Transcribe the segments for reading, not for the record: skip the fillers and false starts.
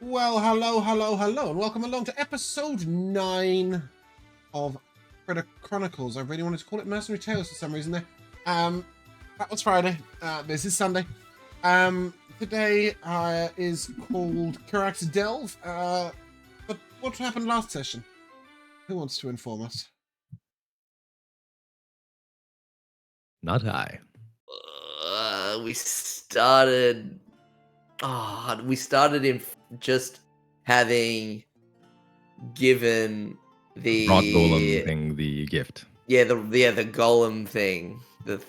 Well, hello, and welcome along to episode 9 of Chronicles. I really wanted to call it Mercenary Tales for some reason there. That was Friday. This is Sunday. Today is called Queraq's Delve. But what happened last session? Who wants to inform us? Not I. We started in just having given the Rock golem thing the gift. the golem thing, the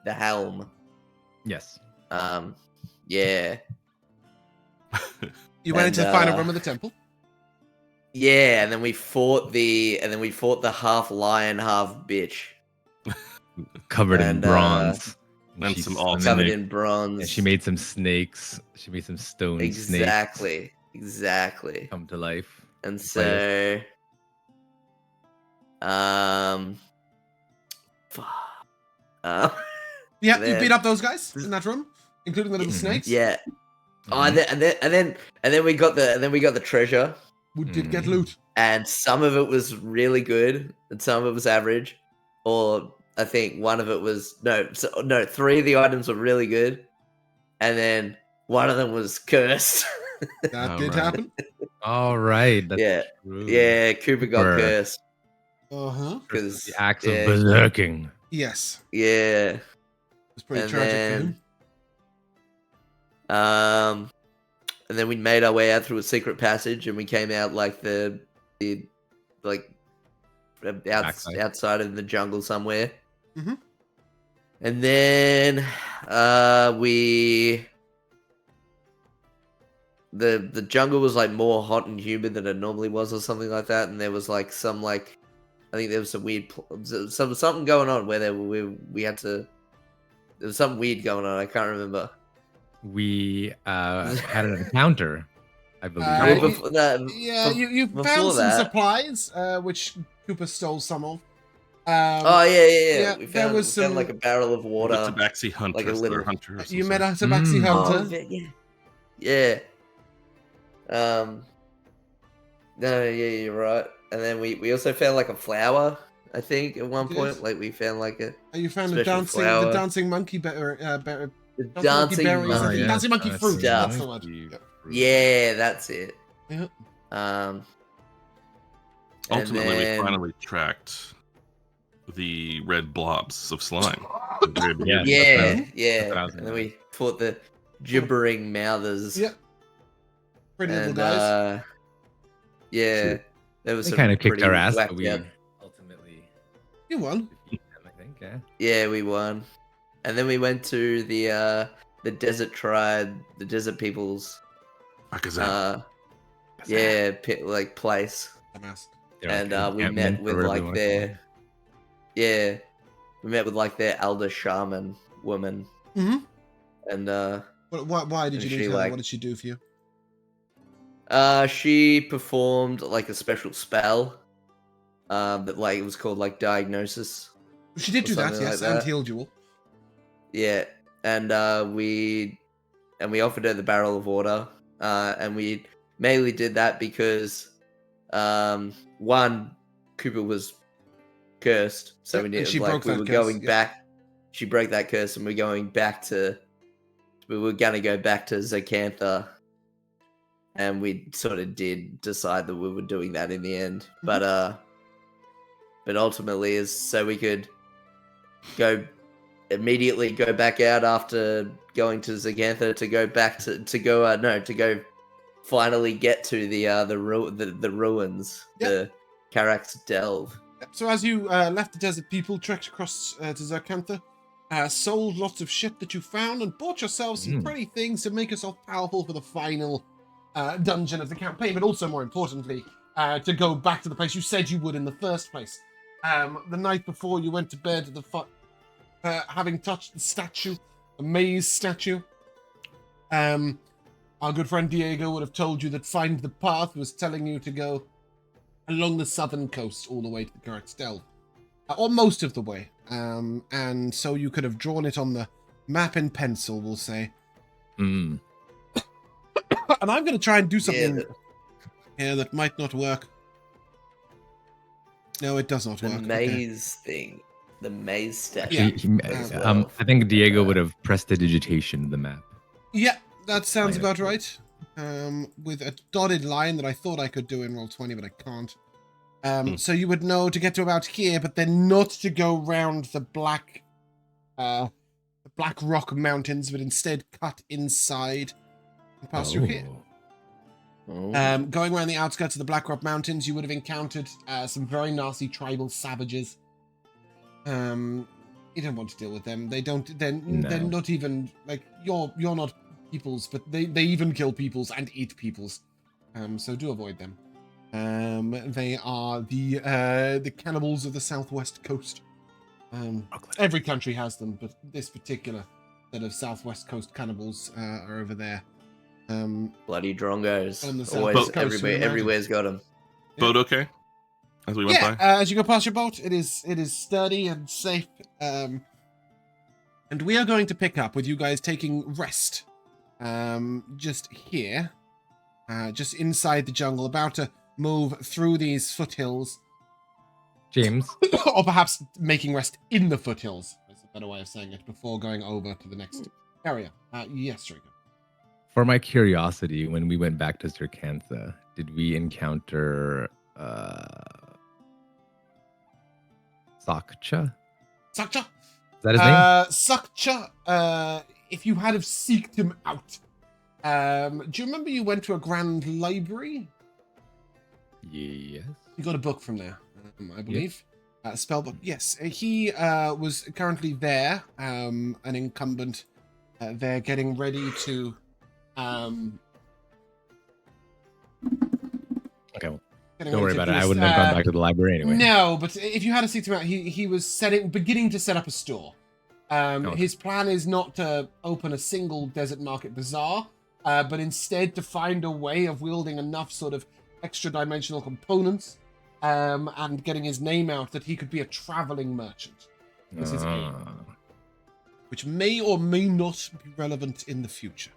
helm. Yes. Yeah. You went into the final room of the temple. Yeah, and then we fought the half lion, half bitch. Covered in bronze. And some covered in bronze. And she made some snakes. She made some stone snakes. Exactly. Come to life. And so Yeah, you beat up those guys in that room, including the little snakes. Yeah. Oh, and then we got the treasure. We did get loot. And some of it was really good, and some of it was average. Or I think one of it was three of the items were really good, and then one of them was cursed. That did happen. All right. That's true. Yeah, Cooper got cursed. Because the acts of berserking. Yes. Yeah. It was pretty tragic for him. And then we made our way out through a secret passage, and we came out like outside of the jungle somewhere. Mm-hmm. And then the jungle was like more hot and humid than it normally was, or something like that. And there was like some I think there was some weird something going on where we had to. There was something weird going on. I can't remember. We had an encounter, I believe. You found some supplies, which Cooper stole some of. Yeah. We found like a barrel of water. A tabaxi hunter, like a little hunter. You met a tabaxi hunter. Yeah. No, you're right. And then we also found like a flower. I think at one point, like we found like a. You found the dancing monkey dancing monkey fruit. That's the one. Yeah, that's it. Yeah. Ultimately, we finally tracked the red blobs of slime. Yeah. And then we fought the gibbering mouthers. Yep. Pretty little guys. Yeah. There was they kind of kicked our ass, but we ultimately. You won. I think. Yeah. Yeah, we won. And then we went to the desert tribe, the desert peoples. Place. And we met with like their their elder shaman woman. Mm-hmm. And why did you meet her? What did she do for you? She performed like a special spell. That like it was called like diagnosis. She did do that, yes, and healed you all. Yeah, and we offered her the barrel of water, and we mainly did that because, one, Cooper was cursed, so we needed back. She broke that curse, and we were going to go back to Zacantha, and we sort of did decide that we were doing that in the end, but ultimately is so we could immediately go back out after going to Zacantha to go finally get to the ruins, the Queraq's Delve. So as you left the desert people, trekked across to Zacantha, sold lots of shit that you found, and bought yourselves some pretty things to make yourself powerful for the final dungeon of the campaign, but also more importantly, to go back to the place you said you would in the first place. The night before you went to bed, having touched the statue, the maze statue, our good friend Diego would have told you that Find the Path was telling you to go along the southern coast all the way to the Queraq's Delve, or most of the way. And so you could have drawn it on the map in pencil, we'll say. And I'm going to try and do something Yeah, here that might not work. No, it does not the work. maze thing. The maze statue. Yeah. I think Diego would have prestidigitation the map. Yeah, that sounds Explain about right. With a dotted line that I thought I could do in Roll20, but I can't. So you would know to get to about here, but then not to go round the Black Rock Mountains, but instead cut inside and pass through here. Oh. Going around the outskirts of the Black Rock Mountains, you would have encountered some very nasty tribal savages. You don't want to deal with them. They don't. They're not even like you're not peoples, but they even kill peoples and eat peoples. So do avoid them. They are the cannibals of the southwest coast. Every country has them, but this particular set of southwest coast cannibals are over there. Bloody drongos. On the Always, south coast, everywhere's got them. Boat okay? As we went by? As you go past your boat, it is sturdy and safe. And we are going to pick up with you guys taking rest. Just here. Just inside the jungle, about to move through these foothills. James. Or perhaps making rest in the foothills. That's a better way of saying it, before going over to the next area. Yes, Draco. For my curiosity, when we went back to Zerkantha, did we encounter Sakcha? Sakcha? Is that his name? Sakcha, if you had have seeked him out. Do you remember you went to a grand library? Yes. You got a book from there, I believe. Spell book. Yes, he was currently there, an incumbent. They're getting ready to... Okay, well, don't worry about it. I wouldn't have gone back to the library anyway. No, but if you had a seat him out, he was beginning to set up a store. His plan is not to open a single Desert Market Bazaar, but instead to find a way of wielding enough sort of extra-dimensional components and getting his name out that he could be a traveling merchant. Was his aim. Which may or may not be relevant in the future.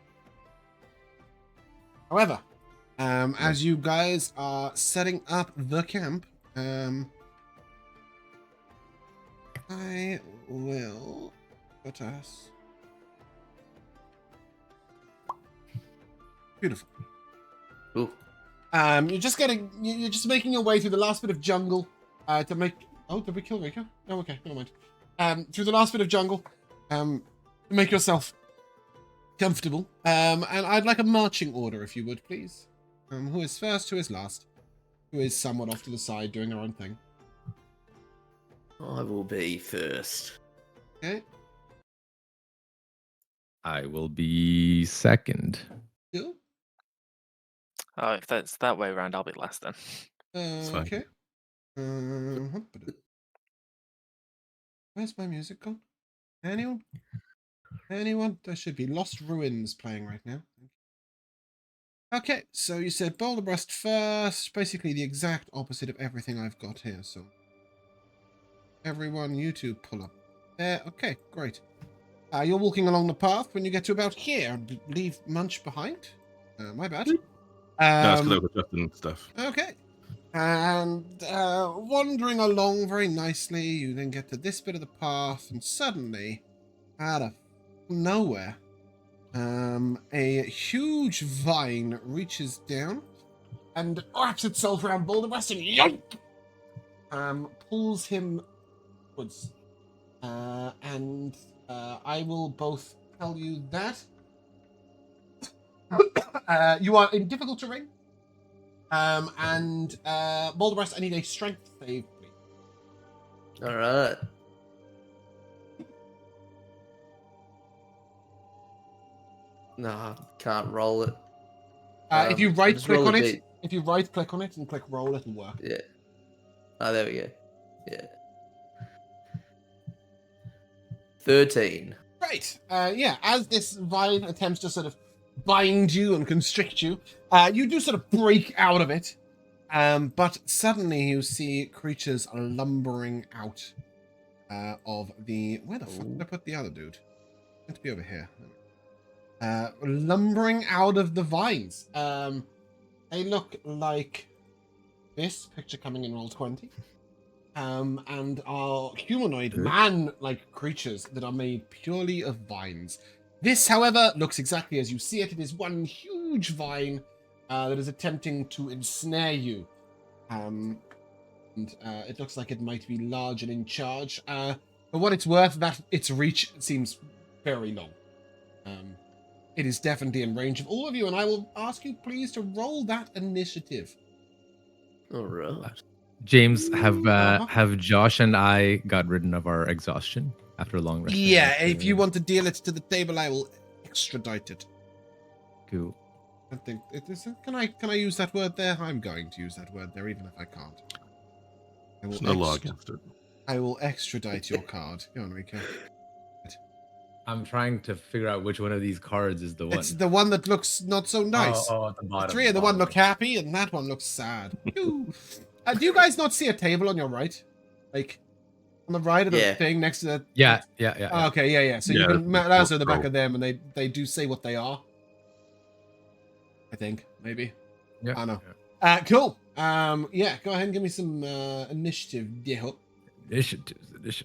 However, as you guys are setting up the camp, I will put us... Beautiful. Ooh. You're just making your way through the last bit of jungle to make... Oh, did we kill Rika? No, okay, never mind. Through the last bit of jungle, to make yourself comfortable. And I'd like a marching order, if you would, please. Who is first, who is last? Who is somewhat off to the side doing her own thing? I will be first. Okay. I will be second. Cool. Oh, if that's that way around, I'll be last then. fine. Okay. Where's my music gone? Anyone? Anyone? There should be Lost Ruins playing right now. Okay, so you said Boulder Breast first. Basically the exact opposite of everything I've got here. So everyone, you two pull up there. Okay, great. You're walking along the path when you get to about here. Leave Munch behind. My bad. No, it's because I was adjusting stuff. Okay. And wandering along very nicely, you then get to this bit of the path, and suddenly, out of nowhere, a huge vine reaches down and wraps itself around Boulder Breast and yoink! Pulls him upwards. And I will both tell you that you are in difficult terrain. And Boulder Breast, I need a strength save, please. All right. Nah, can't roll it. If you right just click roll on a it, bit. if you right click on it and click roll, it'll work. Yeah. Oh, there we go. Yeah. 13. Right. Yeah, as this vine attempts to sort of bind you and constrict you, you do sort of break out of it. But suddenly you see creatures lumbering out of the... Where the fuck did I put the other dude? Meant to be over here. lumbering out of the vines. They look like this picture coming in roll 20. And are humanoid man-like creatures that are made purely of vines. This, however, looks exactly as you see it. It is one huge vine that is attempting to ensnare you. And it looks like it might be large and in charge. For what it's worth, that its reach seems very long. It is definitely in range of all of you, and I will ask you please to roll that initiative. All right. James, have Josh and I got rid of our exhaustion after a long rest? Yeah, if you want to deal it to the table, I will extradite it. Cool. I think it is. Can I use that word there? I'm going to use that word there, even if I can't. There's no law against it. I will extradite your card. Go on, Rico. I'm trying to figure out which one of these cards is the one. It's the one that looks not so nice. Oh, at the bottom. The three of the one look happy, and that one looks sad. Do you guys not see a table on your right? Like, on the right of the thing next to the... Yeah. Oh, okay, yeah. So you can lasso the back of them, and they do say what they are. I think, maybe. Yeah. I know. Yeah. Cool. Yeah, go ahead and give me some initiative. Yeah. Initiatives, yes.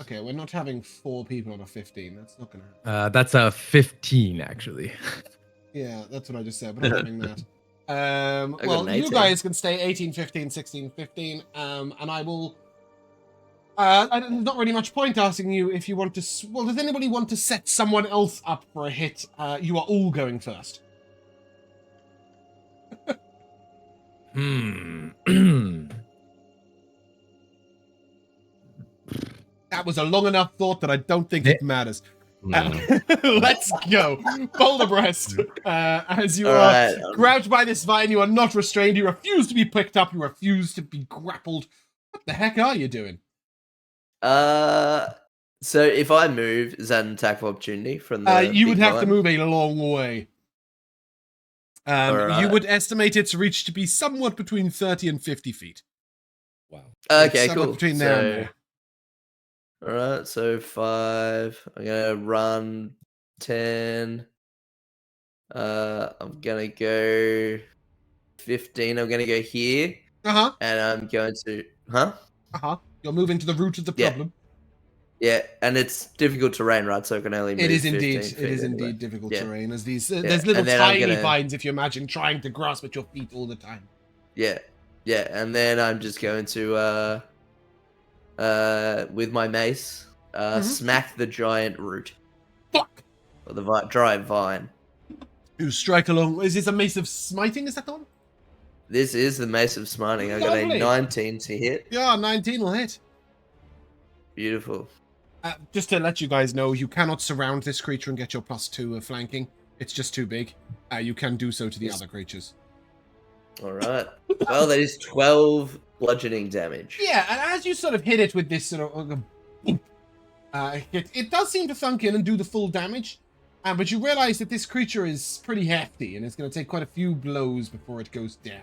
Okay, we're not having 4 people on a 15. That's not gonna happen. That's a 15, actually. Yeah, that's what I just said, but I'm not having that. Well, you 18. guys can stay 18, 15, 16, 15, and I will... there's not really much point asking you if you want to... Well, does anybody want to set someone else up for a hit? You are all going first. That was a long enough thought that I don't think it matters. Let's go. Boulder breast. As you are grabbed by this vine, you are not restrained. You refuse to be picked up. You refuse to be grappled. What the heck are you doing? So if I move, is that an attack of opportunity from the you would have vine? to move a long way. You would estimate its reach to be somewhat between 30 and 50 feet. Wow. Okay, somewhat cool. Between there and there. Alright, so 5. I'm gonna run 10. I'm gonna go 15. I'm gonna go here. Uh-huh. And I'm going to Uh-huh. You're moving to the root of the problem. Yeah, and it's difficult terrain, right? So I can only move 15 feet It is anyway. indeed difficult terrain. As these there's little tiny vines, if you imagine, trying to grasp at your feet all the time. Yeah. And then I'm just going to with my mace, smack the giant root. Fuck! Or the giant vine. You strike along. Is this a mace of smiting? Is that the one? This is the mace of smiting. I got a 19 to hit. Yeah, 19 will hit. Beautiful. Just to let you guys know, you cannot surround this creature and get your +2 of flanking. It's just too big. You can do so to the other creatures. Alright. Well, that is 12 bludgeoning damage. Yeah, and as you sort of hit it with this sort of... it does seem to thunk in and do the full damage. But you realize that this creature is pretty hefty, and it's going to take quite a few blows before it goes down.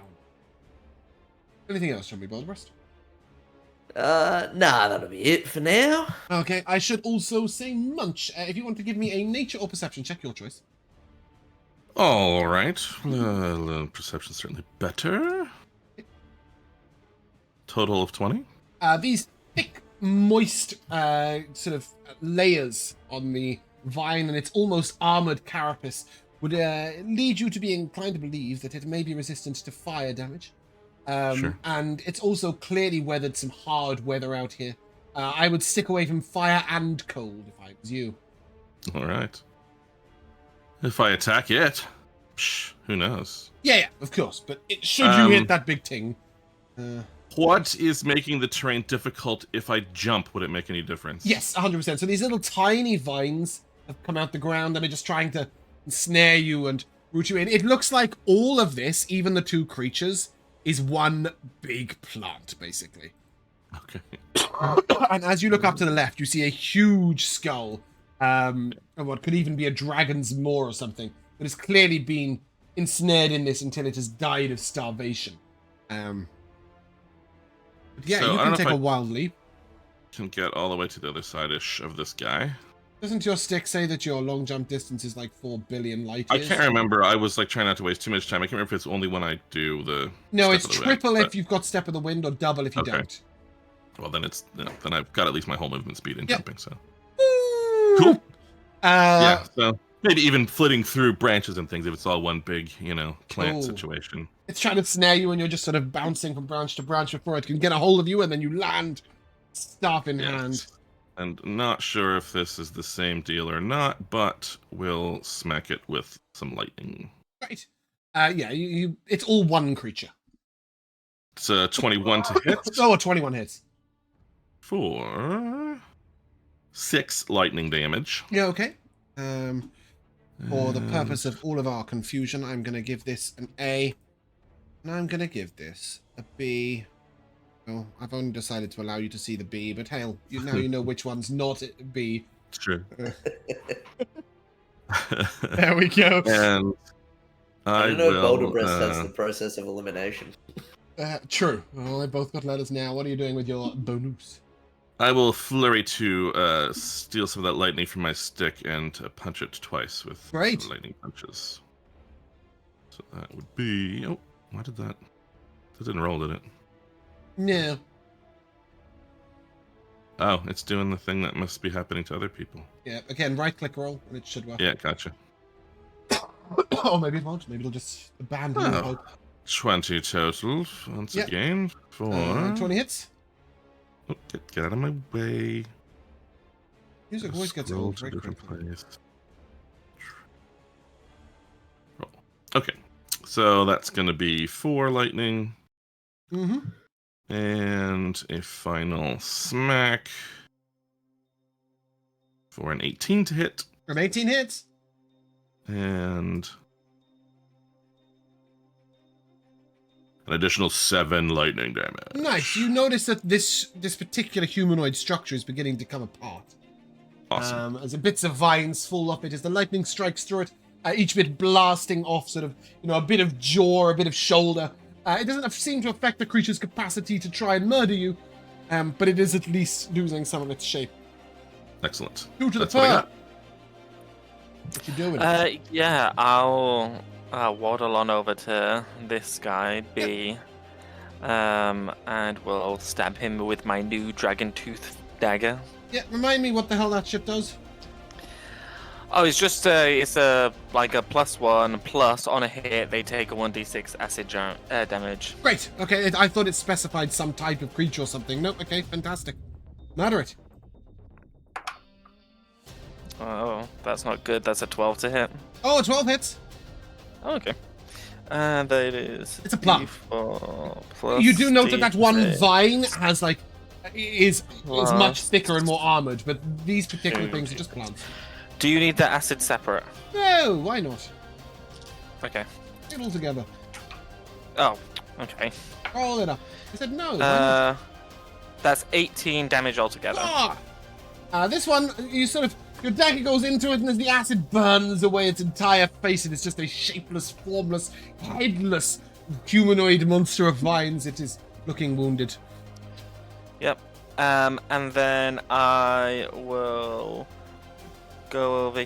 Anything else from me, Boldburst? Nah, that'll be it for now. Okay, I should also say Munch. If you want to give me a nature or perception check, your choice. All right. Perception's certainly better. Total of 20. These thick, moist sort of layers on the vine and its almost armored carapace would lead you to be inclined to believe that it may be resistant to fire damage. Sure. And it's also clearly weathered some hard weather out here. I would stick away from fire and cold if I was you. All right. If I attack it, who knows? Yeah, of course. But should you hit that big ting... What is making the terrain difficult if I jump? Would it make any difference? Yes, 100%. So these little tiny vines have come out the ground and are just trying to snare you and root you in. It looks like all of this, even the 2 creatures, is one big plant, basically. Okay. And as you look up to the left, you see a huge skull, of what could even be a dragon's maw or something, that has clearly been ensnared in this until it has died of starvation. But yeah, So, you I can don't take know a if wild leap. Can get all the way to the other side-ish of this guy. Doesn't your stick say that your long jump distance is like 4 billion light I years? can't remember. I was like trying not to waste too much time. I can't remember if it's only when I do the. No, Step it's of the triple Wind, if you've got Step of the Wind or double if you Okay. don't. Well, then it's then I've got at least my whole movement speed in Yep. jumping. So Woo! cool. Yeah. So maybe even flitting through branches and things if it's all one big, plant Cool. situation. It's trying to snare you and you're just sort of bouncing from branch to branch before it can get a hold of you, and then you land staff in hand. Yes. And not sure if this is the same deal or not, but we'll smack it with some lightning. Right. Yeah, it's all one creature. It's a 21 to hit Oh, 21 hits. for 6 lightning damage. Yeah, okay. For the purpose of all of our confusion, I'm going to give this an A. And I'm going to give this a B. Oh, I've only decided to allow you to see the B, but hell, now you know which one's not B. True. There we go. And I I don't know if Boulder will. Breast has the process of elimination. True. Well, they both got letters now. What are you doing with your bonus? I will flurry to steal some of that lightning from my stick and punch it twice with Great. some lightning punches. So that would be. Oh, why did that? That didn't roll, did it? No. Oh, it's doing the thing that must be happening to other people. Yeah, again, right-click roll, and it should work. Yeah, gotcha. Oh, maybe it won't. Maybe it'll just abandon the hope. 20 total, once Yep. again, for... 20 hits. Oh, get out of my way. Music always gets Scroll old to very different quickly. place. Roll. Okay, so that's going to be 4 lightning. Mm-hmm. And a final smack for an 18 to hit. From 18 hits. And an additional 7 lightning damage. Nice. You notice that this particular humanoid structure is beginning to come apart. Awesome. As bits of vines fall off it, as the lightning strikes through it, each bit blasting off sort of, a bit of jaw, a bit of shoulder. It doesn't seem to affect the creature's capacity to try and murder you, but it is at least losing some of its shape. Excellent. 2 to the That's what I per. got. What you doing? Yeah, I'll waddle on over to this guy, B, and we'll stab him with my new dragon tooth dagger. Yeah, remind me what the hell that shit does. Oh, it's just it's a like a +1 plus on a hit. They take a 1d6 acid damage. Great. Okay, I thought it specified some type of creature or something. Nope. Okay, fantastic. Murder it. Oh, that's not good. That's a 12 to hit. Oh, 12 hits. Oh, okay. And that is. It's a plum. D4 plus You do note that one D6 vine has is much plus thicker and more armored, but these particular things are just plants. Do you need the acid separate? No, why not? Okay. Get it all together. Oh, okay. Roll it up. I said no. Why not? That's 18 damage altogether. This one, your dagger goes into it, and as the acid burns away its entire face, it is just a shapeless, formless, headless humanoid monster of vines. It is looking wounded. Yep. And then I will go over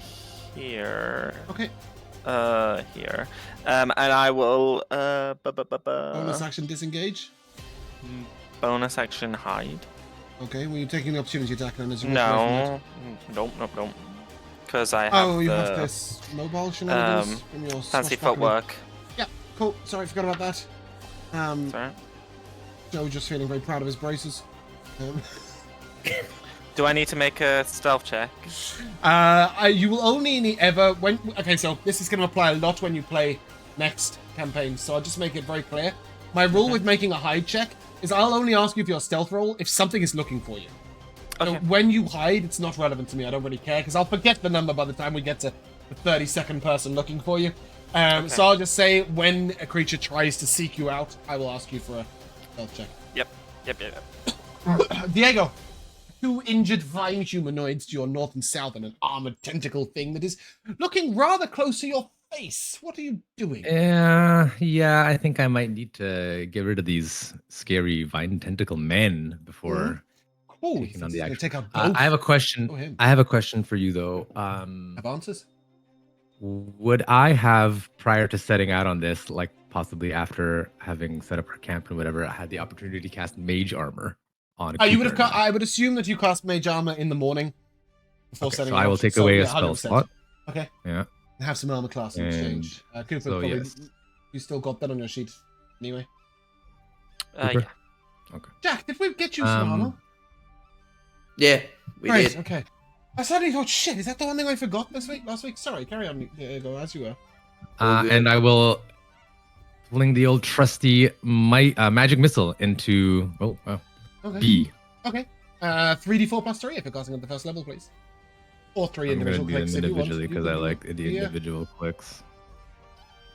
here. Okay. Here. And I will Bonus action disengage. bonus action hide. Okay, were you taking the opportunity attack then as you walked away from No. Nope. Because I it? have Oh, you the have this mobile shenanigans from your fancy swashbuckling. footwork. Yeah, cool. Sorry, forgot about that. Sorry. Joe just feeling very proud of his braces. Do I need to make a stealth check? You will only ever when. Okay, so this is going to apply a lot when you play next campaign. So I'll just make it very clear. My rule with making a hide check is I'll only ask you for your stealth roll if something is looking for you. Okay. So when you hide, it's not relevant to me. I don't really care because I'll forget the number by the time we get to the 32nd person looking for you. So I'll just say when a creature tries to seek you out, I will ask you for a stealth check. Yep. Diego, 2 injured vine humanoids to your north and south and an armored tentacle thing that is looking rather close to your face. What are you doing? Yeah, I think I might need to get rid of these scary vine tentacle men before Oh, taking on the gonna action. take out both. I have a question. Oh, him. I have a question for you though. Have answers? Would I have, prior to setting out on this, like possibly after having set up our camp and whatever, I had the opportunity to cast Mage Armor on? You would Cooper have. or not? I would assume that you cast Mage Armor in the morning before Okay, setting so out. I will take away a yeah, spell 100%. slot. Okay. Yeah. Have some armor class in exchange. Cooper, so probably yes. you still got that on your sheet anyway. Cooper? Yeah. Okay. Jack, did we get you some armor? Yeah, we Right, did. okay. I suddenly thought, shit, is that the one thing I forgot last week? Sorry, carry on. Go as you were. All good. And I will fling the old trusty magic missile into Okay. B. Okay. 3d4 plus 3 if you're casting at the first level, please. Or 3 I'm going to individual do them clicks if you want. individually because I like the Yeah. individual clicks.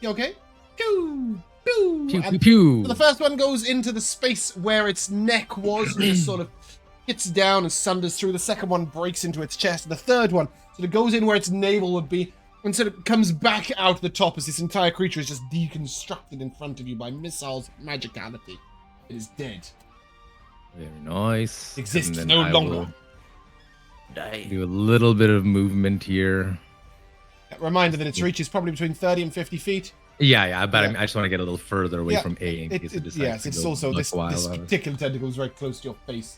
You okay? Pew! Pew! Pew, And pew, pew. so the first one goes into the space where its neck was and just sort of hits down and sunders through. The second one breaks into its chest. And the third one sort of goes in where its navel would be and sort of comes back out the top as this entire creature is just deconstructed in front of you by missiles magicality. It is dead. Very nice. Exists And then no I longer. will Dang. do a little bit of movement here. A reminder that its reach is probably between 30 and 50 feet. Yeah, but Yeah. I just want to get a little further away Yeah, from A in case it decides yes, to it's go also look this wild. particular tentacle is very close to your face.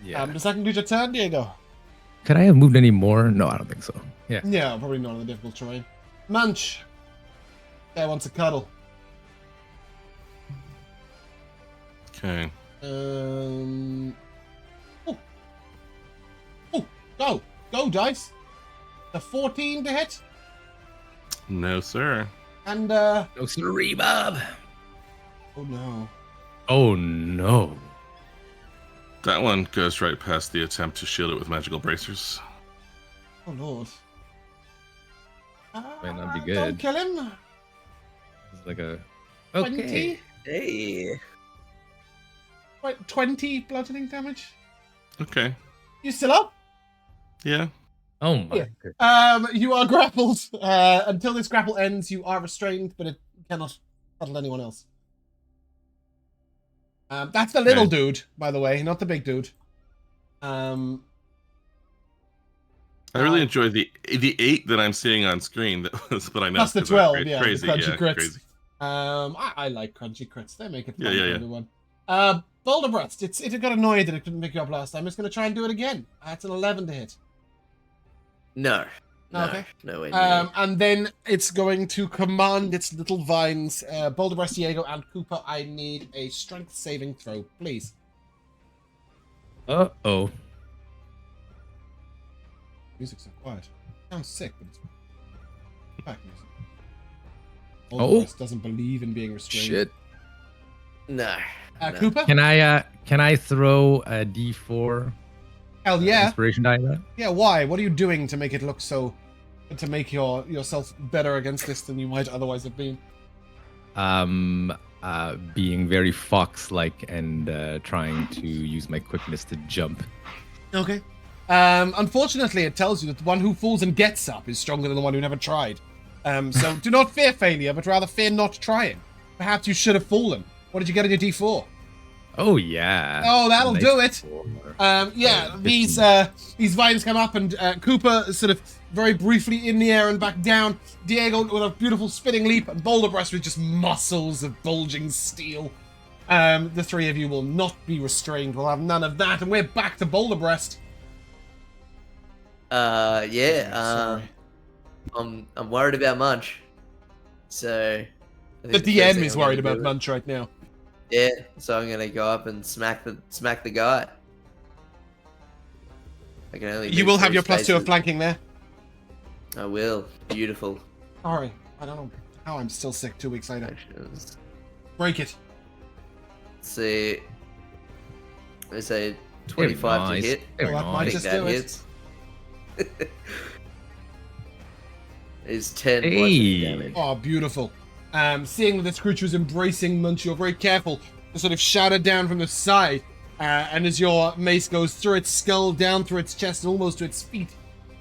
Yeah. Does that conclude your turn, Diego? Could I have moved any more? No, I don't think so. Yeah. No, probably not on the difficult terrain. Munch. Guy wants a cuddle. Okay. Oh. Oh, go, dice. The 14 to hit. No, sir. And, No siree, Bob. oh no. Oh no. That one goes right past the attempt to shield it with magical bracers. Oh lord. Might not be Don't good. kill him. It's like a 20? Hey. 20 bludgeoning damage. Okay. You still up? Yeah. Oh my Yeah. god. You are grappled. Until this grapple ends, you are restrained, but it cannot cuddle anyone else. That's the little Okay. dude, by the way, not the big dude. I really enjoy the 8 that I'm seeing on screen. That was what I know. Plus the 12, yeah, crazy, the crunchy crits. crazy. I like crunchy crits. They make it fun Yeah, for yeah. everyone. Boulder Breast. It got annoyed that it couldn't pick you up last time. It's going to try and do it again. It's an 11 to hit. No. No. Okay. No way. near. And then it's going to command its little vines. Boulder Breast, Diego, and Cooper, I need a strength saving throw, please. Uh-oh. Music's so quiet. Sounds sick, but it's back music. Oh. Boulder Breast doesn't believe in being restrained. Shit. No. No. Cooper? Can I throw a D4 Hell yeah. inspiration die at that? Yeah, why? What are you doing to make it look so... to make yourself better against this than you might otherwise have been? Being very fox-like and trying to use my quickness to jump. Okay. Unfortunately, it tells you that the one who falls and gets up is stronger than the one who never tried. So do not fear failure, but rather fear not trying. Perhaps you should have fallen. What did you get on your D4? Oh yeah. Oh, that'll Nice do it. four. Yeah, 15. these vines come up and Cooper is sort of very briefly in the air and back down. Diego with a beautiful spinning leap and Boulder Breast with just muscles of bulging steel. The three of you will not be restrained. We'll have none of that, and we're back to Boulder Breast. Yeah. I'm worried about Munch. So. I The think first DM thing is I'm gonna worried about do- Munch right now. Yeah. So I'm gonna go up and smack the guy. I can only. You move will have 3 your +2 of spaces. flanking there. I will. Beautiful. Sorry, I don't know how I'm still sick 2 weeks later. Actions. Break it. Let's see. Let's say 25 nice. to hit. Very Well, that I might nice. think just that do it. hits. Is 10 Hey. bludgeoning damage. Oh, beautiful. Seeing that this creature is embracing Munch, you're very careful to sort of shout it down from the side. And as your mace goes through its skull, down through its chest, and almost to its feet,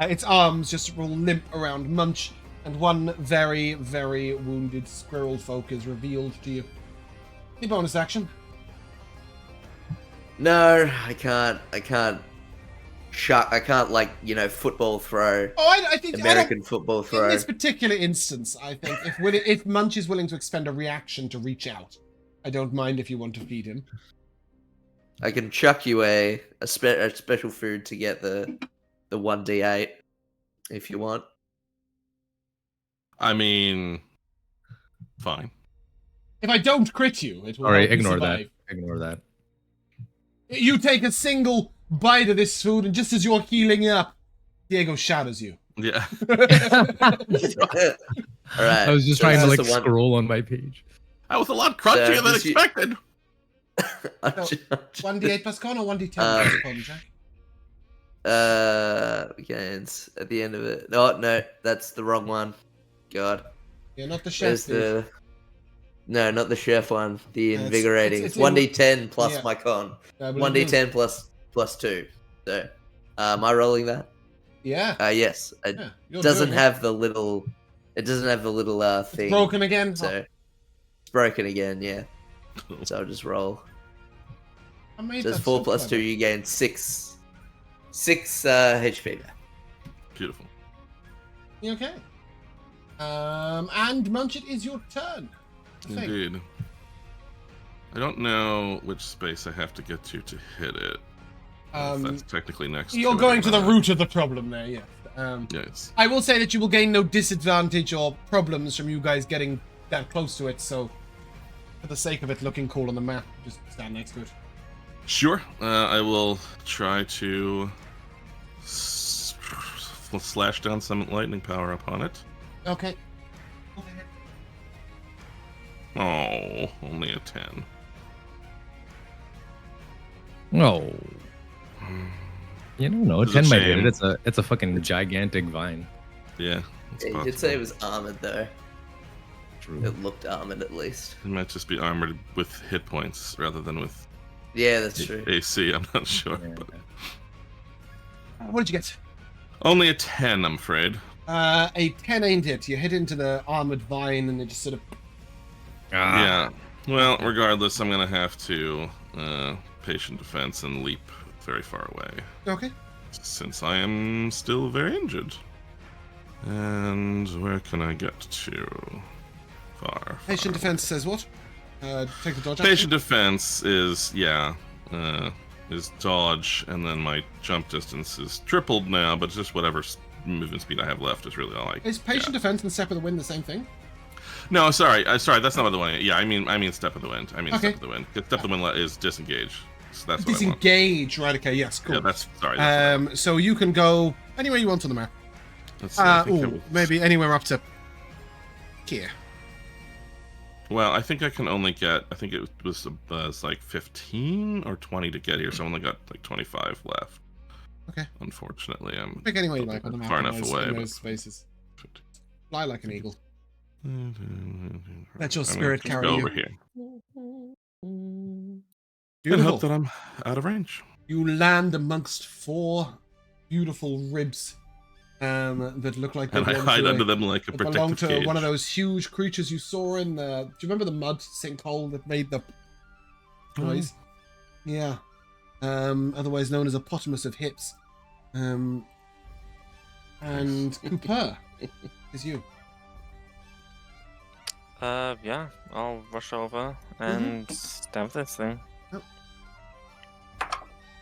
its arms just will limp around Munch, and one very, very wounded squirrel folk is revealed to you. The bonus action. No, I can't. I can't like football throw. Oh, I think American football in throw. this particular instance, I think if Munch is willing to expend a reaction to reach out, I don't mind if you want to feed him. I can chuck you a special food to get the 1d8 if you want. I mean, fine. If I don't crit you, it will Sorry, help you ignore survive. that. Ignore that. You take a single bite of this food, and just as you're healing up, Diego shatters you. Yeah. All right. I was just so trying to it's like just a scroll on my page. That was a lot crunchier So, than just you- expected. 1d8 plus con or 1d10 plus con, Jack? Gains at the end of it. No, that's the wrong one. God. You're not the chef, Where's dude. the... No, not the chef one. The it's- invigorating. it's 1d10 plus yeah. my con. I believe it is. 1d10 plus 2. So, am I rolling that? Yeah. Yes. It Yeah, you're doesn't doing it. have the little. It doesn't have the little thing. It's broken again. So it's broken again. Yeah. So I'll just roll. I made Just that 4 so plus 2. clever. You gain 6 HP back. Beautiful. You okay? And Munch, it is your turn. I think. Indeed. I don't know which space I have to get to hit it. If that's technically next. You're to going it to or the not. root of the problem there, yes. Yes. I will say that you will gain no disadvantage or problems from you guys getting that close to it, so for the sake of it looking cool on the map, just stand next to it. Sure. I will try to slash down some lightning power upon it. Okay. Oh, only a 10. No. You don't know. It's a 10 might hit shame. it. It's a fucking gigantic vine. Yeah. It's You possible. did say it was armored though. True. It looked armored at least. It might just be armored with hit points rather than with Yeah, that's true. AC. I'm not sure. Yeah. But What did you get? only a 10, I'm afraid. A 10 ain't it. You hit into the armored vine and it just sort of... Ah. Yeah. Well, regardless, I'm going to have to patient defense and leap very far away. Okay. Since I am still very injured. And where can I get to? Far. Patient defense says what? Take the dodge action. Patient defense is, is dodge, and then my jump distance is tripled now, but it's just whatever movement speed I have left is really all I... Is patient defense and step of the wind the same thing? No, sorry, that's not what the wind. Yeah, I mean step of the wind. I mean Okay. step of the wind. 'Cause step of the wind is disengage. So that's what I want. Disengage. Right, okay, yes, cool. Yeah, that's sorry. That's what I want. So you can go anywhere you want on the map. Let's see, I think I Ooh, was- maybe anywhere up to here. Well, I think I can only get. I think it was like 15 or 20 to get here, so I only got like 25 left. Okay. Unfortunately, I'm Pick anywhere you like on the map. far in enough those- away. in but- those spaces. Fly like an eagle. Let your I'm gonna spirit just carry go you. over here and Beautiful. hope that I'm out of range. You land amongst 4 beautiful ribs that look like they And I belong hide to under a- them like a that belong protective to cage. one of those huge creatures you saw in the... Do you remember the mud sinkhole that made the noise? Yeah. Otherwise known as a potamus of hips. And Cooper is you. Yeah, I'll rush over and stab this thing.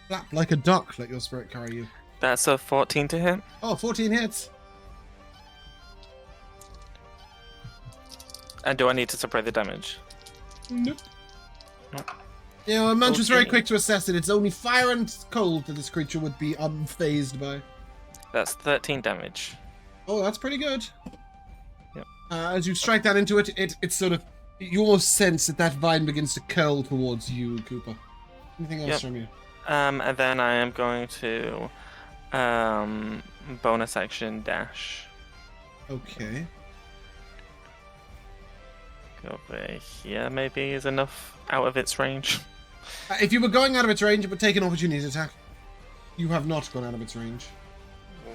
Flap like a duck, let your spirit carry you. That's a 14 to hit. Oh, 14 hits. And do I need to separate the damage? Nope. Nope. You know, Munch was very Okay. quick to assess it. It's only fire and cold that this creature would be unfazed by. That's 13 damage. Oh, that's pretty good. Yep. As you strike that into it, it's sort of... You almost sense that vine begins to curl towards you, Cooper. Anything else Yep. from you? And then I am going to bonus action dash. Okay. Over here maybe is enough out of its range. If you were going out of its range, it would take an opportunity attack. You have not gone out of its range.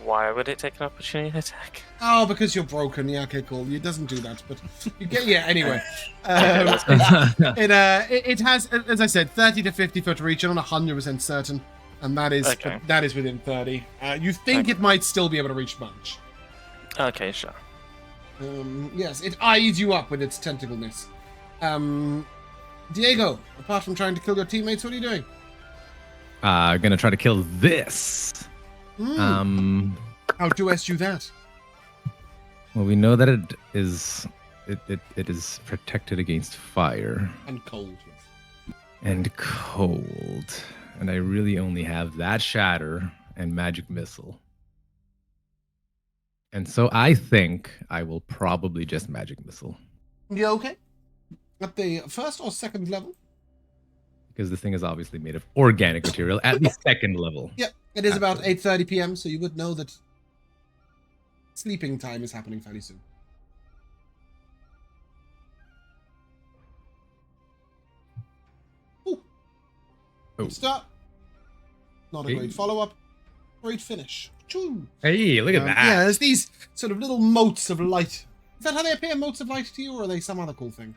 Why would it take an opportunity attack? Oh, because you're broken. Yeah, okay, cool. It doesn't do that, but you get anyway. It has, as I said, 30 to 50 foot reach. I'm not 100% certain, and that is within 30. You think it might still be able to reach Munch. Okay, sure. Yes, it eyes you up with its tentacleness. Diego, apart from trying to kill your teammates, what are you doing? Gonna try to kill this. How do I do that? Well, we know that it is protected against fire And cold. and cold, and I really only have that shatter and magic missile. And so I think I will probably just magic missile. You okay? At the first or second level? Because this thing is obviously made of organic material at the second level. Yep, it is about Actually. 8:30 p.m., so you would know that sleeping time is happening fairly soon. Ooh. Oh. Good start. Not a Hey. great follow-up. Great finish. Choo. Hey, look at that. Yeah, there's these sort of little motes of light. Is that how they appear, motes of light to you, or are they some other cool thing?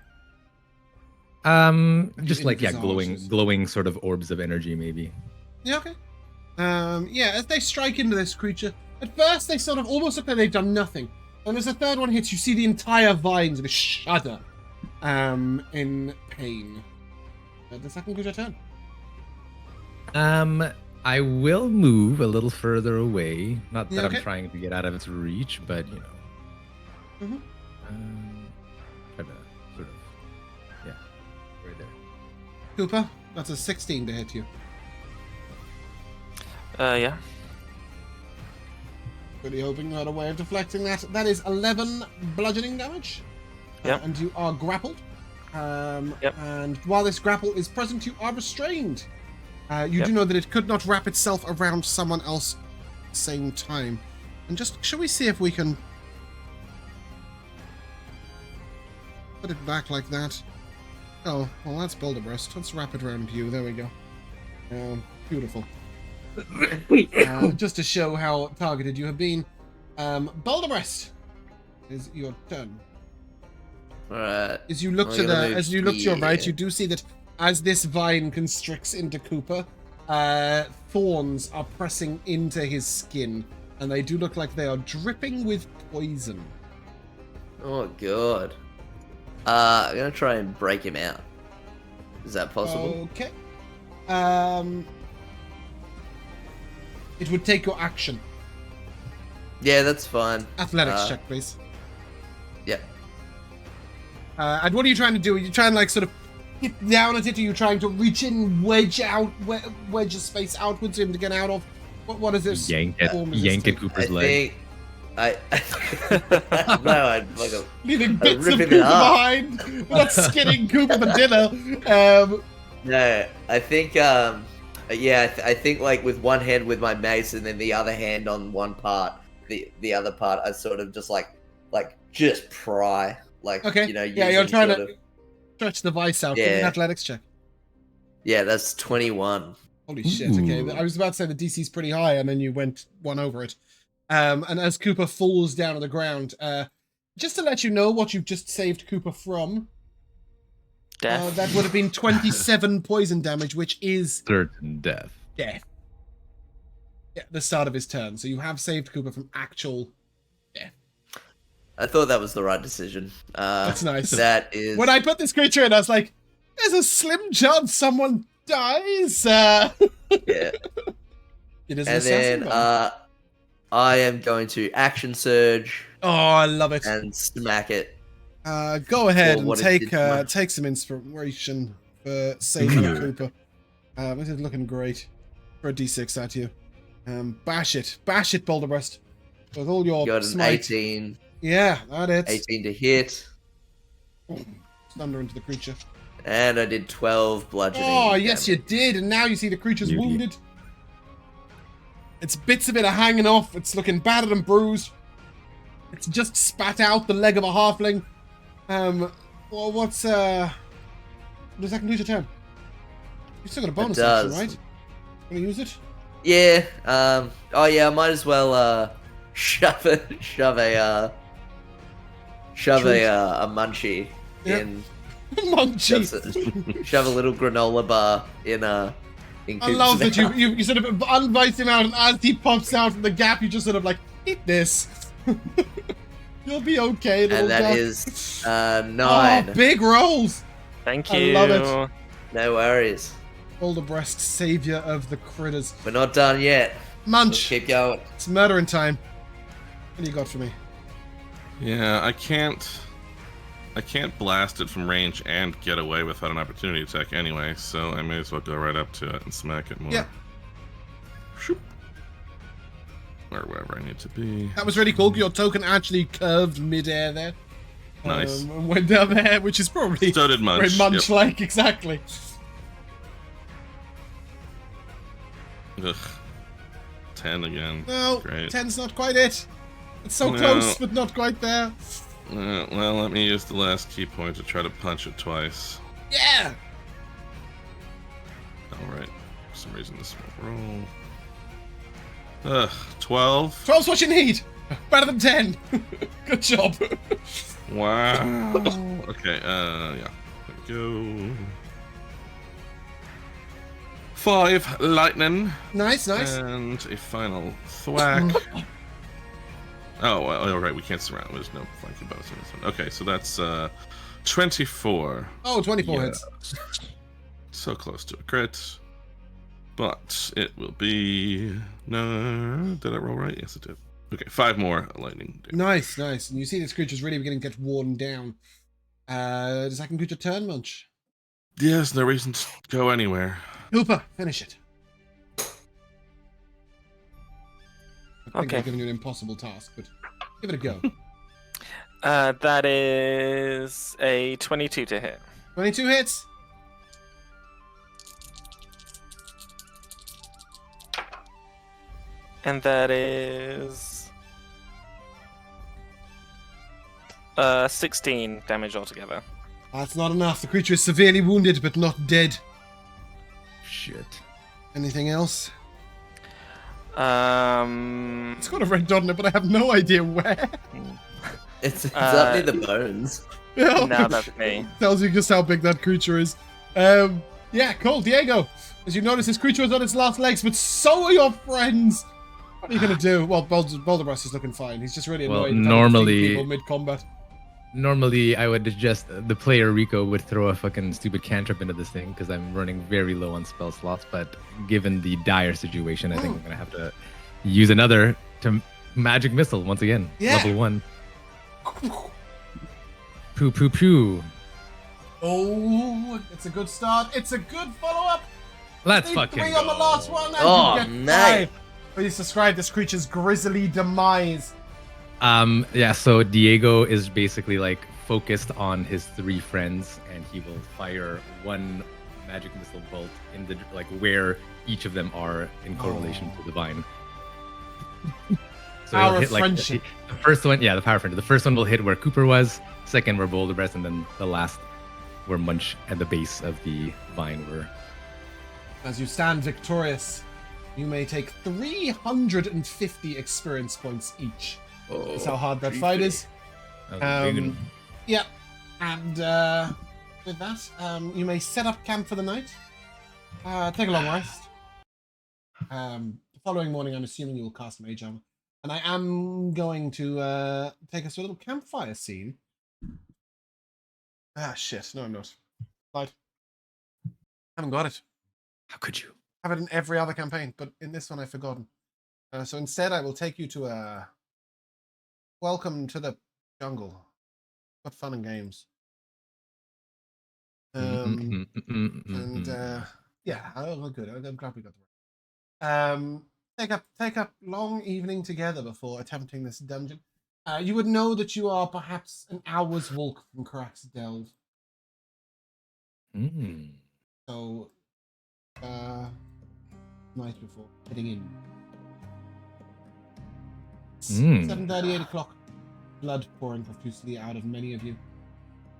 Just like, yeah, Visages. glowing sort of orbs of energy, maybe. Yeah, okay. Yeah, as they strike into this creature, at first they sort of almost look like they've done nothing. And as the third one hits, you see the entire vine sort of shudder in pain. The second creature turn. I will move a little further away. Not that Yeah, okay. I'm trying to get out of its reach, but you know. Mhm. Try to sort of, yeah, right there. Cooper, that's a 16 to hit you. Yeah. Really hoping you had a way of deflecting that. That is 11 bludgeoning damage. Yep. And you are grappled. Yep. And while this grapple is present, you are restrained. You Yep. do know that it could not wrap itself around someone else at the same time. And just, shall we see if we can put it back like that? Oh, well, that's Boulder Breast. Let's wrap it around you. There we go. Beautiful. Just to show how targeted you have been. Boulder Breast is your turn. Alright. As you look I'm to gonna move as you look to your right, here. you do see that as this vine constricts into Cooper, thorns are pressing into his skin, and they do look like they are dripping with poison. Oh god. I'm gonna try and break him out. Is that possible? Okay. It would take your action. Yeah, that's fine. Athletics check, please. Yep. And what are you trying to do? Are you trying to like sort of hit down at it? Are you trying to reach in, wedge a space outwards for him to get out of? What is this? Yank form does this at take? Cooper's I leg. think no, I'd like a Leaving bits of ripping Cooper it up. behind. We're not skinning Cooper for dinner. No, I think yeah, I think like with one hand with my mace and then the other hand on one part, the other part I sort of just like just pry, like Okay. you know, Yeah, you're using trying sort to of- stretch the vice out. Give me an Yeah. athletics check. yeah, that's 21. Holy shit, okay. Ooh. I was about to say the DC's pretty high, and then you went one over it. And as Cooper falls down on the ground, just to let you know what you've just saved Cooper from, Death. that would have been 27 poison damage, which is Certain death. death. Yeah, the start of his turn. So you have saved Cooper from actual death. I thought that was the right decision. That's nice. That is When I put this creature in, I was like, there's a slim chance someone dies. yeah. It is an And assassin. then I am going to action surge Oh, I love it. and smack it. Go ahead for and what it take did to my- take some inspiration for saving Cooper. This is looking great. For a D6 at you. Bash it, Boulder Breast, with all your Got an smite. 18 Yeah, that hits. 18 to hit, Thunder into the creature. and I did 12 bludgeoning. Oh, yes, you damage. did, and now you see the creature's Beauty. wounded. Its bits of it are hanging off. It's looking battered and bruised. It's just spat out the leg of a halfling. Well, what's does that conclude your turn? You still got a bonus action, does. right? Gonna use it? Yeah. Oh yeah. I might as well. shove a munchie Yep. in. Munchie. Shove a little granola bar in I Coop's love that mouth. you sort of invite him out, and as he pops out from the gap, you just sort of like, eat this. You'll be okay, little And that duck. is Oh, 9. big rolls. Thank I you. love it. No worries. Boulder Breast, savior of the critters. We're not done yet. Let's Munch. keep going. It's murdering time. What do you got for me? Yeah, I can't blast it from range and get away without an opportunity attack anyway, so I may as well go right up to it and smack it more. Yeah. Shoop. Or wherever I need to be. That was really cool. Your token actually curved mid-air there. Nice. And went down there, which is probably So did Munch. very Munch-like, exactly. Ugh. 10 again. No, Great. 10's not quite it. It's so No. close, but not quite there. Well, let me use the last key point to try to punch it twice. Yeah! Alright. For some reason this won't roll. Ugh. 12. 12's what you need. Better than 10. Good job. Wow. Okay, yeah. There we go. 5 lightning. Nice. And a final thwack. Oh, well, all right, we can't surround. There's no flanking bonus on this one. Okay, so that's 24. Oh, 24 Yeah. hits. So close to a crit. But it will be... No, did I roll right? Yes, it did. Okay, 5 more lightning damage. Nice. And you see this creature's really beginning to get worn down. Does that conclude your turn, Munch? Yes, no reason to go anywhere. Hooper, finish it. I think Okay. I've given you an impossible task, but give it a go. That is a 22 to hit. 22 hits. And that is 16 damage altogether. That's not enough. The creature is severely wounded, but not dead. Shit. Anything else? It's It's got a red dot on it, but I have no idea where. It's up near the bones. no, that's me. Tells you just how big that creature is. Yeah, cool. Diego, as you notice, this creature is on its last legs, but so are your friends. What are you going to do? Well, Boulderbrass is looking fine. He's just really annoyed. Well, with having to normally- feed people mid-combat. Normally, I would just the player Rico would throw a fucking stupid cantrip into this thing because I'm running very low on spell slots. But given the dire situation, I think I'm gonna have to use another to magic missile once again. Yeah. Level 1. Poo poo poo. Oh, it's a good start. It's a good follow-up. Let's Need fucking 3 on the go. last one, and Oh, you get nice. 5. Please describe this creature's grisly demise. Yeah, so Diego is basically like focused on his 3 friends, and he will fire 1 magic missile bolt in the like where each of them are in correlation to the vine. So Power it'll of hit, friendship. The first one, yeah, the power of friendship. The first one will hit where Cooper was, second where Boulder Breast, and then the last where Munch at the base of the vine were. As you stand victorious, you may take 350 experience points each. That's how hard that fight is. That was a big one. Yeah, and with that, you may set up camp for the night. Take a long rest. The following morning, I'm assuming you will cast Mage Armor, and I am going to take us to a little campfire scene. Ah, shit! No, I'm not. Right. Haven't got it. How could you? Have it in every other campaign, but in this one I've forgotten. So instead, I will take you to a welcome to the jungle. What fun and games. And yeah, oh, good. I'm glad we got the right. Take a long evening together before attempting this dungeon. You would know that you are perhaps an hour's walk from Queraq's delve. So, night before heading in. 7:30, 8 o'clock. Blood pouring profusely out of many of you.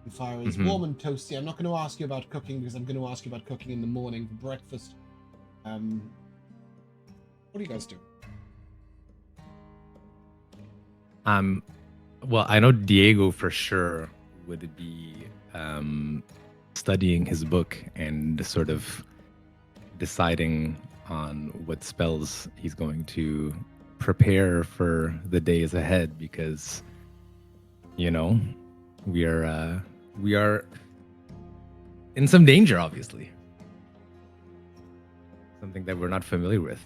The fire is warm and toasty. I'm not going to ask you about cooking because I'm going to ask you about cooking in the morning for breakfast. What do you guys do? Well, I know Diego for sure would be studying his book and sort of deciding on what spells he's going to prepare for the days ahead, because we are in some danger, obviously. Something that we're not familiar with.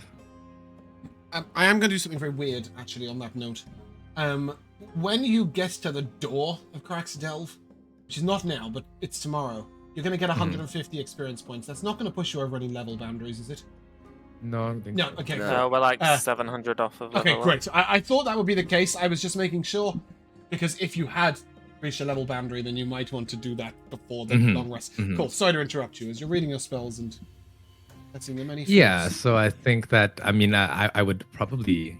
I am going to do something very weird, actually, on that note. When you get to the door of Queraq's Delve, which is not now, but it's tomorrow, you're going to get 150 experience points. That's not going to push you over any level boundaries, is it? No, I don't think No, so. okay. No, we're like 700 off of Okay, level great. I thought that would be the case. I was just making sure, because if you had reached a level boundary, then you might want to do that before the long rest. Cool. Sorry to interrupt you as you're reading your spells and catching them many. Yeah, so I think that, I would probably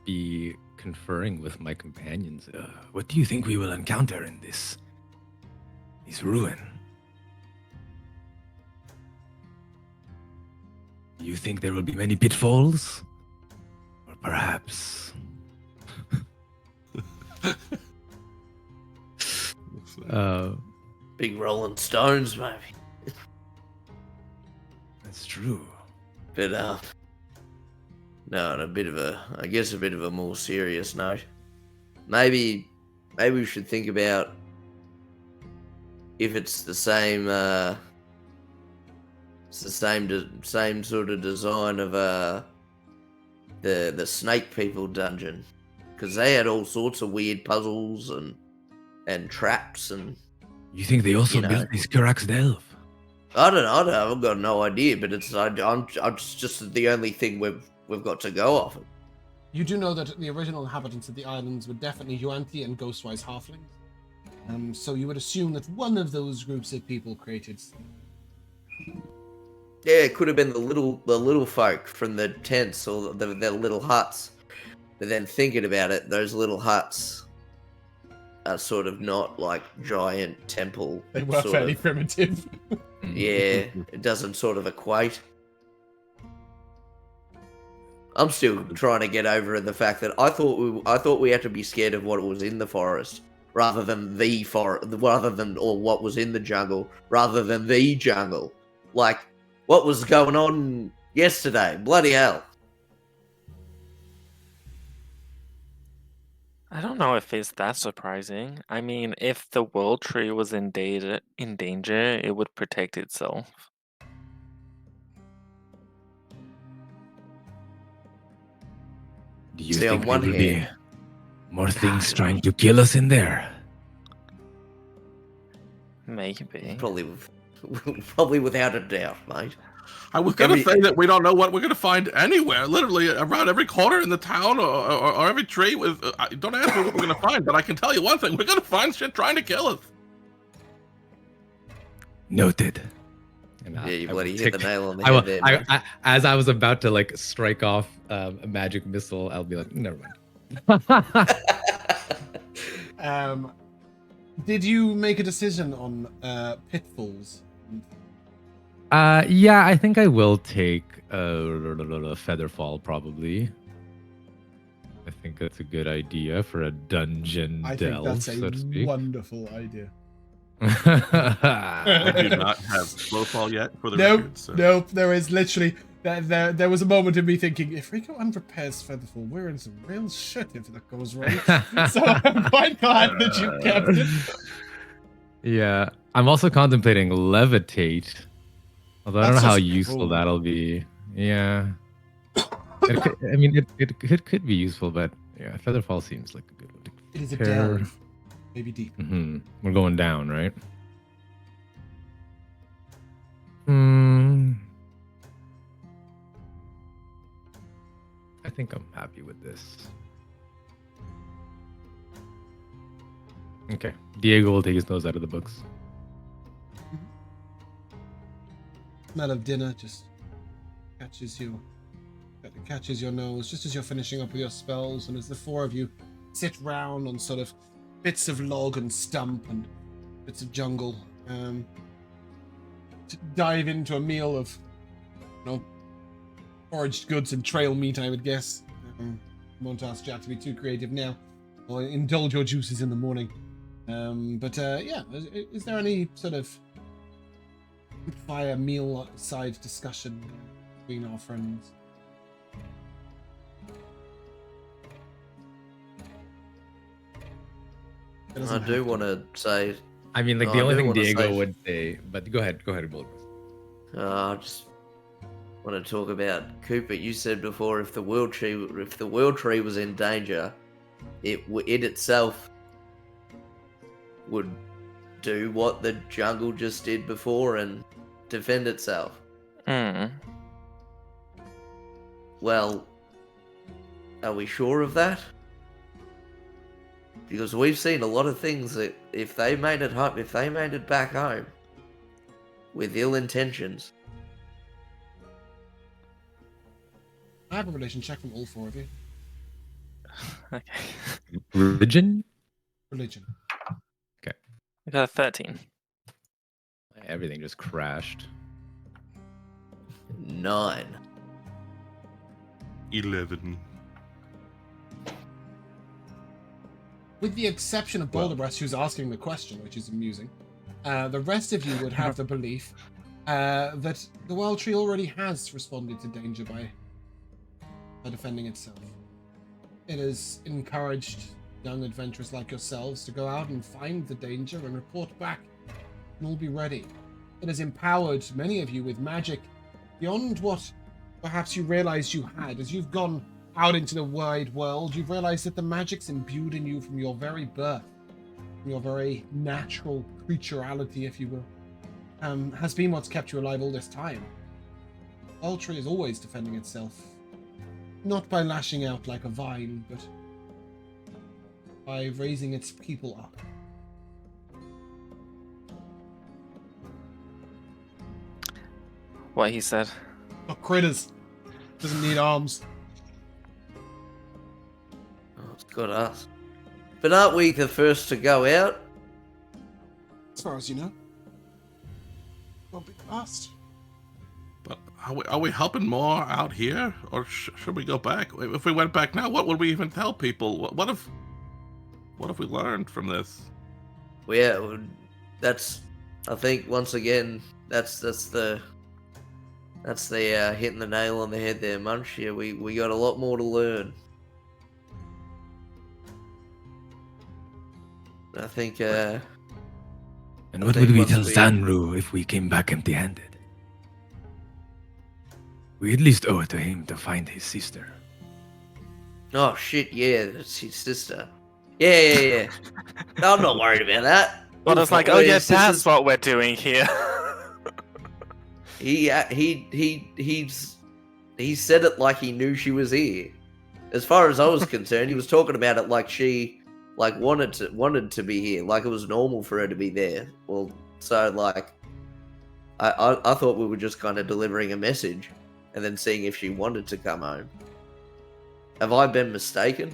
be conferring with my companions. What do you think we will encounter in this ruin? Do you think there will be many pitfalls? Or perhaps... Big rolling stones, maybe. That's true. But no, on a bit of a more serious note. Maybe we should think about if it's the same same sort of design of the Snake People dungeon, because they had all sorts of weird puzzles and traps and. You think they also built these Queraq's Delve? I don't know. I've got no idea, but it's just the only thing we've got to go off of. You do know that the original inhabitants of the islands were definitely Yuan-Ti and Ghostwise halflings. So you would assume that one of those groups of people created. Yeah, it could have been the little folk from the tents or the little huts. But then thinking about it, those little huts are sort of not like giant temple. They were fairly primitive. Yeah, it doesn't sort of equate. I'm still trying to get over the fact that I thought we had to be scared of what was in the forest rather than what was in the jungle rather than the jungle. Like what was going on yesterday? Bloody hell. I don't know if it's that surprising. I mean, if the world tree was in danger, it would protect itself. Do you See, think on one there will be hand- more things trying to kill us in there? Maybe. Probably without a doubt, mate. I was going to say that we don't know what we're going to find anywhere. Literally around every corner in the town or every tree. Don't ask me what we're going to find, but I can tell you one thing. We're going to find shit trying to kill us. Noted. And Yeah, you I bloody will hit the take- nail on the I will- head there, mate. I, as I was about to like strike off a magic missile, I'll be like, never mind. Did you make a decision on pitfalls? Yeah, I think I will take a Featherfall probably. I think that's a good idea for a dungeon I think delve, that's so to a speak. wonderful idea. I do not have Slowfall yet for the record. So. Nope. There is literally there was a moment of me thinking, if Rico unprepares Featherfall, we're in some real shit if that goes wrong. So I'm quite glad that you kept it. Yeah, I'm also contemplating Levitate. Although I don't know That's how just useful cool. that'll be. Yeah. It could be useful, but yeah, Featherfall seems like a good one to It is a pair. delve. Maybe deep. We're going down, right? I think I'm happy with this. Okay. Diego will take his nose out of the books. Smell of dinner just catches your nose just as you're finishing up with your spells, and as the four of you sit round on sort of bits of log and stump and bits of jungle, to dive into a meal of, foraged goods and trail meat, I would guess. I won't ask Jack to be too creative now. or indulge your juices in the morning. Yeah, is there any sort of fire meal side discussion between our friends? I do want to say. I mean, like No, the I only do thing wanna Diego say- would say, but go ahead, Bulbous. I just want to talk about Cooper. You said before, if the world tree was in danger, it itself would do what the jungle just did before and defend itself. Hmm. Well, are we sure of that? Because we've seen a lot of things that if they made it back home with ill intentions. I have a relation check from all four of you. Okay. Religion? Religion. I got a 13. Everything just crashed. 9. 11. With the exception of Boulderbreast, who's asking the question, which is amusing, the rest of you would have the belief that the Wild Tree already has responded to danger by defending itself. It has encouraged young adventurers like yourselves to go out and find the danger and report back, and all be ready. It has empowered many of you with magic beyond what perhaps you realized you had. As you've gone out into the wide world, you've realized that the magic's imbued in you from your very birth, from your very natural creaturality, if you will, has been what's kept you alive all this time. Wild Tree is always defending itself, not by lashing out like a vine, but by raising its people up. What he said. Not critters. Doesn't need arms. Oh, it's got us. But aren't we the first to go out? As far as you know. Won't be fast. But are we helping more out here, or should we go back? If we went back now, what would we even tell people? What if we learned from this? Well, yeah, that's. I think once again, that's the hitting the nail on the head there, Munch. Yeah, we got a lot more to learn. I think. And I what think would we once tell we- Zanru if we came back empty-handed? We at least owe it to him to find his sister. Oh shit! Yeah, that's his sister. Yeah. No, I'm not worried about that. Well, it's like, Well, oh yeah, his that's sister's- what we're doing here. He said it like he knew she was here. As far as I was concerned, he was talking about it like she wanted to be here, like it was normal for her to be there. Well, so like I thought we were just kind of delivering a message and then seeing if she wanted to come home. Have I been mistaken?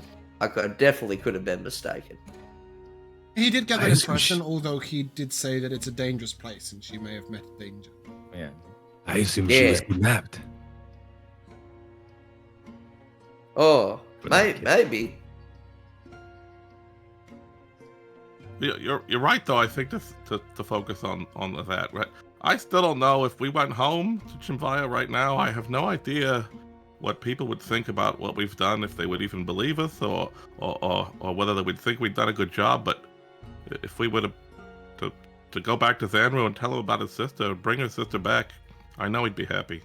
Definitely could have been mistaken. He did get I that assume impression, although he did say that it's a dangerous place and she may have met danger. Yeah. I assume she was Yeah. kidnapped. Oh, But not maybe. You're right though. I think to focus on that. Right. I still don't know if we went home to Chimvaya right now. I have no idea what people would think about what we've done, if they would even believe us, or whether they would think we'd done a good job. But if we would have to go back to Zanru and tell him about his sister, bring his sister back, I know he'd be happy.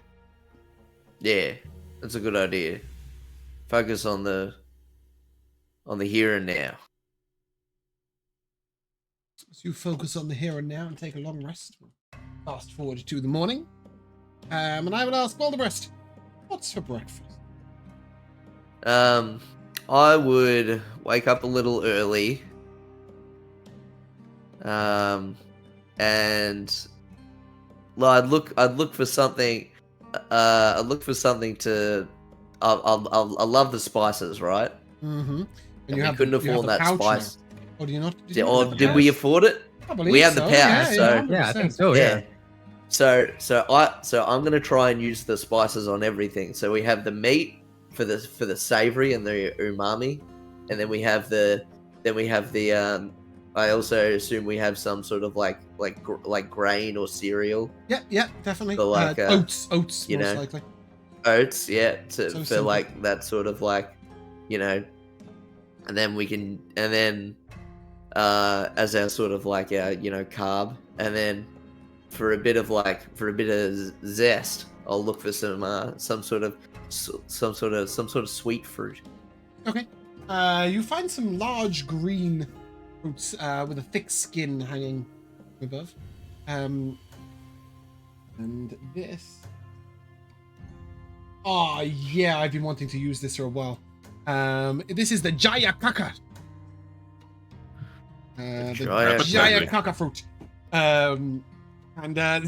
Yeah, that's a good idea. Focus on the here and now. So you focus on the here and now and take a long rest. Fast forward to the morning. And I would ask Boulderbreast, what's for breakfast? I would wake up a little early. And I'd look for something. I'd look for something to. I love the spices, right? Mm-hmm. And we couldn't afford that spice. Or do you not? Did we afford it? I believe we have the so, power, so- Yeah, I 100%. think so. Yeah. So I'm gonna try and use the spices on everything. So we have the meat for the savory and the umami, and then we have the then we have the. I also assume we have some sort of like grain or cereal. Yeah, definitely. So like, oats, you most know, likely. oats, yeah, So for simple. like that sort of like, and then we can, and then as our sort of like our carb, and then for a bit of zest, I'll look for some sort of sweet fruit. Okay. You find some large green fruits with a thick skin hanging above. And this. Oh, yeah, I've been wanting to use this for a while. This is the Jaya Kaka. The Jaya Kaka fruit. And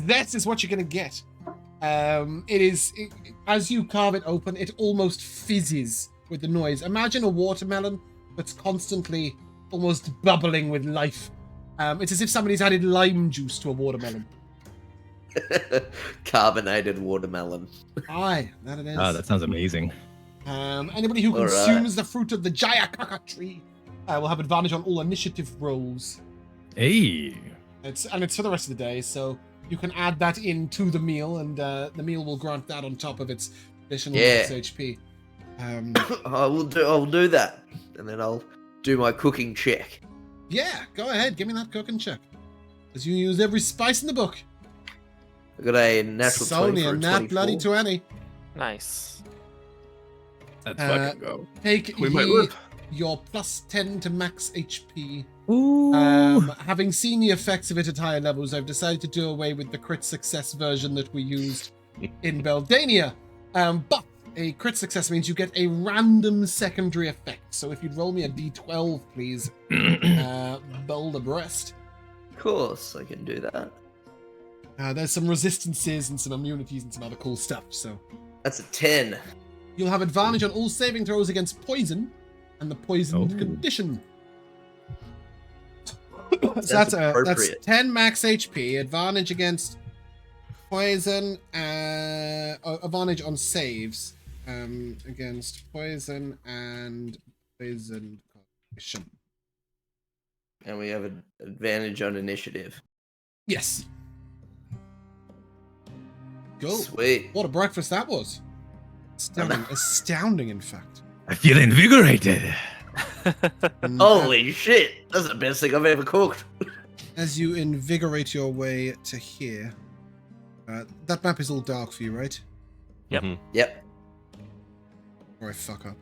this is what you're going to get. As you carve it open, it almost fizzes with the noise. Imagine a watermelon that's constantly almost bubbling with life. It's as if somebody's added lime juice to a watermelon. Carbonated watermelon. Aye, that it is. Oh, that sounds amazing. Anybody who consumes the fruit of the Jaya Kaka tree will have advantage on all initiative rolls. Hey. It's for the rest of the day, so you can add that into the meal, and the meal will grant that on top of its additional HP. I will do that, and then I'll do my cooking check. Yeah, go ahead, give me that cooking check, because you use every spice in the book. I got a natural 20 Sony, for a a nat 24. bloody 20. Nice. Let's fucking go. Take We might live. your plus 10 to max HP. Ooh. Having seen the effects of it at higher levels, I've decided to do away with the crit success version that we used in Beldania. But a crit success means you get a random secondary effect. So if you'd roll me a d12, please, Boulder Breast. Of course, I can do that. There's some resistances and some immunities and some other cool stuff. So That's a 10. you'll have advantage on all saving throws against poison and the poisoned condition. So that's 10 max HP, advantage against poison, advantage on saves against poison and poison condition. And we have an advantage on initiative. Yes. Go. Sweet. What a breakfast that was. Astounding, in fact. I feel invigorated. Holy shit! That's the best thing I've ever cooked. As you invigorate your way to here, that map is all dark for you, right? Yep. Yep. Or I fuck up.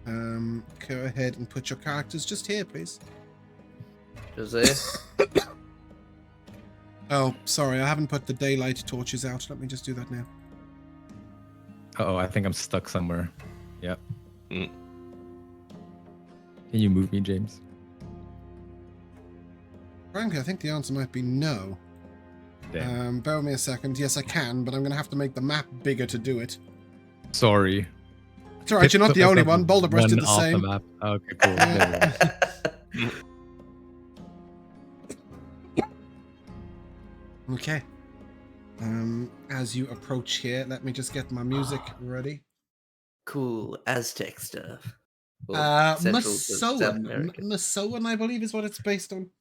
Go ahead and put your characters just here, please. Just there. Oh, sorry, I haven't put the daylight torches out. Let me just do that now. Oh, I think I'm stuck somewhere. Yep. Mm. Can you move me, James? Frankly, I think the answer might be no. Damn. Bear with me a second. Yes, I can, but I'm going to have to make the map bigger to do it. Sorry. It's alright, you're not the only one. Boulder Breast did the off same. The map. Okay, cool. There we go. Okay. As you approach here, let me just get my music ready. Cool Aztec stuff. Well, Central to South America. Masoan, I believe, is what it's based on,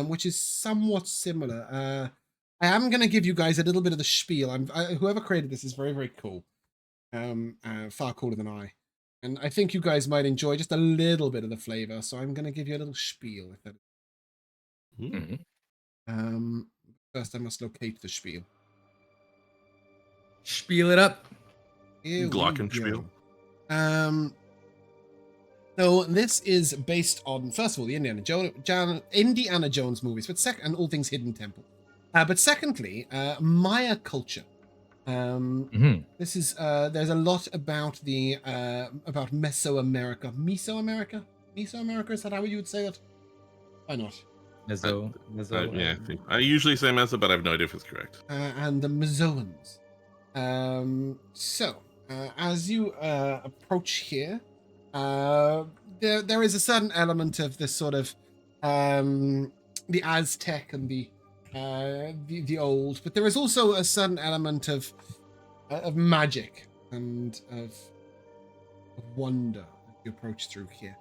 which is somewhat similar. I am going to give you guys a little bit of the spiel. Whoever created this is very, very cool. Far cooler than I. And I think you guys might enjoy just a little bit of the flavor, so I'm going to give you a little spiel. If that... Mm-hmm. First, I must locate the spiel. Spiel it up. Glockenspiel. So this is based on, first of all, the Indiana Jones movies, but and all things Hidden Temple. But secondly, Maya culture. This is there's a lot about about Mesoamerica. Mesoamerica, is that how you would say it? Why not? Meso. Yeah, I usually say Meso, but I have no idea if it's correct. And the Mesoans. As you approach here, there is a certain element of this sort of the Aztec and the old, but there is also a certain element of magic and of wonder as you approach through here.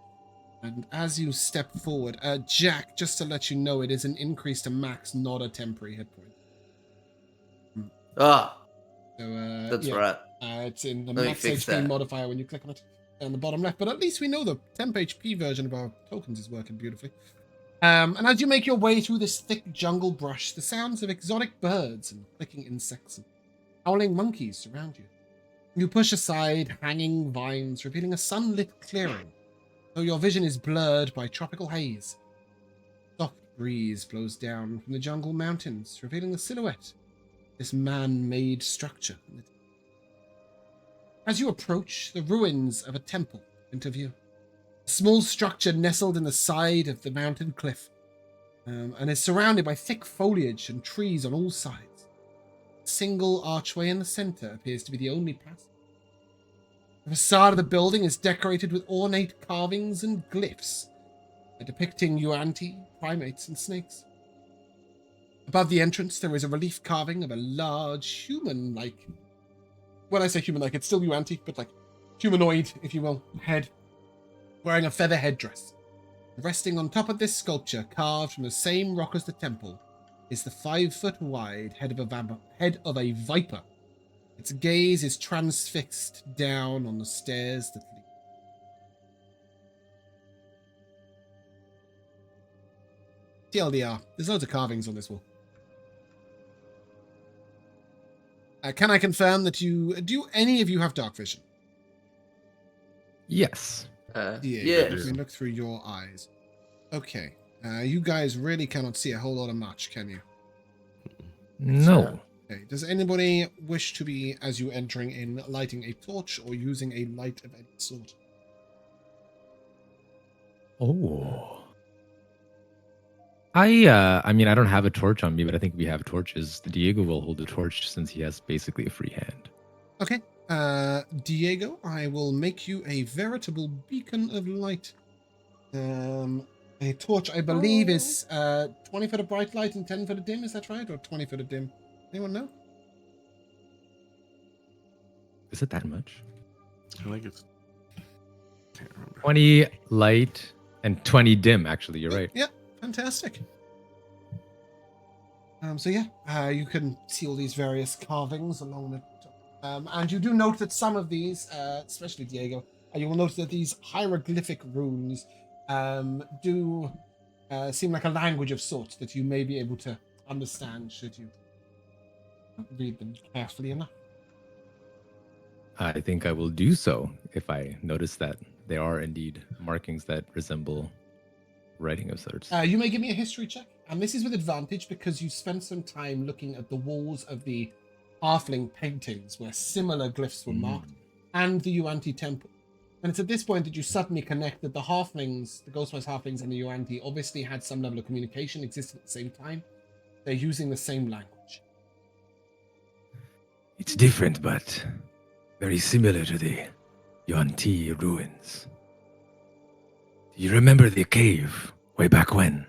And as you step forward, Jack, just to let you know, it is an increase to max, not a temporary hit point. Ah, So, that's yeah, right. it's in the Let me max fix HP that. modifier when you click on it on the bottom left. But at least we know the temp HP version of our tokens is working beautifully. And as you make your way through this thick jungle brush, the sounds of exotic birds and clicking insects and howling monkeys surround you. You push aside hanging vines, revealing a sunlit clearing, though your vision is blurred by tropical haze. Soft breeze blows down from the jungle mountains, revealing the silhouette of this man-made structure. As you approach, the ruins of a temple into view. A small structure nestled in the side of the mountain cliff, and is surrounded by thick foliage and trees on all sides. A single archway in the center appears to be the only passage. The facade of the building is decorated with ornate carvings and glyphs, depicting Yuan-ti, primates, and snakes. Above the entrance, there is a relief carving of a large human-like... When I say human-like, it's still Yuan-ti, but like humanoid, if you will, head, wearing a feather headdress. Resting on top of this sculpture, carved from the same rock as the temple, is the 5-foot-wide head of a viper. Its gaze is transfixed down on the stairs that lead. TLDR, there's loads of carvings on this wall. Can I confirm that do any of you have dark vision? Yes. Yes. Let me look through your eyes. Okay. You guys really cannot see a whole lot of much, can you? No. Okay. Does anybody wish to be, as you entering in, lighting a torch or using a light of any sort? Oh. I mean, I don't have a torch on me, but I think we have torches. Diego will hold the torch since he has basically a free hand. Okay. Diego, I will make you a veritable beacon of light. A torch, I believe, is 20 foot of bright light and 10 foot of dim. Is that right? Or 20 foot of dim? Anyone know? Is it that much? I think it's. Can't remember. 20 light and 20 dim, actually. You're right. Yeah, fantastic. So yeah, you can see all these various carvings along the and you do note that some of these, especially Diego, you will notice that these hieroglyphic runes do seem like a language of sorts that you may be able to understand should you read them carefully enough. I think I will do so if I notice that there are indeed markings that resemble writing of sorts. You may give me a history check, and this is with advantage because you spent some time looking at the walls of the halfling paintings where similar glyphs were marked, and the Yuan-ti temple. And it's at this point that you suddenly connect that the halflings, the Ghostwise halflings and the Yuan-ti obviously had some level of communication, existed at the same time. They're using the same language. It's different, but very similar to the Yuan-ti ruins. Do you remember the cave way back when?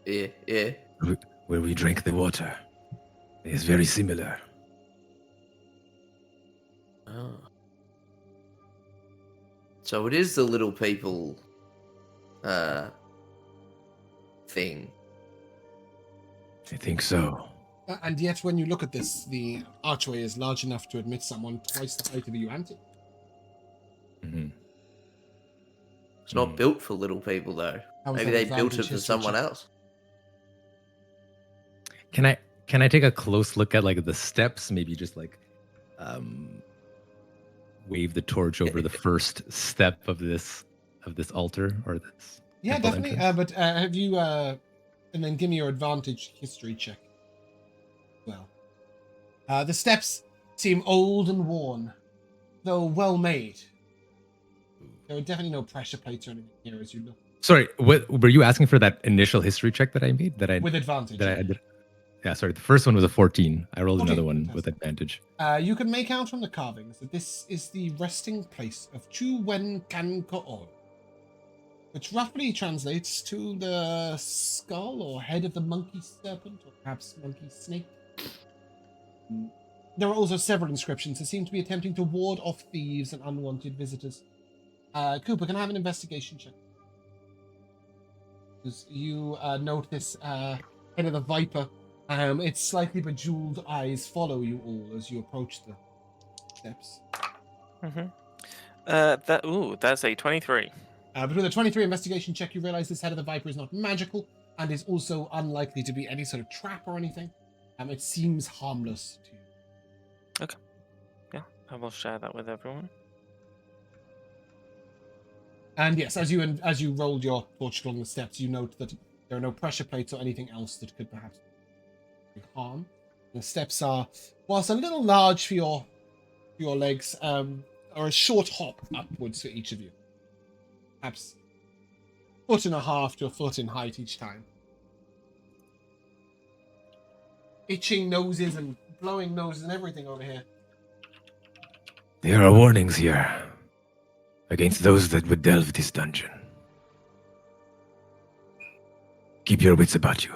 Yeah. Where we drank the water. It is very similar. Oh. So it is the little people thing. I think so. And yet, when you look at this, the archway is large enough to admit someone twice the height of a Yuan-ti. Mm-hmm. It's not built for little people, though. How is Maybe that they built advantage it for history someone check? else. Can I take a close look at like the steps? Maybe just like wave the torch over the first step of this altar or this. Yeah, temple definitely. entrance? But have you and then give me your advantage history check. Well, the steps seem old and worn, though well made. There are definitely no pressure plates or anything here as you look. Sorry, what were you asking for that initial history check that I made? With advantage. That I did. Yeah, sorry. The first one was a 14. I rolled 14, another one fantastic. with advantage. You can make out from the carvings that this is the resting place of Chu Wen Kan Ko'ol, which roughly translates to the skull or head of the monkey serpent, or perhaps monkey snake. There are also several inscriptions that seem to be attempting to ward off thieves and unwanted visitors. Cooper, can I have an investigation check? Because you note this head of the viper. Its slightly bejeweled eyes follow you all as you approach the steps. That's a 23. But with a 23 investigation check, you realize this head of the viper is not magical and is also unlikely to be any sort of trap or anything. It seems harmless to you. Okay. Yeah, I will share that with everyone. And yes, as you rolled your torch along the steps, you note that there are no pressure plates or anything else that could perhaps harm. The steps are, whilst a little large for your legs, are a short hop upwards for each of you. Perhaps 1.5 to a foot in height each time. Itching noses and blowing noses and everything over here. There are warnings here against those that would delve this dungeon. Keep your wits about you.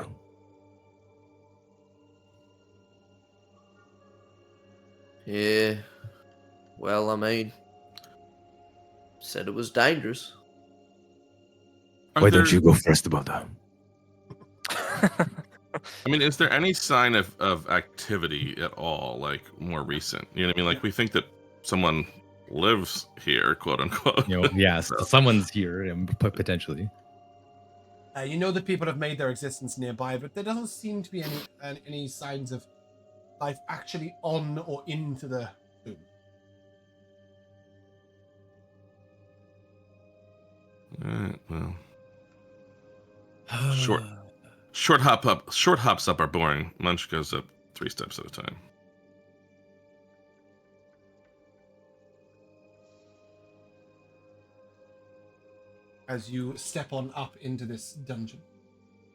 Yeah. Well, I mean, said it was dangerous. Why don't you go first, Balda? I mean, is there any sign of activity at all, like more recent? You know what I mean? Like we think that someone lives here, quote unquote. Yes, someone's here, potentially. You know that people have made their existence nearby, but there doesn't seem to be any signs of life actually on or into the tomb. Alright, well. Short hops up are boring. Munch goes up 3 steps at a time. As you step on up into this dungeon,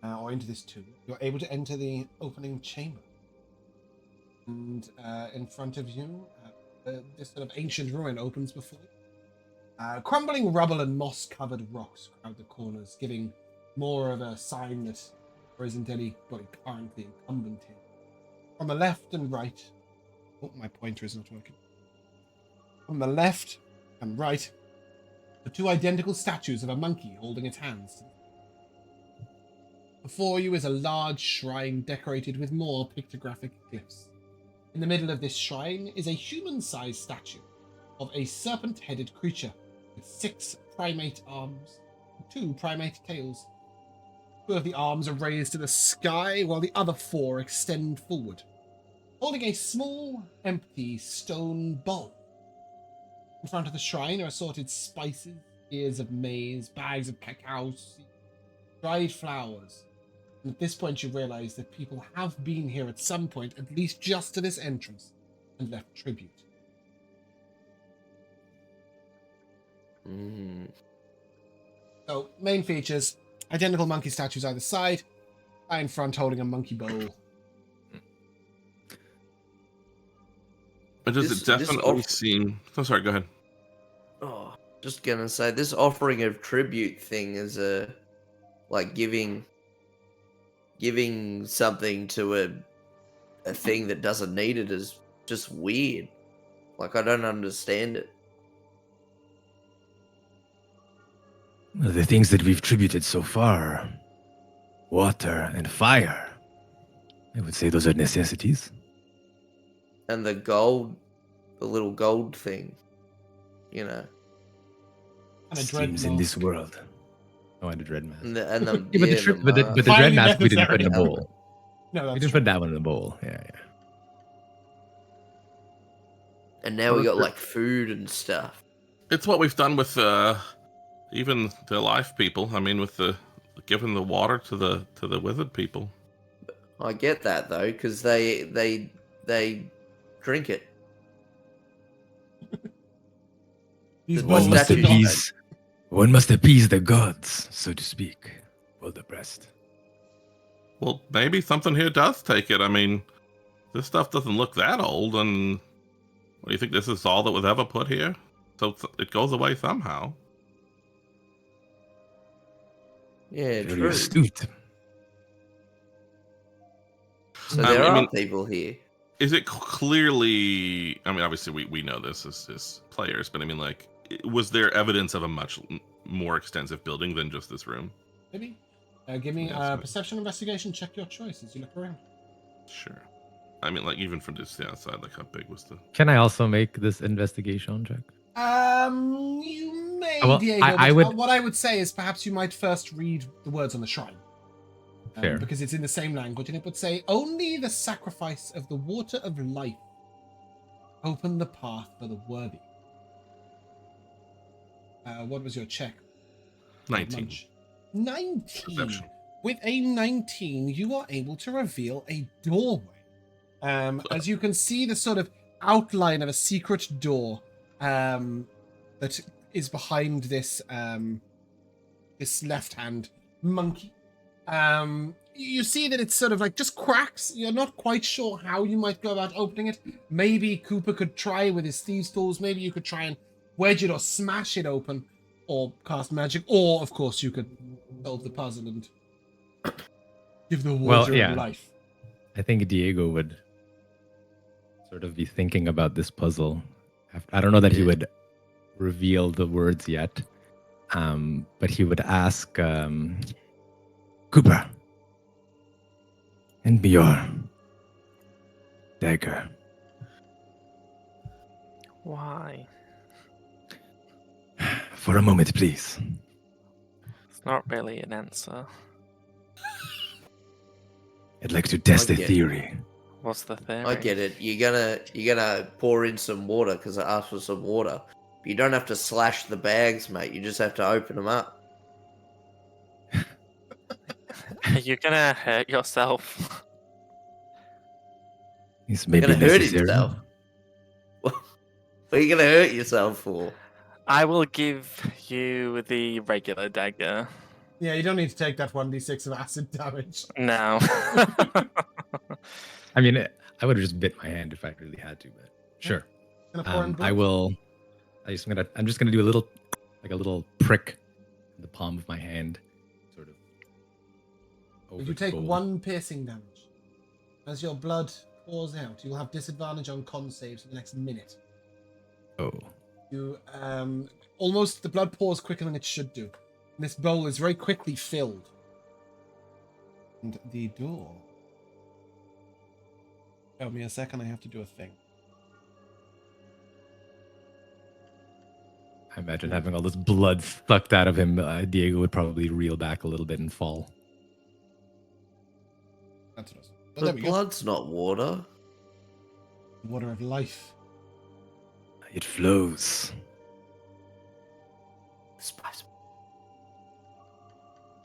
or into this tomb, you're able to enter the opening chamber. And in front of you, this sort of ancient ruin opens before you. Crumbling rubble and moss-covered rocks crowd the corners, giving more of a sign that there isn't anybody currently incumbent here. From the left and right... Oh, my pointer is not working. From the left and right are 2 identical statues of a monkey holding its hands. Before you is a large shrine decorated with more pictographic glyphs. In the middle of this shrine is a human-sized statue of a serpent-headed creature with 6 primate arms and 2 primate tails. 2 of the arms are raised to the sky, while the other 4 extend forward, holding a small, empty stone bowl. In front of the shrine are assorted spices, ears of maize, bags of cacao, dried flowers. And at this point you realize that people have been here at some point, at least just to this entrance, and left tribute. So, main features: identical monkey statues either side, guy in front holding a monkey bowl. But does it definitely seem... Oh, sorry, go ahead. Oh, just gonna say, this offering of tribute thing is like giving something to a thing that doesn't need it is just weird. Like, I don't understand it. The things that we've tributed so far, water and fire, I would say those are necessities. And the gold, the little gold thing, you know. And a dread Seems in this mask. world. Oh, and a dread mask. And the, Yeah, but the dread Highly mask we didn't put in the necessary. bowl. No, We that's didn't true. put that one in the bowl. Yeah. and now we got like food and stuff. It's what we've done with even the alive people. I mean, with the giving the water to the withered people. I get that though, because they drink it. These One bowls One must do not- appease the gods, so to speak. Well, the breast. Well, maybe something here does take it. I mean, this stuff doesn't look that old, and what do you think? This is all that was ever put here, so it goes away somehow. Yeah, Very true. astute. So there I are mean- people here. Is it clearly? I mean, obviously we know this as players, but I mean, like, was there evidence of a much more extensive building than just this room? Maybe. Give me Yeah, a so- perception investigation. Check your choice as you look around. Sure. I mean, like even from just the outside, like how big was the? Can I also make this investigation check? You may, Well, Diego. I But would- what I would say is perhaps you might first read the words on the shrine. Fair. Because it's in the same language, and it would say, "Only the sacrifice of the water of life open the path for the worthy." What was your check? 19. Munch? 19. Perception. With a 19, you are able to reveal a doorway. As you can see, the sort of outline of a secret door that is behind this this left-hand monkey. You see that it's sort of like just cracks. You're not quite sure how you might go about opening it. Maybe Cooper could try with his thieves' tools. Maybe you could try and wedge it or smash it open, or cast magic, or of course you could solve the puzzle and give the water yeah. life. I think Diego would sort of be thinking about this puzzle. I don't know that he would reveal the words yet, but he would ask Cooper, and your dagger. Why? For a moment, please. It's not really an answer. I'd like to test a Okay. theory. What's the theory? I get it. You're gonna pour in some water because I asked for some water. But you don't have to slash the bags, mate. You just have to open them up. You're gonna hurt yourself. This You're may be gonna hurt necessary. yourself. What are you gonna hurt yourself for? I will give you the regular dagger. Yeah, you don't need to take that 1d6 of acid damage. No. I mean, I would have just bit my hand if I really had to, but sure. Gonna pour in I blood? will. I'm just gonna do a little prick in the palm of my hand, sort of. Over You the take bowl. 1 piercing damage. As your blood pours out, you will have disadvantage on con saves for the next minute. Oh, You almost the blood pours quicker than it should do. And this bowl is very quickly filled. And the door. Give me a second, I have to do a thing. I imagine having all this blood sucked out of him, Diego would probably reel back a little bit and fall. That's what it was. Well, The there we go. blood's not water. Water of life. It flows. The spice.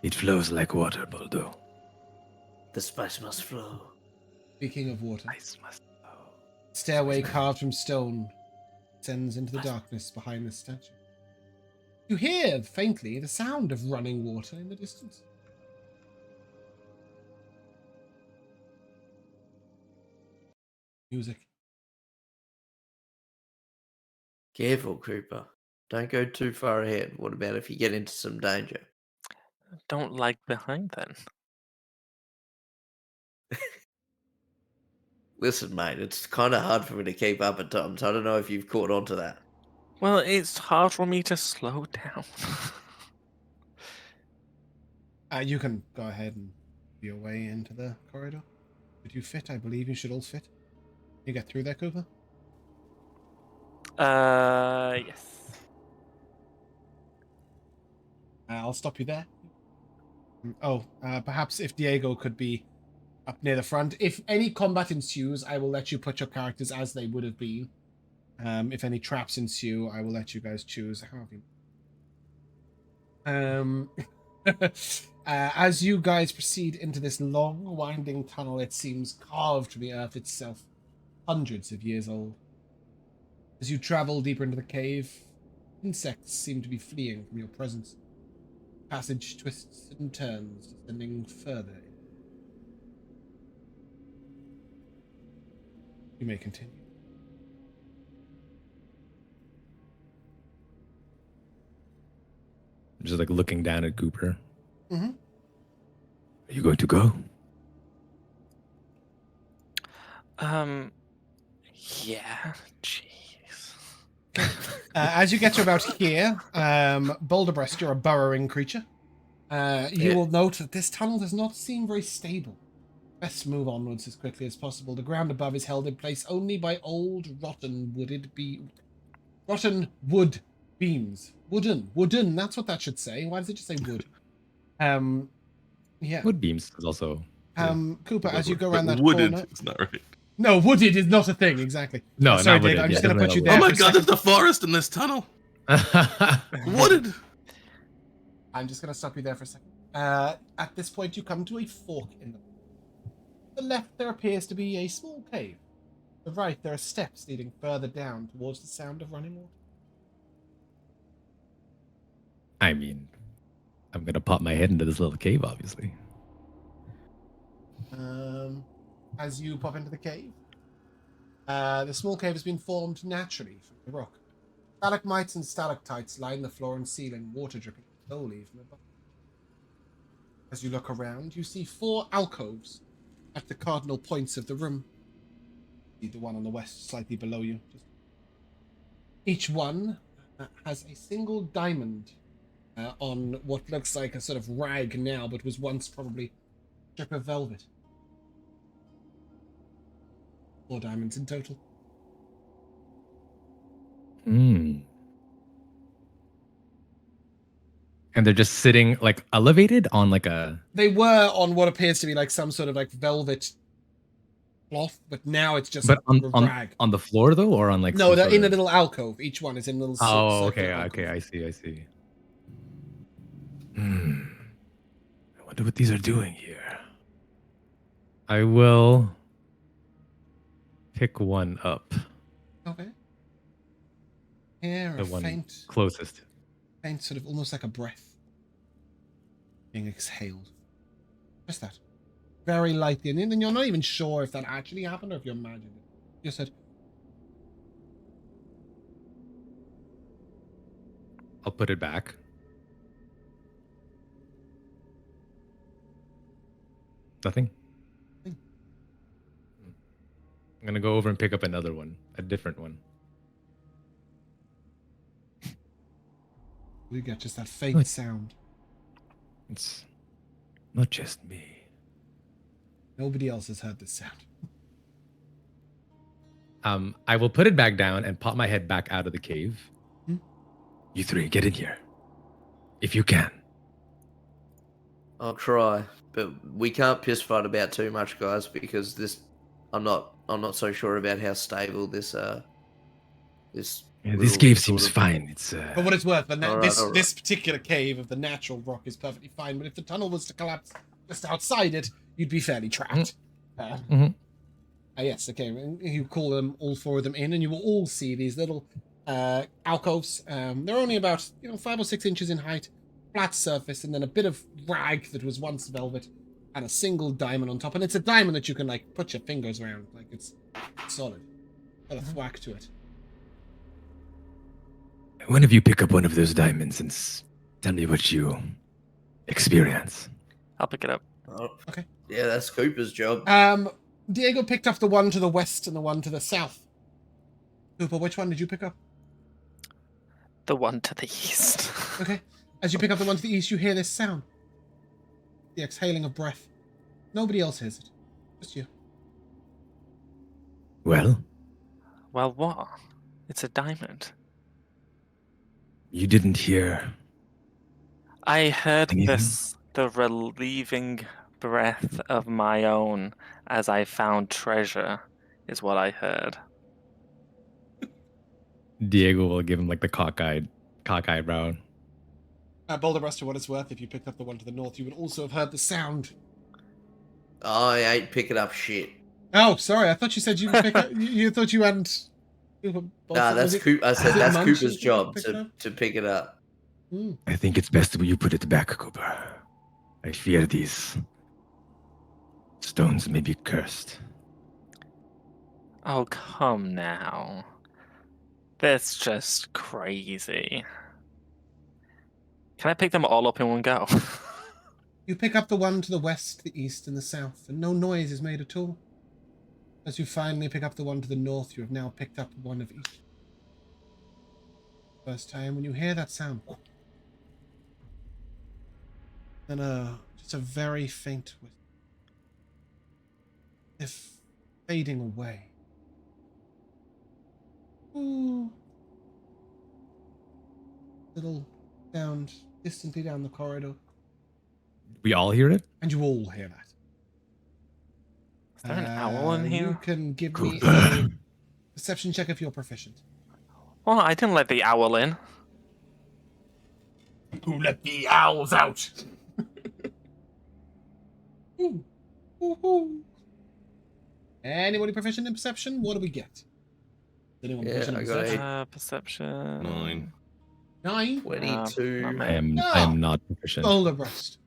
It flows like water, Boldo. The spice must flow. Speaking of water, Ice must flow. stairway carved from stone descends into the darkness behind the statue. You hear faintly the sound of running water in the distance. Music. Careful, Cooper. Don't go too far ahead. What about if you get into some danger? Don't lag behind then. Listen, mate, it's kind of hard for me to keep up at times. I don't know if you've caught on to that. Well, it's hard for me to slow down. You can go ahead and be your way into the corridor. Should you fit? I believe you should all fit. You get through there, Cooper? Yes. I'll stop you there. Perhaps if Diego could be up near the front. If any combat ensues, I will let you put your characters as they would have been. If any traps ensue, I will let you guys choose. How have you... as you guys proceed into this long, winding tunnel, it seems carved from the earth itself, hundreds of years old. As you travel deeper into the cave, insects seem to be fleeing from your presence. Passage twists and turns, descending further. You may continue. Just like looking down at Cooper. Mm-hmm. Are you going to go? Yeah. Jeez. As you get to about here, Boulderbreast, you're a burrowing creature. You will note that this tunnel does not seem very stable. Best move onwards as quickly as possible. The ground above is held in place only by old, rotten wood beams. Wooden. That's what that should say. Why does it just say wood? Yeah. Wood beams is also. Cooper, as you go around that wooded, corner. it's not right. No, wooded is not a thing. Exactly. No, sorry, not Diego. wooded. I'm just Yeah, going to put you definitely there. Oh my god, there's the forest in this tunnel. Wooded. I'm just going to stop you there for a second. At this point, you come to a fork in the. To the left, there appears to be a small cave. To the right, there are steps leading further down towards the sound of running water. I mean, I'm gonna pop my head into this little cave, obviously. As you pop into the cave, the small cave has been formed naturally from the rock. Stalagmites and stalactites line the floor and ceiling, water dripping slowly from above. As you look around, you see 4 alcoves at the cardinal points of the room. You see the one on the west slightly below you. Each one has a single diamond on what looks like a sort of rag now, but was once probably a strip of velvet. 4 diamonds in total. Hmm. And they're just sitting like elevated on like a. They were on what appears to be like some sort of like velvet cloth, but now it's just But a rag. on the floor though, or on like. No, they're in a little alcove. Each one is in a little. Oh, okay, circular okay. alcove. I see. I wonder what these are doing here. I will pick one up. Okay. Here, The a one faint closest. sort of almost like a breath being exhaled. Just that. Very lightly. And then you're not even sure if that actually happened or if you imagined it. You said, I'll put it back. Nothing? Nothing. I'm gonna go over and pick up another one. A different one. we get just that faint sound. It's not just me. Nobody else has heard this sound. I will put it back down and pop my head back out of the cave. Hmm? You 3, get in here. If you can. I'll try, but we can't piss fight about too much, guys, because this. I'm not so sure about how stable this. This This cave seems fine. It's For what it's worth, All right, this particular cave of the natural rock is perfectly fine, but if the tunnel was to collapse just outside it, you'd be fairly trapped. Yes, okay. You call them, all 4 of them in, and you will all see these little alcoves. They're only about 5 or 6 inches in height, flat surface, and then a bit of rag that was once velvet, and a single diamond on top. And it's a diamond that you can like put your fingers around, like it's solid. Got a thwack to it. One of you pick up one of those diamonds and tell me what you experience. I'll pick it up. Oh, Okay. yeah, that's Cooper's job. Diego picked up the one to the west and the one to the south. Cooper, which one did you pick up? The one to the east. Okay. As you pick up the one to the east, you hear this sound. The exhaling of breath. Nobody else hears it. Just you. Well, Well, what? It's a diamond. you didn't hear. I heard Anything? the relieving breath of my own as I found treasure, is what I heard. Diego will give him like the cockeyed brow. Boulder Buster, what it's worth, if you picked up the one to the north, you would also have heard the sound. I ain't picking up shit. Oh, sorry. I thought you said you would pick up. You thought you hadn't. Nah, that's Cooper. I said was it that's Munch Cooper's that job picked it up? to pick it up. I think it's best that you put it back, Cooper. I fear these stones may be cursed. Oh, come now. That's just crazy. Can I pick them all up in one go? You pick up the one to the west, the east, and the south, and no noise is made at all. As you finally pick up the one to the north, you have now picked up one of each. First time when you hear that sound. Then just a very faint whisper. If fading away. Ooh. Little sound distantly down the corridor. We all hear it? And you all hear that. Is there an owl in here? You can give me a perception check if you're proficient. Well, I didn't let the owl in. Who let the owls out? Ooh. Ooh, ooh. Anybody proficient in perception? What do we get? Anyone proficient in perception? Perception. 9. 9? 22. I am not proficient. Boulder breast.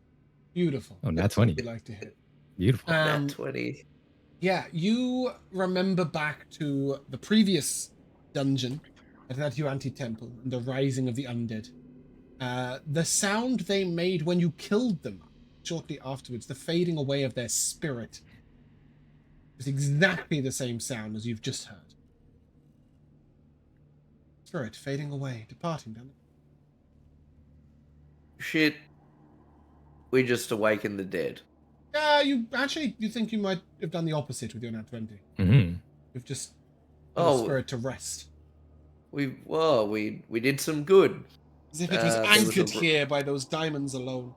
Beautiful. Oh, nat That's what 20. we like to hit. Beautiful. Nat 20. Yeah, you remember back to the previous dungeon at that Yuanti temple and the rising of the undead. The sound they made when you killed them shortly afterwards, the fading away of their spirit, is exactly the same sound as you've just heard. Spirit fading away, departing down the... Shit. We just awakened the dead. You think you might have done the opposite with your nat 20. Mm-hmm. You've just put the Oh. spirit to rest. We did some good. As if it was there was anchored a- here by those diamonds alone.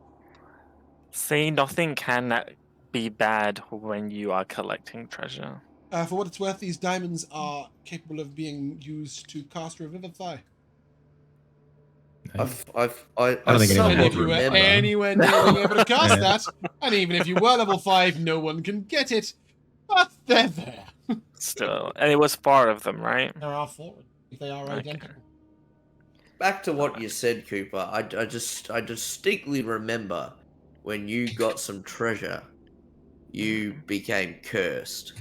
See, nothing can be bad when you are collecting treasure. For what it's worth, these diamonds are capable of being used to cast Revivify. I don't think anyone somewhat And if you were remember. anywhere near being able to cast Yeah. that, and even if you were level 5, no one can get it. But they're there. Still, and it was 4 of them, right? There are 4, if they are Okay. identical. Back to what you said, Cooper. I distinctly remember when you got some treasure, you became cursed.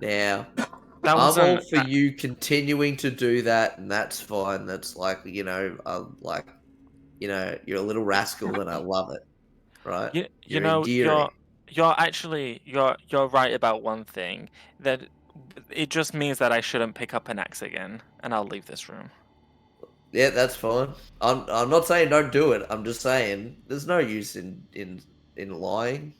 Now, That I'm all wasn't. for you continuing to do that, and that's fine. That's like, you're a little rascal, and I love it. Right? You You're know, endearing. you're actually you're right about one thing, that it just means that I shouldn't pick up an axe again, and I'll leave this room. Yeah, that's fine. I'm not saying don't do it. I'm just saying there's no use in lying.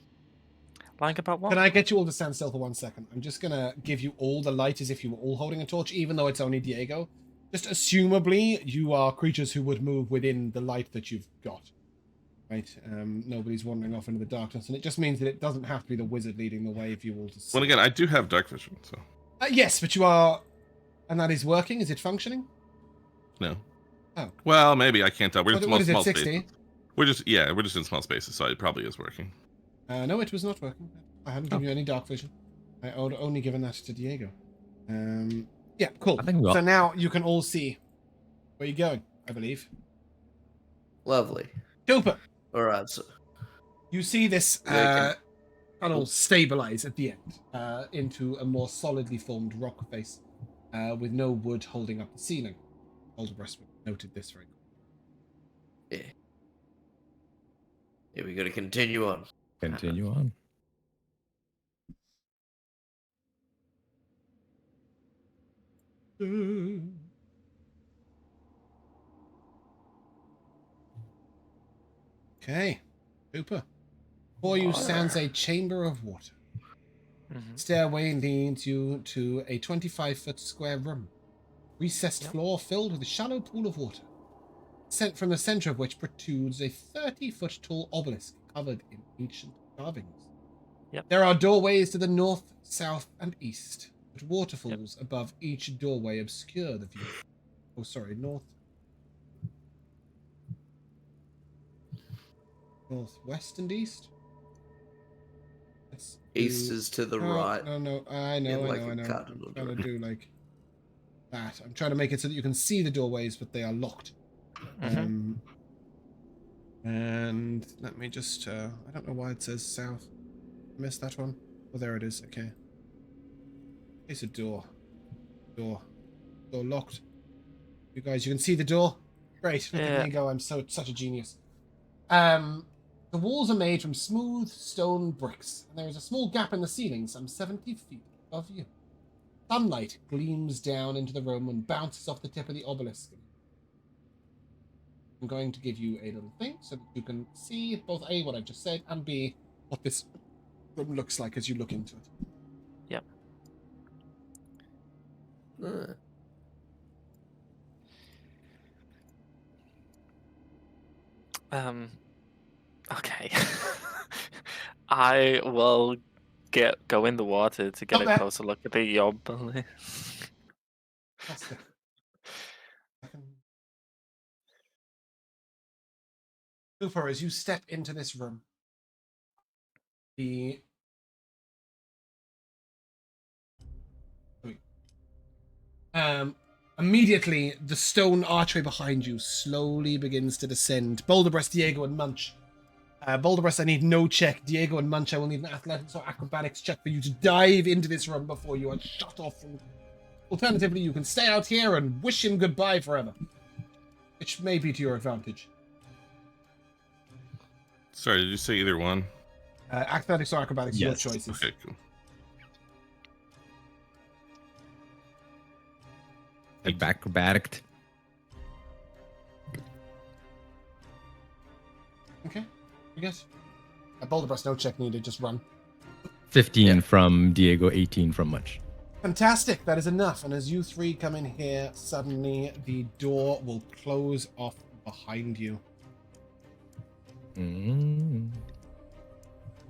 Lying about what? Can I get you all to stand still for 1 second? I'm just going to give you all the light as if you were all holding a torch, even though it's only Diego. Just assumably, you are creatures who would move within the light that you've got. Right? Nobody's wandering off into the darkness, and it just means that it doesn't have to be the wizard leading the way if you all to see. Well, again, I do have dark vision, so Yes, but you are... And that is working? Is it functioning? no. Oh. Well, maybe I can't tell. We're in What is it, small 60? spaces. We're just in small spaces, so it probably is working. No, it was not working. I hadn't given you any dark vision. I would only given that to Diego. Yeah, cool. I think we all- So now you can all see where you're going, I believe. Lovely. Cooper, All right. So, you see this Yeah, tunnel stabilize at the end into a more solidly formed rock face with no wood holding up the ceiling. Aldebrest noted this very quickly. yeah, we got to continue on. Continue on. Okay, Cooper. Before you stands a chamber of water. Stairway leads you to a 25-foot square room. Recessed floor filled with a shallow pool of water. Sent from the center of which protrudes a 30-foot tall obelisk covered in ancient carvings. Yep. There are doorways to the north, south, and east, but waterfalls above each doorway obscure the view. Oh, sorry, northwest and east? East is to the right. No, I know. I'm trying to do like that. I'm trying to make it so that you can see the doorways, but they are locked. And let me just, I don't know why it says south. I missed that one. Oh, there it is. Okay. It's a door. Door locked. You guys, you can see the door? Great. Look at me go. I'm such a genius. The walls are made from smooth stone bricks, and there is a small gap in the ceiling some 70 feet above you. Sunlight gleams down into the room and bounces off the tip of the obelisk. I'm going to give you a little thing so that you can see both A, what I've just said, and B, what this room looks like as you look into it. Yep. Okay. I will go in the water to get Stop a there. closer look at the obelisk. Fantastic. Cooper, as you step into this room, immediately the stone archway behind you slowly begins to descend. Boulderbreast, Diego, and Munch. Boulderbreast, I need no check. Diego and Munch, I will need an athletics or acrobatics check for you to dive into this room before you are shut off from. Alternatively, you can stay out here and wish him goodbye forever, which may be to your advantage. Sorry, did you say either one? Athletics or acrobatics, Yes. your choices. Okay, cool. Acrobatic. Okay, I guess. Boulderbreast, no check needed, just run. 15 from Diego, 18 from Much. Fantastic, that is enough. And as you three come in here, suddenly the door will close off behind you.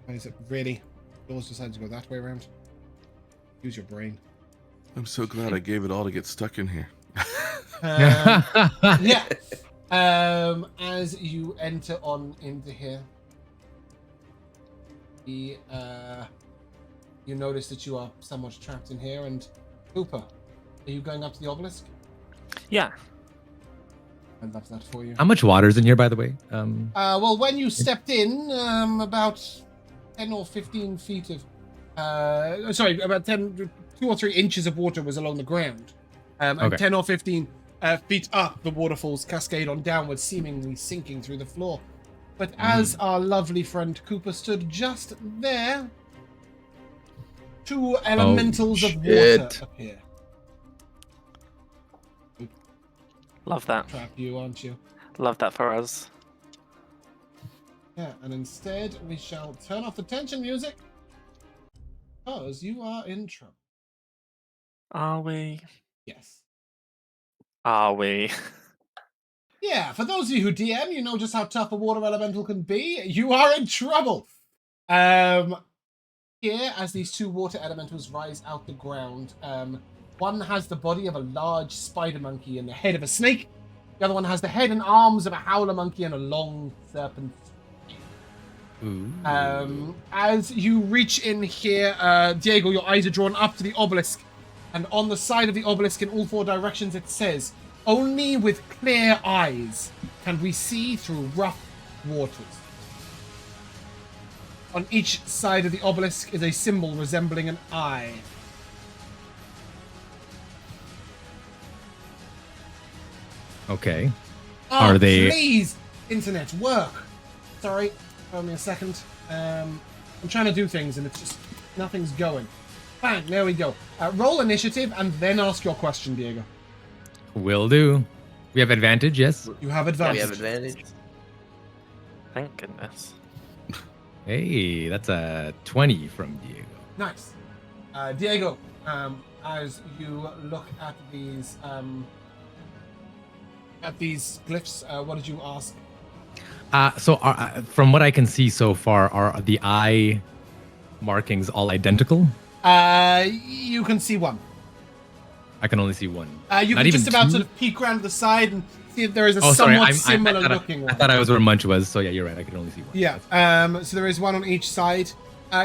Why is it really? Doors decided to go that way around. Use your brain. I'm so glad I gave it all to get stuck in here. Yeah. As you enter on into here, you notice that you are somewhat trapped in here. And Cooper, are you going up to the obelisk? Yeah. I'd love that for you. How much water's in here, by the way? Well, when you stepped in, about 10 or 15 feet of, about 2 or 3 inches of water was along the ground. And Okay. 10 or 15 feet up, the waterfalls cascade on downwards, seemingly sinking through the floor. But as our lovely friend Cooper stood just there, 2 elementals of water shit. appear. Love that. Trap you, aren't you? Love that for us. Yeah, and instead we shall turn off the tension music, because you are in trouble. Are we? Yes. Are we? Yeah, for those of you who DM, you know just how tough a water elemental can be. You are in trouble. Here, as these 2 water elementals rise out the ground, one has the body of a large spider monkey and the head of a snake. The other one has the head and arms of a howler monkey and a long serpent. Ooh. As you reach in here, Diego, your eyes are drawn up to the obelisk. And on the side of the obelisk in all 4 directions, it says, "Only with clear eyes can we see through rough waters." On each side of the obelisk is a symbol resembling an eye. Okay. Oh, Are they- please, internet, work. Sorry, hold me a second. I'm trying to do things and it's just, nothing's going. Bang, there we go. Roll initiative and then ask your question, Diego. Will do. We have advantage, yes? You have Yeah, advantage. we have advantage. Thank goodness. Hey, that's a 20 from Diego. Nice. Diego, as you look at these glyphs, what did you ask? From what I can see so far, are the eye markings all identical? You can see one. I can only see one. You Not can even just about 2? sort of peek around the side and see if there is a Oh, sorry. somewhat similar looking I one. thought I was where Munch was, so yeah, you're right. I can only see one. Yeah. So there is one on each side.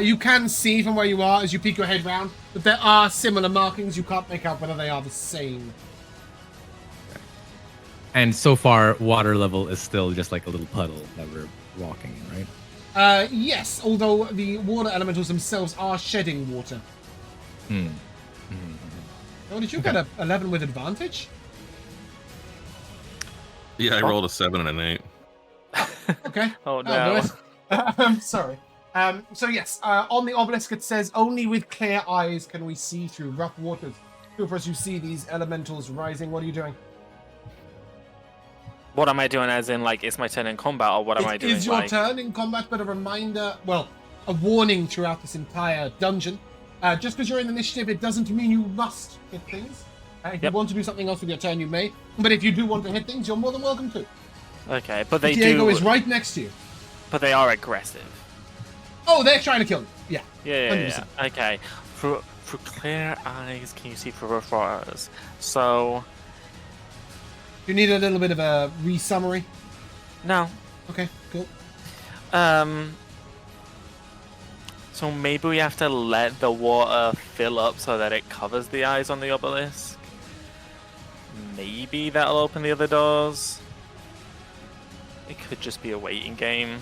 You can see from where you are as you peek your head round that there are similar markings. You can't make out whether they are the same. And so far, water level is still just like a little puddle that we're walking in, right? Yes, although the water elementals themselves are shedding water. Oh, did you get a 11 with advantage? Yeah, I rolled a 7 and an 8. Okay. Oh, no. I'm sorry. So yes, on the obelisk it says, "Only with clear eyes can we see through rough waters." Cooper, as you see these elementals rising, what are you doing? What am I doing as in, like, it's my turn in combat, or what am I It doing? is your like... turn in combat, but a reminder, well, a warning throughout this entire dungeon. Just because you're in initiative, it doesn't mean you must hit things. If you want to do something else with your turn, you may. But if you do want to hit things, you're more than welcome to. Okay, but they Diego do... is right next to you. But they are aggressive. Oh, they're trying to kill you. Yeah. Yeah. Okay. Through clear eyes, can you see through flowers? So... You need a little bit of a re-summary? No. Okay, cool. So maybe we have to let the water fill up so that it covers the eyes on the obelisk. Maybe that'll open the other doors. It could just be a waiting game.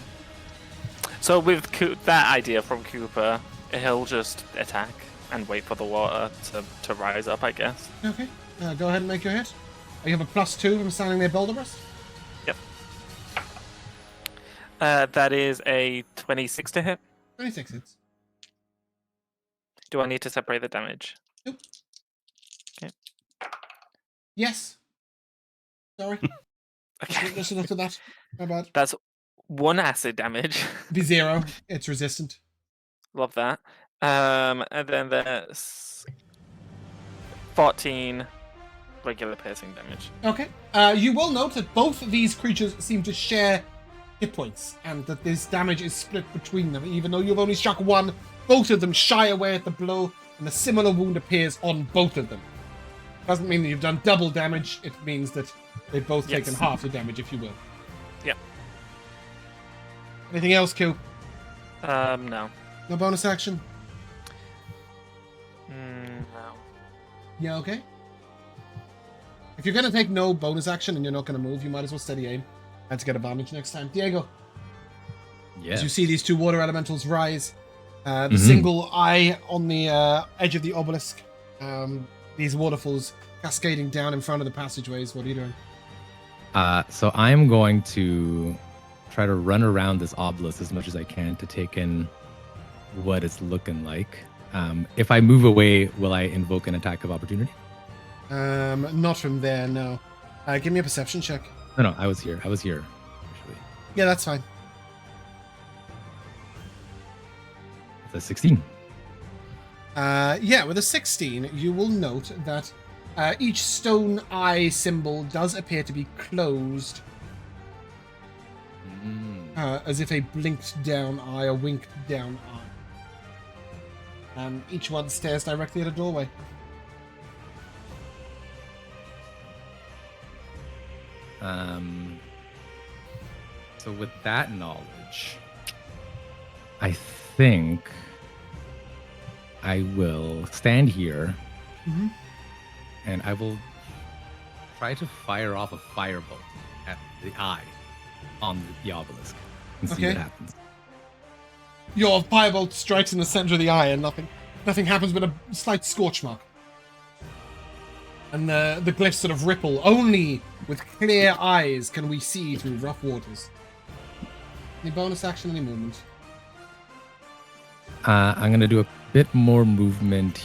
So with that idea from Cooper, he'll just attack and wait for the water to rise up, I guess. Okay, go ahead and make your hit. You have a +2 from standing near Boulder Rust? Yep. That is a 26 to hit. 26 hits. Do I need to separate the damage? Nope. Okay. Yes. Sorry. Okay. Just look at that. How bad? That's 1 acid damage. Be 0. It's resistant. Love that. And then there's 14 regular piercing damage. Okay. You will note that both of these creatures seem to share hit points, and that this damage is split between them. Even though you've only struck one, both of them shy away at the blow, and a similar wound appears on both of them. Doesn't mean that you've done double damage. It means that they've both taken half the damage, if you will. Yep. Anything else, Q? No. No bonus action? No. Yeah, okay. If you're going to take no bonus action and you're not going to move, you might as well steady aim and to get advantage next time. Diego. Yeah. As you see these two water elementals rise, the single eye on the edge of the obelisk, these waterfalls cascading down in front of the passageways. What are you doing? So I'm going to try to run around this obelisk as much as I can to take in what it's looking like. If I move away, will I invoke an attack of opportunity? Not from there, no. Give me a perception check. No, I was here, actually. Yeah, that's fine. It's a 16. Yeah, with a 16, you will note that each stone eye symbol does appear to be closed. As if a blinked down eye, a winked down eye. Each one stares directly at a doorway. So with that knowledge, I think I will stand here and I will try to fire off a firebolt at the eye on the obelisk and see what happens. Your firebolt strikes in the center of the eye and nothing happens but a slight scorch mark. And the glyphs sort of ripple. Only with clear eyes can we see through rough waters. Any bonus action, any movement? I'm going to do a bit more movement.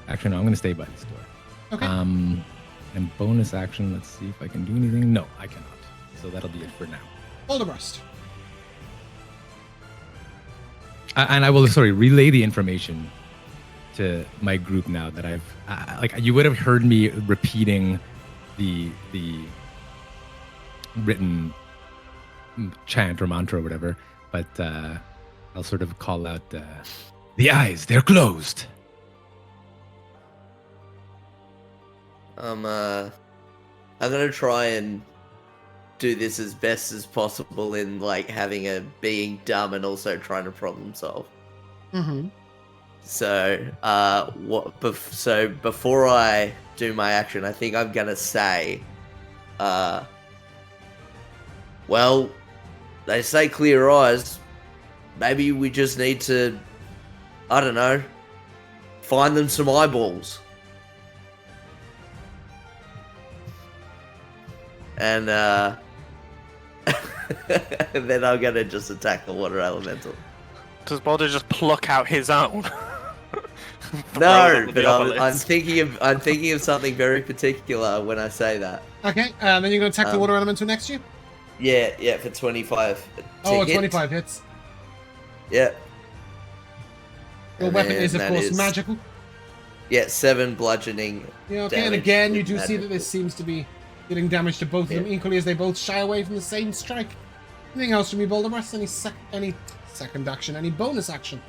Actually, no, I'm going to stay by this door. Okay. And bonus action, let's see if I can do anything. No, I cannot. So that'll be it for now. Alderbrust. And I will, relay the information to my group now that I've, you would have heard me repeating the written chant or mantra or whatever, but I'll sort of call out the eyes, they're closed. I'm gonna try and do this as best as possible in like having a being dumb and also trying to problem solve. So so before I do my action, I think I'm gonna say, well, they say clear eyes. Maybe we just need to, I don't know, find them some eyeballs. And then I'm gonna just attack the water elemental. Does Baldur just pluck out his own? No, with but the I'm obelisk. thinking of something very particular when I say that. Okay, then you're going to attack the water elemental next to you? Yeah, for 25. Oh, hit. 25 hits. Yeah. Your And weapon then is, of that course, is- magical. Yeah, 7 bludgeoning. Yeah, okay, and damage again, you with do see that magical. this seems to be dealing damage to both of them equally as they both shy away from the same strike. Anything else from you, Boulderbrust? Any second action? Any bonus action?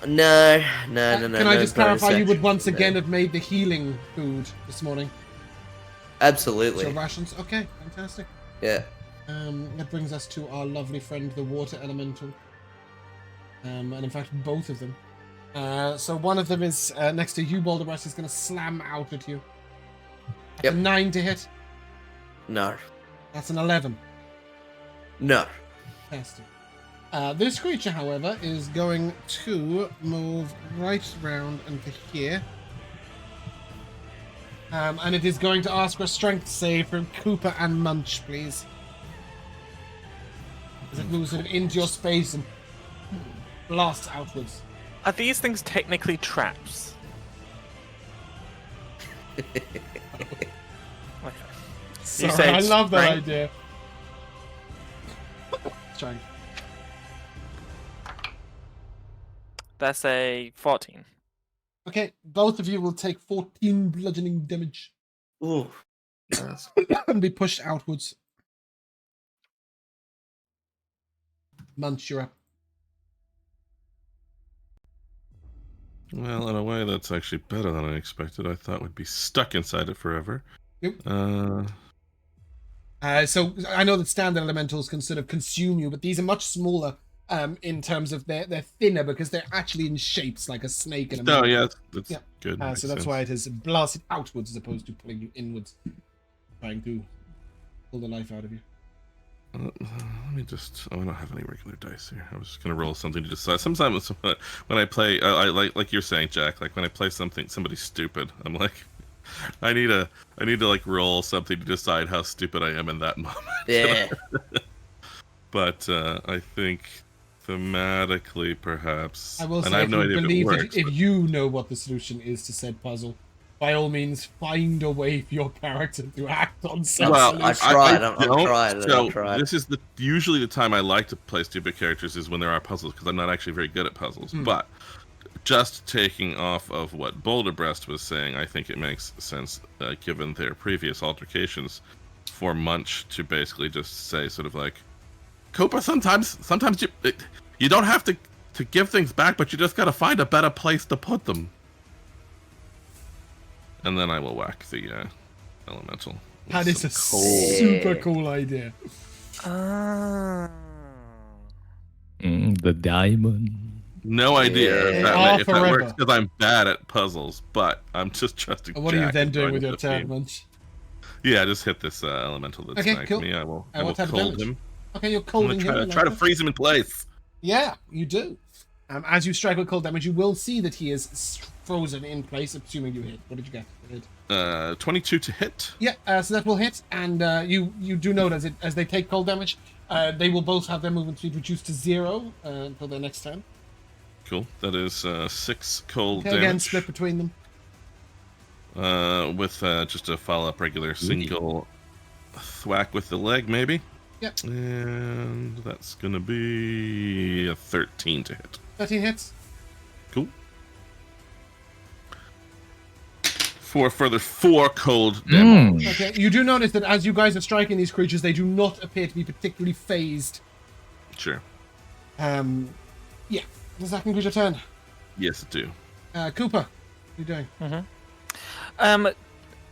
No. Can no I just clarify, you would bonus once action, again no. have made the healing food this morning? Absolutely. So rations? Okay, fantastic. Yeah. That brings us to our lovely friend, the water elemental. And in fact, both of them. So one of them is next to you, Boulderbrust, is going to slam out at you. That's Yep. a 9 to hit. No. That's an 11. No. Fantastic. This creature, however, is going to move right round into here. And it is going to ask for a strength save from Cooper and Munch, please. As it moves sort of into your space and blasts outwards. Are these things technically traps? Okay. Sorry, say I it's love that strength? idea. Strength. That's a 14. Okay, both of you will take 14 bludgeoning damage Ooh. and be pushed outwards. Munch, you're up. Well, in a way, that's actually better than I expected. I thought we'd be stuck inside it forever. Yep. Uh, So I know that standard elementals can sort of consume you, but these are much smaller in terms of they're thinner because they're actually in shapes like a snake and a no, monkey. yeah, that's Yeah. good. So makes that's sense. why it has blasted outwards as opposed to pulling you inwards, trying to pull the life out of you. Let me just. Oh, I don't have any regular dice here. I was just gonna roll something to decide. Sometimes when I play, I like you're saying, Jack. Like when I play somebody stupid, I'm like, I need to like roll something to decide how stupid I am in that moment. Yeah. But I think thematically, perhaps, I will and say, I have if no you idea if it believe works. that if you know what the solution is to said puzzle, by all means, find a way for your character to act on said Well, solution. I tried. I I don't. tried. So I tried. this is usually the time I like to play stupid characters is when there are puzzles because I'm not actually very good at puzzles. But just taking off of what Boulderbreast was saying, I think it makes sense given their previous altercations for Munch to basically just say sort of like, Copa, sometimes you don't have to give things back, but you just got to find a better place to put them. And then I will whack the elemental. with That is a some cold- super cool idea. The diamond. No idea Yeah. if They are if that works forever. because I'm bad at puzzles, but I'm just trusting. And what are you Jack then and doing joining with your the turn, team. Munch? Yeah, just hit this elemental that's Okay, next cool. to me. I will What type of cold damage? him. Okay, you're I'm colding gonna him. I try like to that. freeze him in place. Yeah, you do. As you strike with cold damage, you will see that he is frozen in place, assuming you hit. What did you get? You hit. 22 to hit. Yeah, so that will hit, and you do note as they take cold damage, they will both have their movement speed reduced to 0 until their next turn. Cool. That is 6 cold Okay, damage. again, split between them. With just a follow-up regular single thwack with the leg, maybe. Yep. And that's gonna be a 13 to hit. 13 hits. Cool. For a further 4 cold damage. Okay, you do notice that as you guys are striking these creatures, they do not appear to be particularly phased. Sure. Yeah. Does that conclude your turn? Yes, it do. Cooper, what are you doing?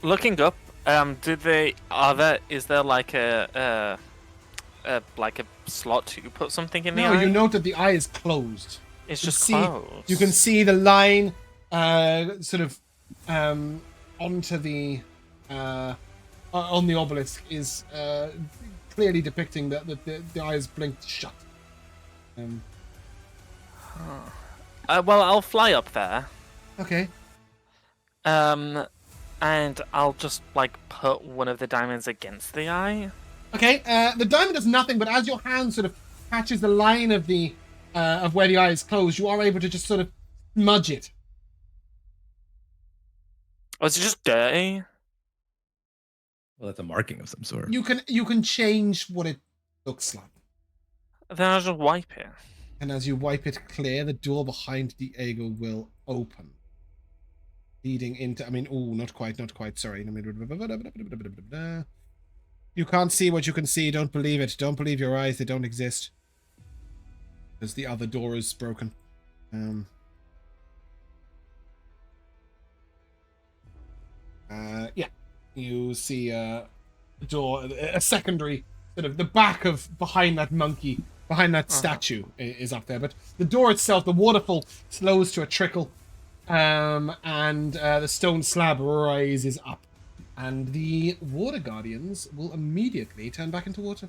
Looking up, is there like a slot to put something in the No, eye? you note that the eye is closed. It's You just see- closed. You can see the line sort of onto the on the obelisk is clearly depicting that the eye is blinked shut. Well, I'll fly up there. Okay. And I'll just like put one of the diamonds against the eye. Okay. The diamond does nothing, but as your hand sort of catches the line of the of where the eye is closed, you are able to just sort of smudge it. Oh, is it just dirty? Well, that's a marking of some sort. You can change what it looks like. Then I'll just wipe it. And as you wipe it clear, the door behind Diego will open. Leading into, not quite, sorry. You can't see what you can see, don't believe it. Don't believe your eyes, they don't exist. Because the other door is broken. Yeah. You see a door, a secondary, sort of the back of behind that monkey, behind that statue is up there. But the door itself, the waterfall slows to a trickle. And the stone slab rises up. And the water guardians will immediately turn back into water.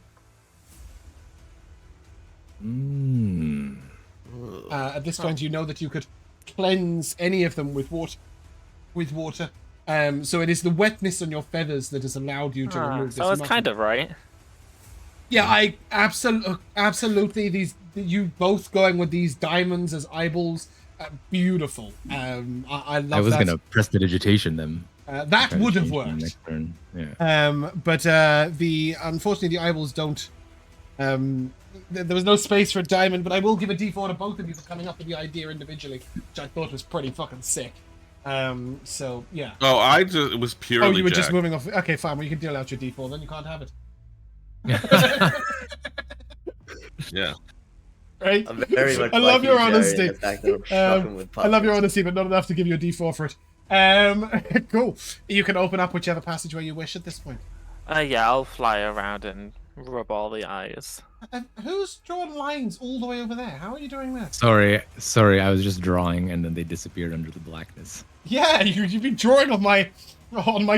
At this point, you know that you could cleanse any of them with water. So it is the wetness on your feathers that has allowed you to remove this. So it's kind of right. Yeah, I absolutely you both going with these diamonds as eyeballs, beautiful. I love. I was that. gonna prestidigitation them. That would have worked. Yeah. But unfortunately the eyeballs don't. There was no space for a diamond, but I will give a D4 to both of you for coming up with the idea individually, which I thought was pretty fucking sick. So yeah. Oh, it was purely. Oh, you were just Jack. moving off. Okay, fine. Well, you can deal out your D4, then you can't have it. Yeah. Right? I'm very much I love your Joe in honesty. the fact that I'm shocking with I love your puppets. honesty, but not enough to give you a D4 for it. Cool. You can open up whichever passageway you wish at this point. Yeah, I'll fly around and rub all the eyes. Who's drawn lines all the way over there? How are you doing that? Sorry. I was just drawing, and then they disappeared under the blackness. Yeah, you've been drawing on my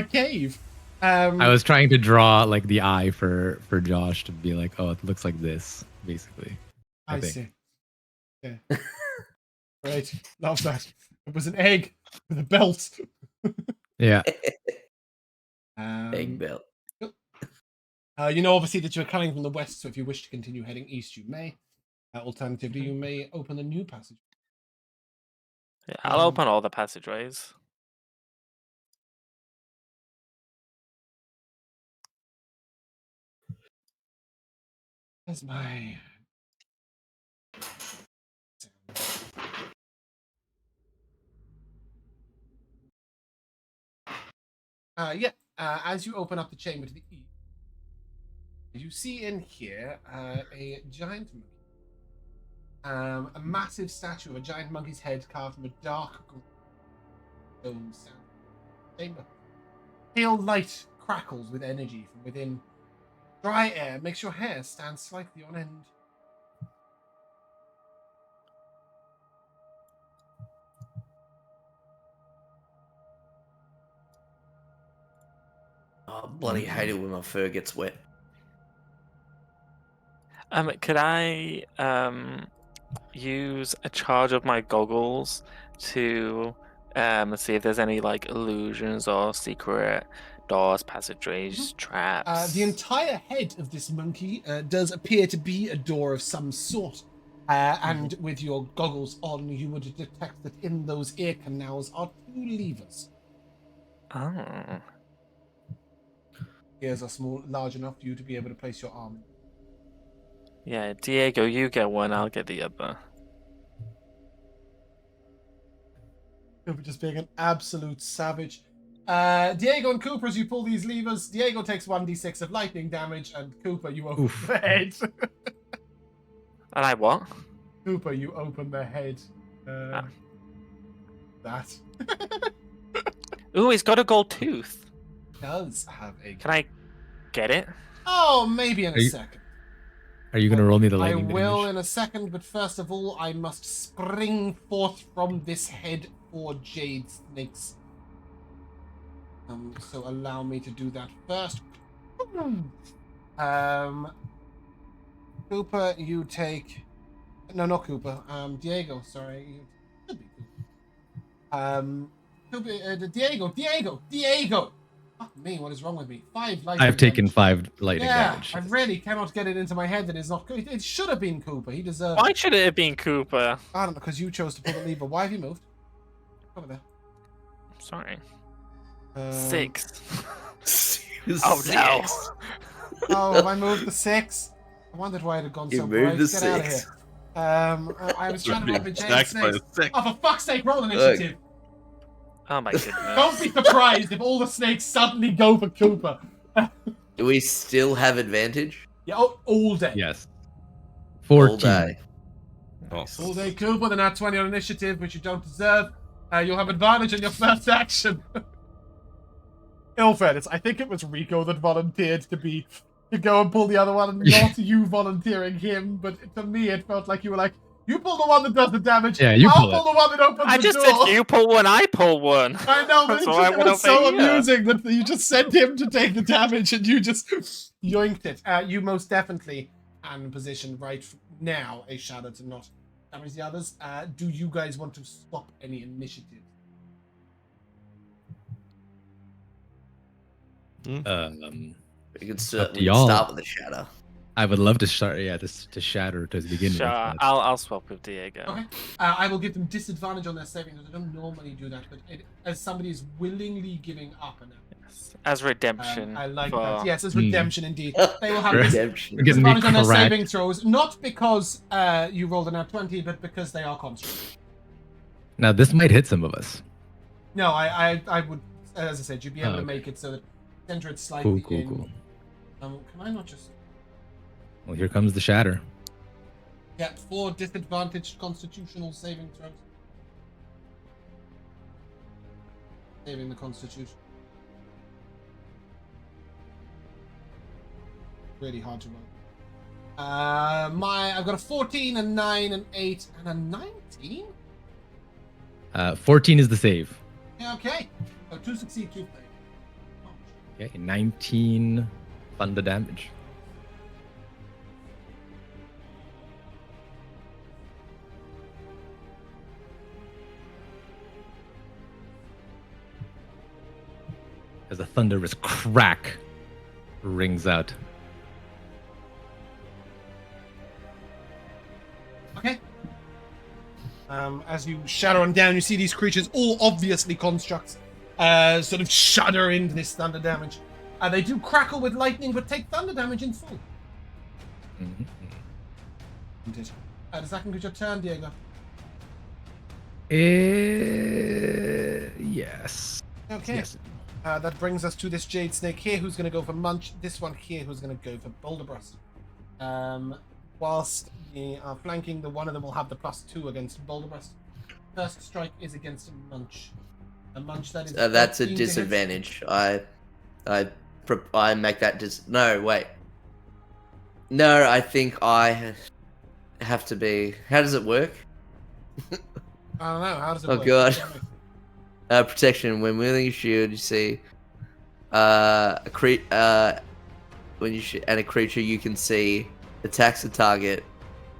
cave. I was trying to draw like the eye for Josh to be like, oh, it looks like this, basically. I think. see. Yeah. Right. Love that. It was an egg with a belt. Yeah. Egg belt. You know, obviously, that you're coming from the west, so if you wish to continue heading east, you may. Alternatively, you may open a new passage. Yeah, I'll open all the passageways. That's my... as you open up the chamber to the east, you see in here a giant monkey. A massive statue of a giant monkey's head carved from a dark stone chamber. Pale light crackles with energy from within. Dry air makes your hair stand slightly on end. Oh, bloody hate it when my fur gets wet. Could I use a charge of my goggles to see if there's any like illusions or secret doors, passageways, traps? The entire head of this monkey does appear to be a door of some sort. And with your goggles on, you would detect that in those ear canals are 2 levers. Oh. Ears are large enough for you to be able to place your arm in. Yeah, Diego, you get one, I'll get the other. Cooper just being an absolute savage. Diego and Cooper, as you pull these levers, Diego takes 1d6 of lightning damage, and Cooper, you open the head. And I what? Cooper, you open the head. That. Ooh, he's got a gold tooth. Does have a... Can I get it? Oh, maybe in a second. Are you gonna roll me the I lightning will damage? in a second, but first of all, I must spring forth from this head 4 jade snakes. So allow me to do that first. Cooper, you take... No, not Cooper. Diego, sorry. Could be Cooper. Diego! Fuck me, what is wrong with me? 5 lightning I've taken damage. 5 lightning Yeah, damage. I really cannot get it into my head that it's not good. It should have been Cooper. He deserved Why it. should it have been Cooper? I don't know, because you chose to pull the lever. Why have you moved? Over there. Sorry. Um, 6. Oh no. Oh, I moved the 6. I wondered why it had gone You so moved bright. the Get out of 6. here. I was trying to remember James Stacked by a Snakes. 6. Oh, for fuck's sake, roll initiative. Oh my goodness. Don't be surprised if all the snakes suddenly go for Cooper. Do we still have advantage? Yeah, all day. Yes. All 14. day. Oh. All day Cooper, the nat 20 on initiative, which you don't deserve. You'll have advantage on your first action. Ill fairness, I think it was Rico that volunteered to go and pull the other one, and not you volunteering him. But to me, it felt like you were like, you pull the one that does the damage. Yeah, you I'll pull pull the one that opens I the just door. said you pull one, I pull one. I know, but That's why I it went was over so here. amusing that you just sent him to take the damage and you just yoinked it. You most definitely are in position right now, a shadow to not damage the others. Do you guys want to stop any initiative? We could Up to certainly y'all. start with a shatter. I would love to start, to shatter to begin Sure, with. but- I'll swap with Diego. Okay. I will give them disadvantage on their saving throws. I don't normally do that, but as somebody is willingly giving up an Yes. As redemption. I like for... that. Yes, as redemption indeed. They will have Redemption. We're getting me disadvantage on their correct. saving throws, not because you rolled a nat 20, but because they are constructs. Now, this might hit some of us. No, I would, as I said, you'd be able to Okay. make it so that center it slightly Cool. in. Can I not just Well, here comes the shatter. get 4 disadvantaged constitutional saving throws? Saving the constitution. Really hard to roll. I've got a 14, a 9, an 8, and a 19? 14 is the save. Yeah, okay. So 2 succeed, 2 fail. Okay, 19 thunder damage. As a thunderous crack rings out. Okay. As you shatter on down, you see these creatures, all obviously constructs, sort of shudder into this thunder damage. They do crackle with lightning, but take thunder damage in full. Mhm. Does that conclude your turn, Diego? Yes. Okay. Yes. That brings us to this Jade Snake here, who's going to go for Munch. This one here, who's going to go for Boulder Burst. Whilst they are flanking, the one of them will have the +2 against Boulder Burst. First strike is against Munch. A Munch that is. That's a 13 to hit. disadvantage. I make that No, wait. No, I think I have to be. How does it work? I don't know. How does it Oh, work? God. Tell me. Protection. When wielding a shield, you see when you shoot and a creature you can see attacks a target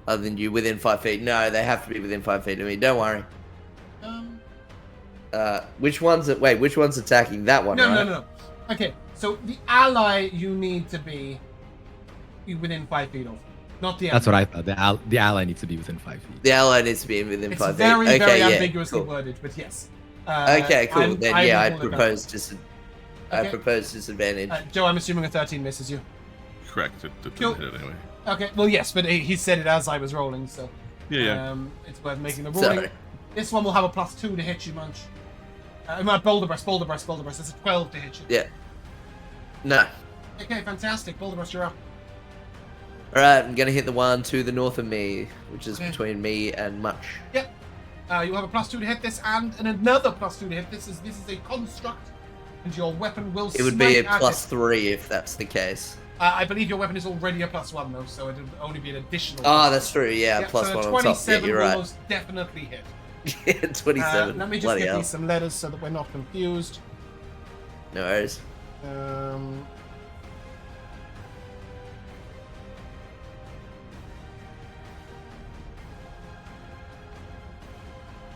other than you within 5 feet. No, they have to be within 5 feet of me. Don't worry. Which one's it? Wait, which one's attacking? That one, right? No. Okay, so the ally you need to be within 5 feet of, not the. That's what I thought. The ally needs to be within 5 feet. The ally needs to be within It's 5 very, feet. Okay, very yeah, ambiguously cool. worded, but yes. Okay, cool. I'm- Then I yeah, I will look propose up. I Okay. propose disadvantage. Joe, I'm assuming a 13 misses you. Correct. It Cool. didn't hit anyway. Okay, well, yes, but he said it as I was rolling, so Yeah. it's worth making the rolling. Sorry. This one will have a +2 to hit you, Munch. Boulder Burst. It's a 12 to hit you. Yeah. No. Okay, fantastic. Boulder Burst, you're up. Alright, I'm gonna hit the one to the north of me, which is Okay. between me and Much. Yep. You have a +2 to hit this, and another +2 to hit this. This is a construct, and your weapon will. It would be a smite at +3 if that's the case. I believe your weapon is already a +1 though, so it would only be an additional. Oh, that's true. Yeah, Yep, plus so one a on top. Yeah, 27 you're will right. most definitely hit. Yeah, 27. Let me just Bloody get hell. these some letters so that we're not confused. No worries.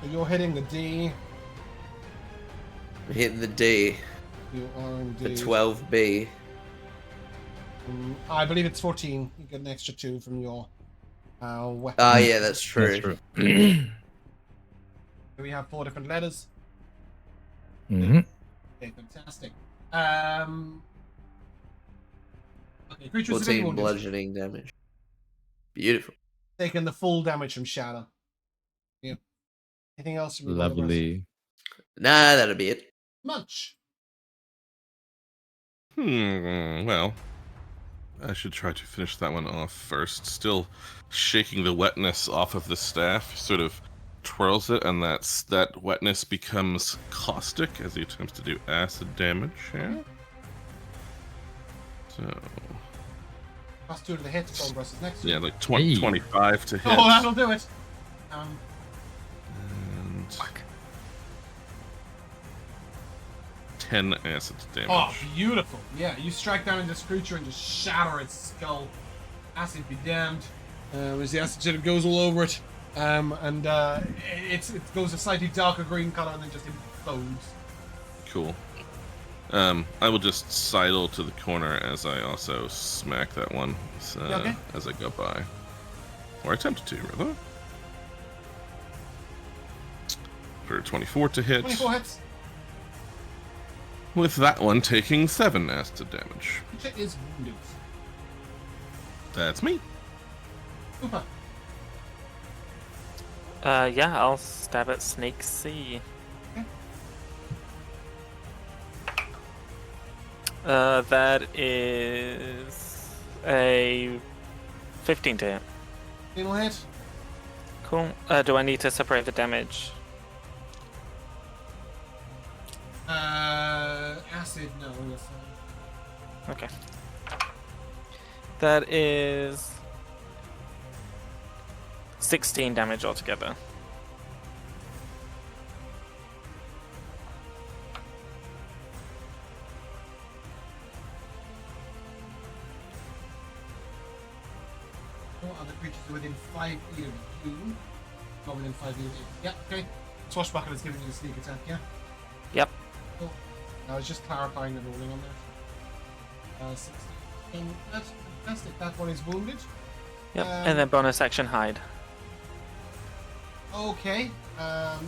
So you're hitting the D. I'm hitting the D. You are The indeed. 12B. I believe it's 14. You get an extra 2 from your weapon. Ah, yeah, that's true. That's true. We have 4 different letters. Hmm. Okay, fantastic. Okay, creatures severely 14 wounded. bludgeoning damage. Beautiful. Taking the full damage from Shadow. Yeah. Anything else from you? Lovely. Nah, that'll be it. Munch. Well, I should try to finish that one off first. Still shaking the wetness off of the staff, sort of twirls it, and that wetness becomes caustic as he attempts to do acid damage. Yeah. So Plus 2 to the hit. Bone Breast is next. yeah, like 20, Hey. 25 to hit. Oh, that'll do it. And 10 acid damage. Oh, beautiful. Yeah, you strike down into this creature and just shatter its skull. Acid be damned. As the acid sort of goes all over it. And it goes a slightly darker green color and then just implodes. Cool. I will just sidle to the corner as I also smack that one okay. as I go by. Or attempt to, rather. For 24 to hit. 24 hits. With that one taking 7 acid damage. Creature is wounded. That's me. Oopa. Yeah, I'll stab at Snake C. That is a 15 to hit. Single hit. Cool. Do I need to separate the damage? Acid, no. Yes. Okay. That is 16 damage altogether. No other creatures within 5 feet of you. Not within 5 feet of you. Yeah, okay. Swashbuckler is giving you a sneak attack, yeah? Yep. Cool. I was just clarifying the ruling on that. 16. That's fantastic. That one is wounded. Yep. And then bonus action hide. Okay.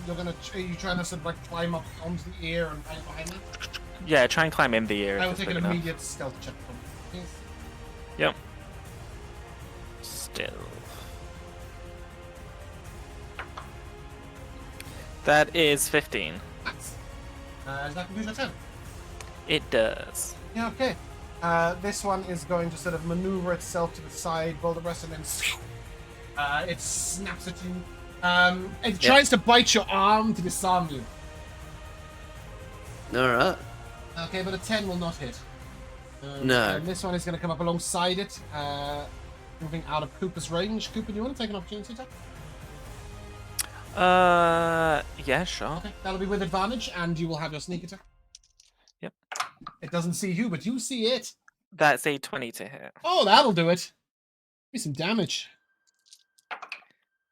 You're gonna. Are you trying to sort of like climb up onto the ear and hide behind it? Yeah, try and climb in the ear. I if will it's take big an enough. immediate stealth check from you. Yes. Yep. Still. That is 15. Nice. Does that conclude your turn? It does. Yeah, okay. This one is going to sort of maneuver itself to the side, boulder breast, and then it snaps at you. It tries to bite your arm to disarm you. Alright. Okay, but a 10 will not hit. No. And this one is going to come up alongside it, moving out of Cooper's range. Cooper, do you want to take an opportunity attack? Yeah, sure. Okay, that'll be with advantage, and you will have your sneak attack. Yep. It doesn't see you, but you see it. That's a 20 to hit. Oh, that'll do it. Give me some damage.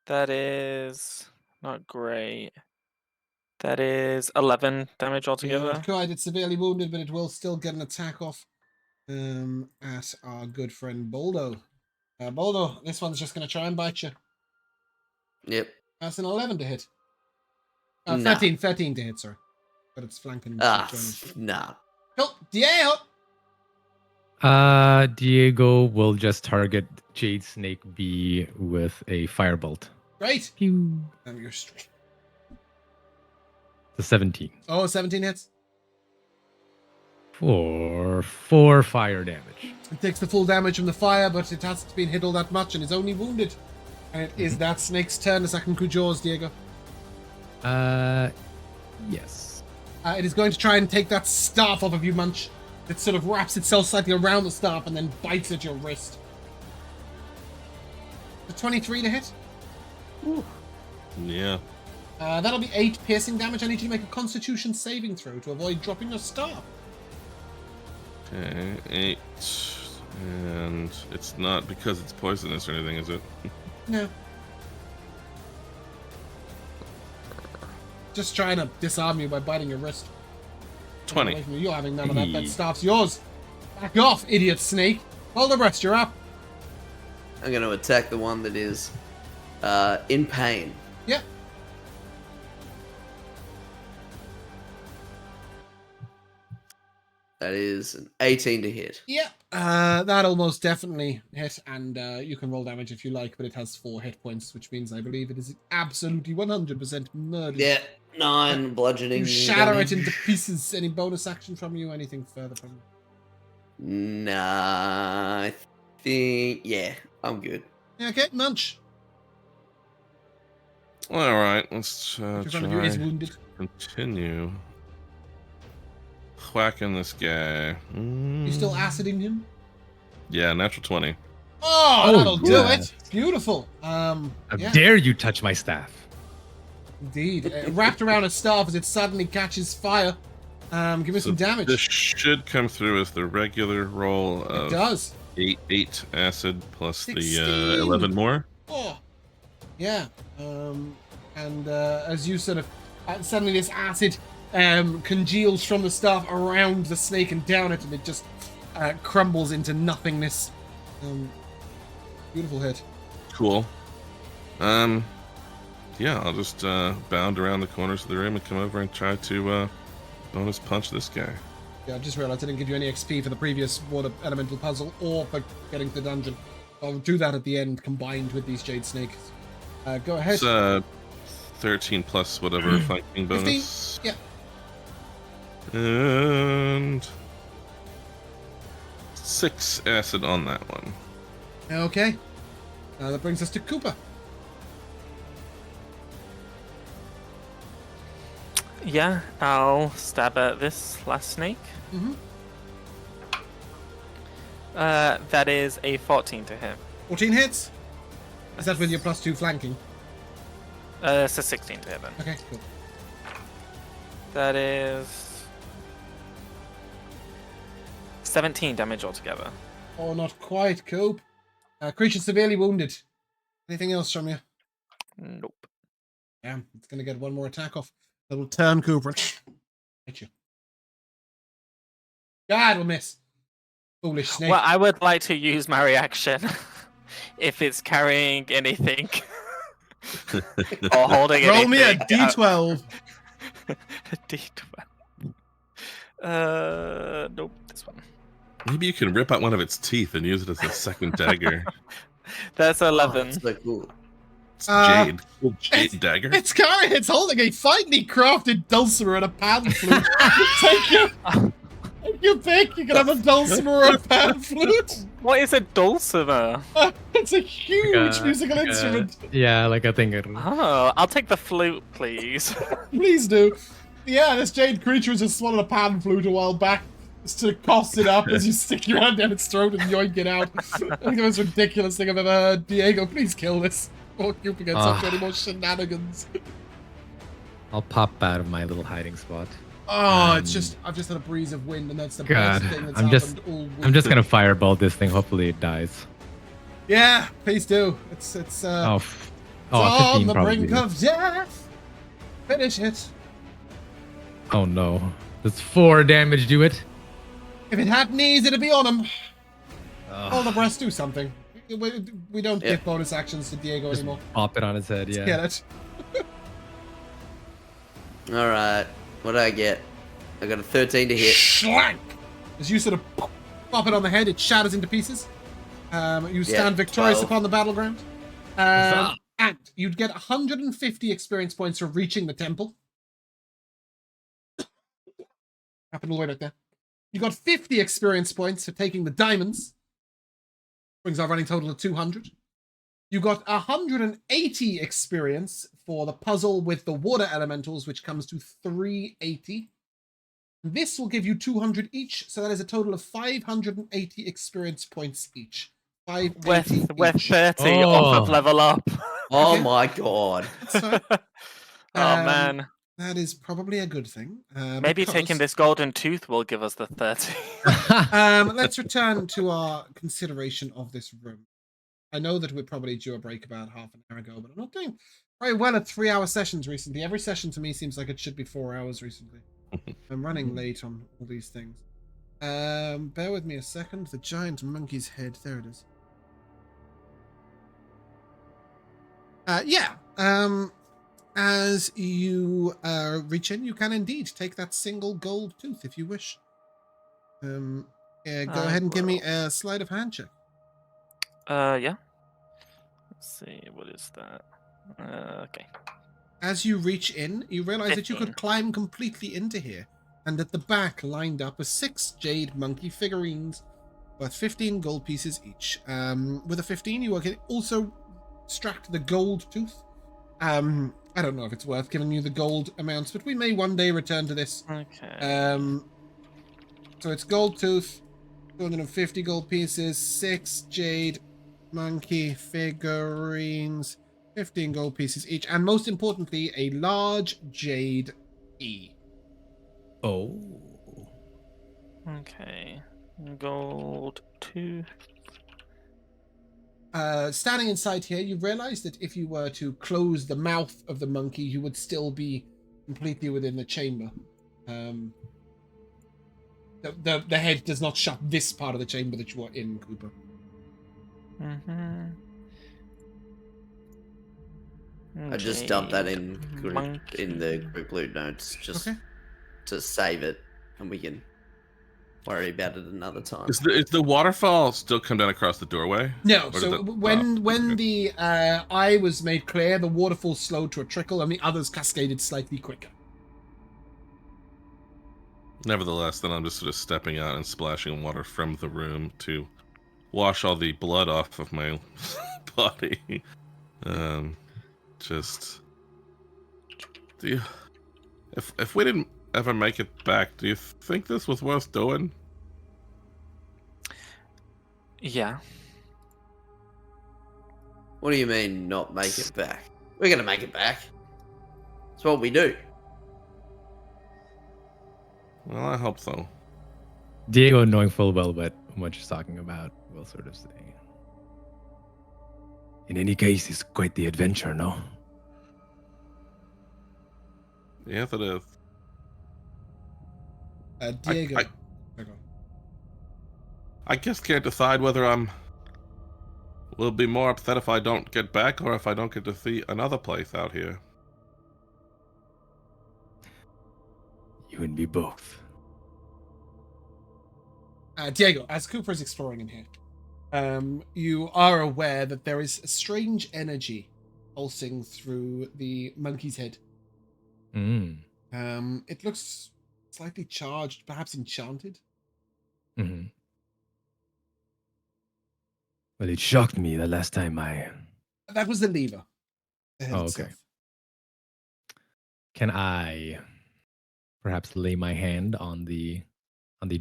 That is not great. That is 11 damage altogether. Quite, it's severely wounded, but it will still get an attack off at our good friend Boldo. Boldo, this one's just going to try and bite you. Yep. That's an 11 to hit. Nah. 13 to hit, sorry. But it's flanking. Nah. Cool. Diego! Diego will just target Jade Snake B with a firebolt. Great. Pew. You're straight. The 17. Oh, 17 hits. For 4 fire damage. It takes the full damage from the fire, but it hasn't been hit all that much and is only wounded. And it is that snake's turn. The second conclude yours, Diego. Yes. It is going to try and take that staff off of you, Munch. It sort of wraps itself slightly around the staff and then bites at your wrist. The 23 to hit. Ooh. Yeah. That'll be 8 piercing damage. I need you to make a Constitution saving throw to avoid dropping your staff. Okay, 8. And it's not because it's poisonous or anything, is it? No. Just trying to disarm you by biting your wrist. 20. You're having none of that. That staff's yours. Back off, idiot snake. Hold the rest, you're up. I'm going to attack the one that is in pain. Yep. That is an 18 to hit. Yep. That almost definitely hit, and you can roll damage if you like, but it has 4 hit points, which means I believe it is absolutely 100% murder. Yeah, 9 bludgeoning. You shatter damage. it into pieces. Any bonus action from you? Anything further from you? Nah, I think... Yeah, I'm good. Yeah, okay, Munch. All right, let's In front of you is try wounded. continue whacking this guy. You still aciding him? Yeah, natural 20. Oh, that'll do yeah. it. Beautiful. How Yeah, dare you touch my staff? indeed. Wrapped around a staff as it suddenly catches fire. Give me some damage. This should come through as the regular roll It of does. 8 acid plus 16. the 11 more. Oh, yeah. And as you sort of suddenly this acid congeals from the staff around the snake and down it, and it just crumbles into nothingness. Beautiful hit. Cool. Yeah, I'll just bound around the corners of the room and come over and try to bonus punch this guy. Yeah, I just realized I didn't give you any XP for the previous water elemental puzzle or for getting to the dungeon. I'll do that at the end combined with these jade snakes. Go ahead. It's 13 plus whatever flanking 15. bonus. Yeah. And 6 acid on that one. Okay. That brings us to Cooper. Yeah, I'll stab at this last snake. Mm-hmm. That is a 14 to hit. 14 hits. Is that with your +2 flanking? It's a 16 to hit then. Okay, cool. That is 17 damage altogether. Oh, not quite, Coop. Creature severely wounded. Anything else from you? Nope. Yeah, it's going to get one more attack off. That'll turn Cooper. Hit you. God, will miss. Foolish snake. Well, I would like to use my reaction if it's carrying anything or holding anything. Roll me a d12. D12. Nope, this one. Maybe you can rip out one of its teeth and use it as a second dagger. That's 11. That's so cool. It's jade. Cool jade dagger. It's holding a finely crafted dulcimer and a pan flute. Take your pick. You can have a dulcimer or a pan flute. What is a dulcimer? It's a huge musical instrument. Yeah, like a thing. Oh, I'll take the flute, please. Please do. Yeah, this jade creature has just swallowed a pan flute a while back. Just to cough it up as you stick your hand down its throat and yoink it out. I think the most ridiculous thing I've ever heard. Diego, please kill this. Or Cooper gets up to any more shenanigans. I'll pop out of my little hiding spot. Oh, it's just I've just had a breeze of wind, and that's the God, best thing that's I'm just- happened all week. I'm just gonna fireball this thing. Hopefully it dies. Yeah, please do. It's Oh, it's 15 on the probably. brink of death. Finish it. Oh no. Does 4 damage do it? If it had knees, it'd be on him. Ugh. All the breasts do something. We don't give bonus actions to Diego Just anymore. pop it on its head, yeah. Get it? Alright, what did I get? I got a 13 to hit. Schlank! As you sort of pop it on the head, it shatters into pieces. You stand victorious 12. upon the battleground. Huzzah. And you'd get 150 experience points for reaching the temple. Happened all the way back there. You got 50 experience points for taking the diamonds. Brings our running total to 200. You got 180 experience for the puzzle with the water elementals, which comes to 380. This will give you 200 each, so that is a total of 580 experience points each. 580 With each. 30 off of Oh. level up. Oh Okay. my god. So, Oh man. that is probably a good thing. Maybe because- taking this golden tooth will give us the 30. Let's return to our consideration of this room. I know that we're probably due a break about half an hour ago, but I'm not doing very well at 3-hour sessions recently. Every session to me seems like it should be 4 hours recently. I'm running late on all these things. Bear with me a second. The giant monkey's head. There it is. Yeah. As you reach in, you can indeed take that single gold tooth if you wish. Go ahead and give me a sleight of hand check. Yeah. Let's see, what is that? Okay. As you reach in, you realize that you 15. could climb completely into here, and at the back lined up are 6 jade monkey figurines worth 15 gold pieces each. With a 15, you can also extract the gold tooth. I don't know if it's worth giving you the gold amounts, but we may one day return to this. Okay. So it's gold tooth, 250 gold pieces, 6 jade monkey figurines, 15 gold pieces each, and most importantly, a large jade E. Oh. Okay. Gold 2. Standing inside here, you realize that if you were to close the mouth of the monkey, you would still be completely within the chamber. The head does not shut this part of the chamber that you are in, Cooper. Mm-hmm. I just dumped that in Monkey. in the group loot notes just Okay. to save it, and we can worry about it another time. Is the waterfall still come down across the doorway? No, Or did so that- when okay. the eye was made clear, the waterfall slowed to a trickle, and the others cascaded slightly quicker. Nevertheless, then I'm just sort of stepping out and splashing water from the room to wash all the blood off of my body. Just do you, if we didn't ever make it back, do you think this was worth doing? Yeah. What do you mean not make it back? We're gonna make it back. It's what we do. Well, I hope so. Diego, knowing full well what much he's talking about, will sort of say, in any case, it's quite the adventure, no? Yes, it is. Diego. I just can't decide whether will be more upset if I don't get back or if I don't get to see another place out here. You and me both. Diego, as Cooper is exploring in here, you are aware that there is a strange energy pulsing through the monkey's head. It looks slightly charged, perhaps enchanted. Mm-hmm. Well, it shocked me the last time I... That was the lever. The head Oh, itself. okay. Can I perhaps lay my hand on the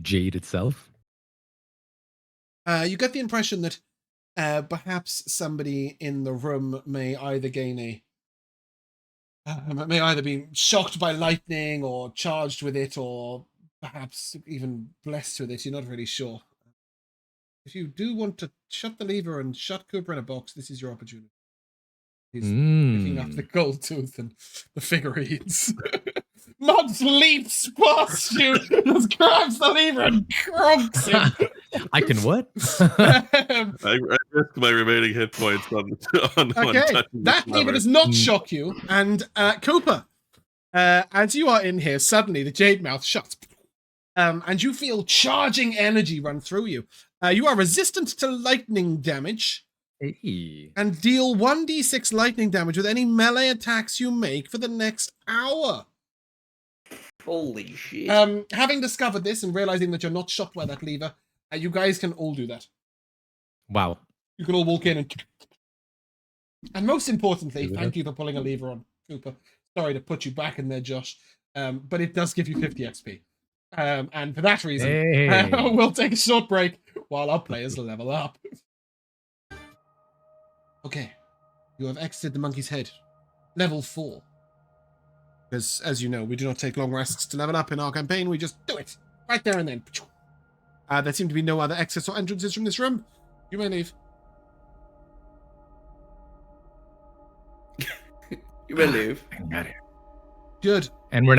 jade itself? You get the impression that perhaps somebody in the room may either gain may either be shocked by lightning or charged with it, or perhaps even blessed with it. You're not really sure. If you do want to shut the lever and shut Cooper in a box, this is your opportunity. He's picking up the gold tooth and the figurines. Mud leaps past you, just grabs the lever and crunks him. I can what? I risk my remaining hit points on Okay, touching that the lever lever. does not shock you. And Cooper, as you are in here, suddenly the jade mouth shuts. And you feel charging energy run through you. You are resistant to lightning damage. Hey. And deal 1d6 lightning damage with any melee attacks you make for the next hour. Holy shit. Having discovered this and realizing that you're not shocked by that lever, you guys can all do that. Wow. You can all walk in and most importantly, thank you for pulling a lever on, Cooper. Sorry to put you back in there, Josh, but it does give you 50 XP. And for that reason, we'll take a short break while our players level up. Okay, you have exited the monkey's head. Level 4. Because, as you know, we do not take long rests to level up in our campaign. We just do it. Right there and then. There seem to be no other exits or entrances from this room. You may leave. You may leave. I got it. Good. And we're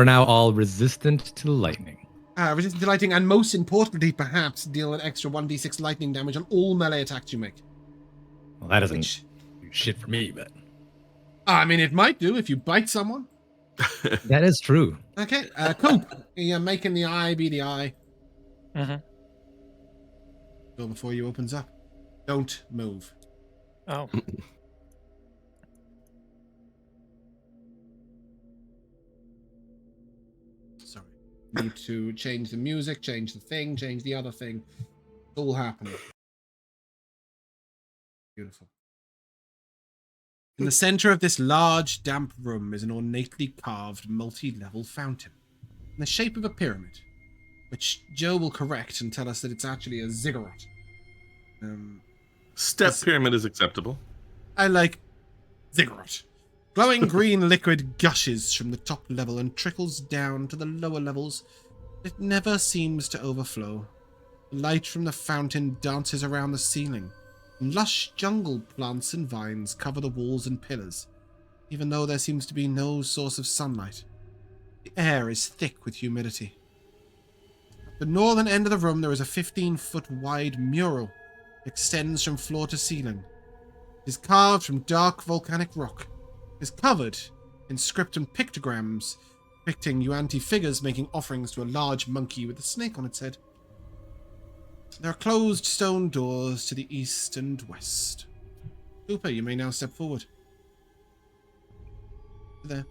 now all resistant to lightning. Resistant to lightning, and most importantly, perhaps, deal an extra 1d6 lightning damage on all melee attacks you make. Well, that doesn't do shit for me, but I mean, it might do if you bite someone. that is true. Okay, Coop, you're making the eye be the eye. Mm-hmm. Go before you opens up. Don't move. Oh. Sorry. Need to change the music, change the thing, change the other thing. It's all happening. Beautiful. In the center of this large, damp room is an ornately carved, multi-level fountain in the shape of a pyramid, which Joe will correct and tell us that it's actually a ziggurat. Step pyramid is acceptable. I like ziggurat. Glowing green liquid gushes from the top level and trickles down to the lower levels. It never seems to overflow. The light from the fountain dances around the ceiling. Lush jungle plants and vines cover the walls and pillars, even though there seems to be no source of sunlight. The air is thick with humidity. At the northern end of the room, there is a 15-foot wide mural that extends from floor to ceiling. It is carved from dark volcanic rock. It is covered in script and pictograms depicting Yuan-Ti figures making offerings to a large monkey with a snake on its head. There are closed stone doors to the east and west. Cooper, you may now step forward. There.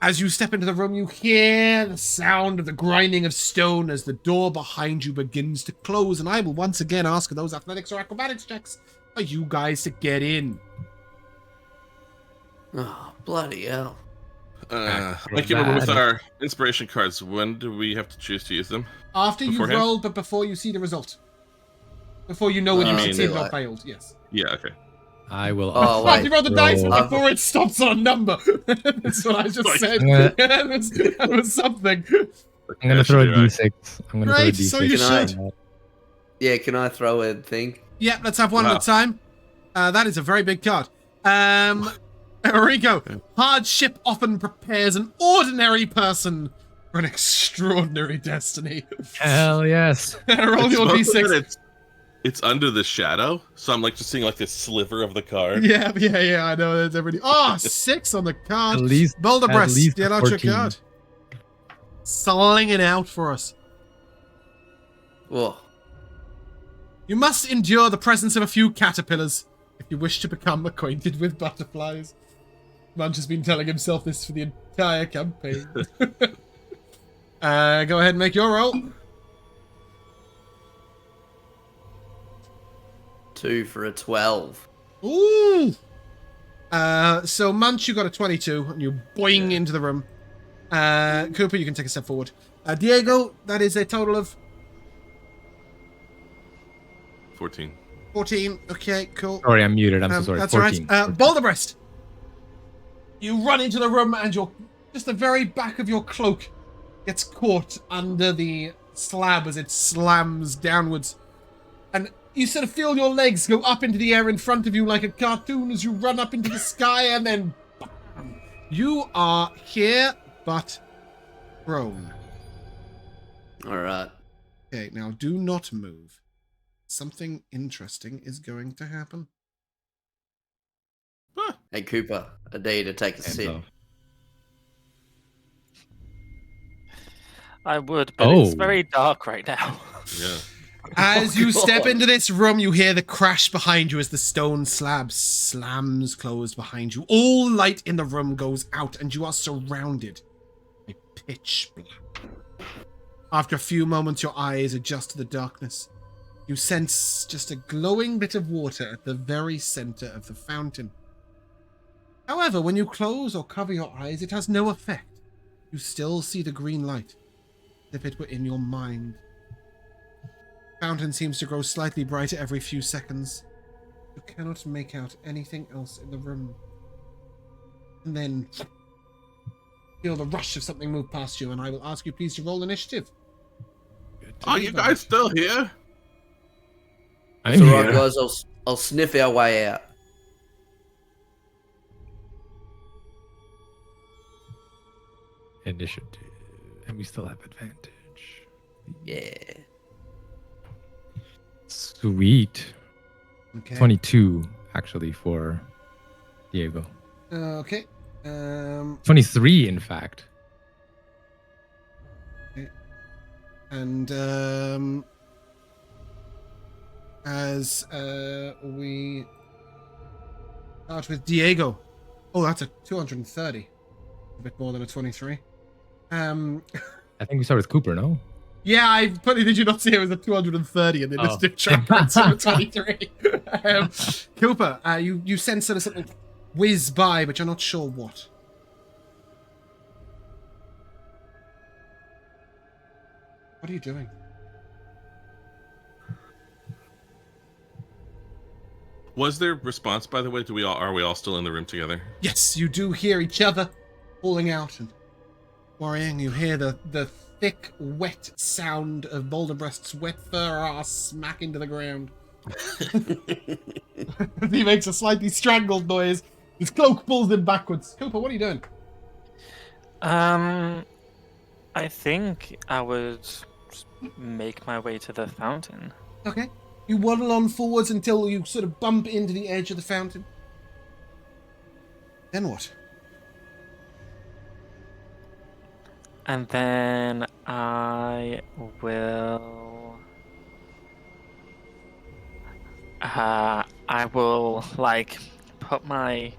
As you step into the room, you hear the sound of the grinding of stone as the door behind you begins to close, and I will once again ask for those athletics or acrobatics checks for you guys to get in. Oh, bloody hell. Like you remember with our inspiration cards, when do we have to choose to use them? After you've Beforehand? rolled, but before you see the result. Before you know whether you mean succeeded or like- failed, yes. Yeah, okay. I will. Oh, Fuck, you roll the dice roll- before it stops on a number. That's what I just said. Yeah. that was something. I'm gonna throw a d6. I'm gonna Great, throw a d6. so you Can I- should. Yeah, can I throw a thing? Yeah, let's have one Wow. at a time. That is a very big card. Rico, hardship often prepares an ordinary person for an extraordinary destiny. Hell yes. Roll your Most of d6. it, it's under the shadow, so I'm like just seeing like this sliver of the card. Yeah, I know. That's everybody. Oh, 6 on the card. At least. Boulder at Breast, least deal out your 14. card. Sling it out for us. Whoa. You must endure the presence of a few caterpillars if you wish to become acquainted with butterflies. Munch has been telling himself this for the entire campaign. Go ahead and make your roll. 2 for a 12. Ooh! So Munch, you got a 22, and you boing into the room. Cooper, you can take a step forward. Diego, that is a total of 14. 14. Okay, cool. Sorry, I'm muted. I'm so sorry. That's 14. all right. Boulder Breast. You run into the room and just the very back of your cloak gets caught under the slab as it slams downwards. And you sort of feel your legs go up into the air in front of you like a cartoon as you run up into the sky, and then bam, you are here but prone. Alright. Okay, now do not move. Something interesting is going to happen. Hey, Cooper, I dare you to take a Hands sip. off. I would, but it's Oh. very dark right now. Yeah. As you God. step into this room, you hear the crash behind you as the stone slab slams closed behind you. All light in the room goes out, and you are surrounded by pitch black. After a few moments, your eyes adjust to the darkness. You sense just a glowing bit of water at the very center of the fountain. However, when you close or cover your eyes, it has no effect. You still see the green light, as if it were in your mind. The fountain seems to grow slightly brighter every few seconds. You cannot make out anything else in the room. And then feel the rush of something move past you, and I will ask you please to roll initiative. Are you guys still here? I'm It's alright, here. guys. I'll sniff our way out. initiative, and we still have advantage. Yeah. Sweet. Okay. 22 actually for Diego. Okay. 23 in fact. And as we start with Diego. Oh, that's a 230. A bit more than a 23. I think we start with Cooper, no? Yeah, did you not see it was a 230 in the initiative track instead of 23? Cooper, you sense sort of something whiz by, but you're not sure what. What are you doing? Was there response, by the way? Are we all still in the room together? Yes, you do hear each other calling out and worrying. You hear the thick, wet sound of Boulderbreast's wet fur ass smack into the ground. He makes a slightly strangled noise. His cloak pulls him backwards. Cooper, what are you doing? I think I would make my way to the fountain. Okay. You waddle on forwards until you sort of bump into the edge of the fountain. Then what? And then I will... I will, like, put my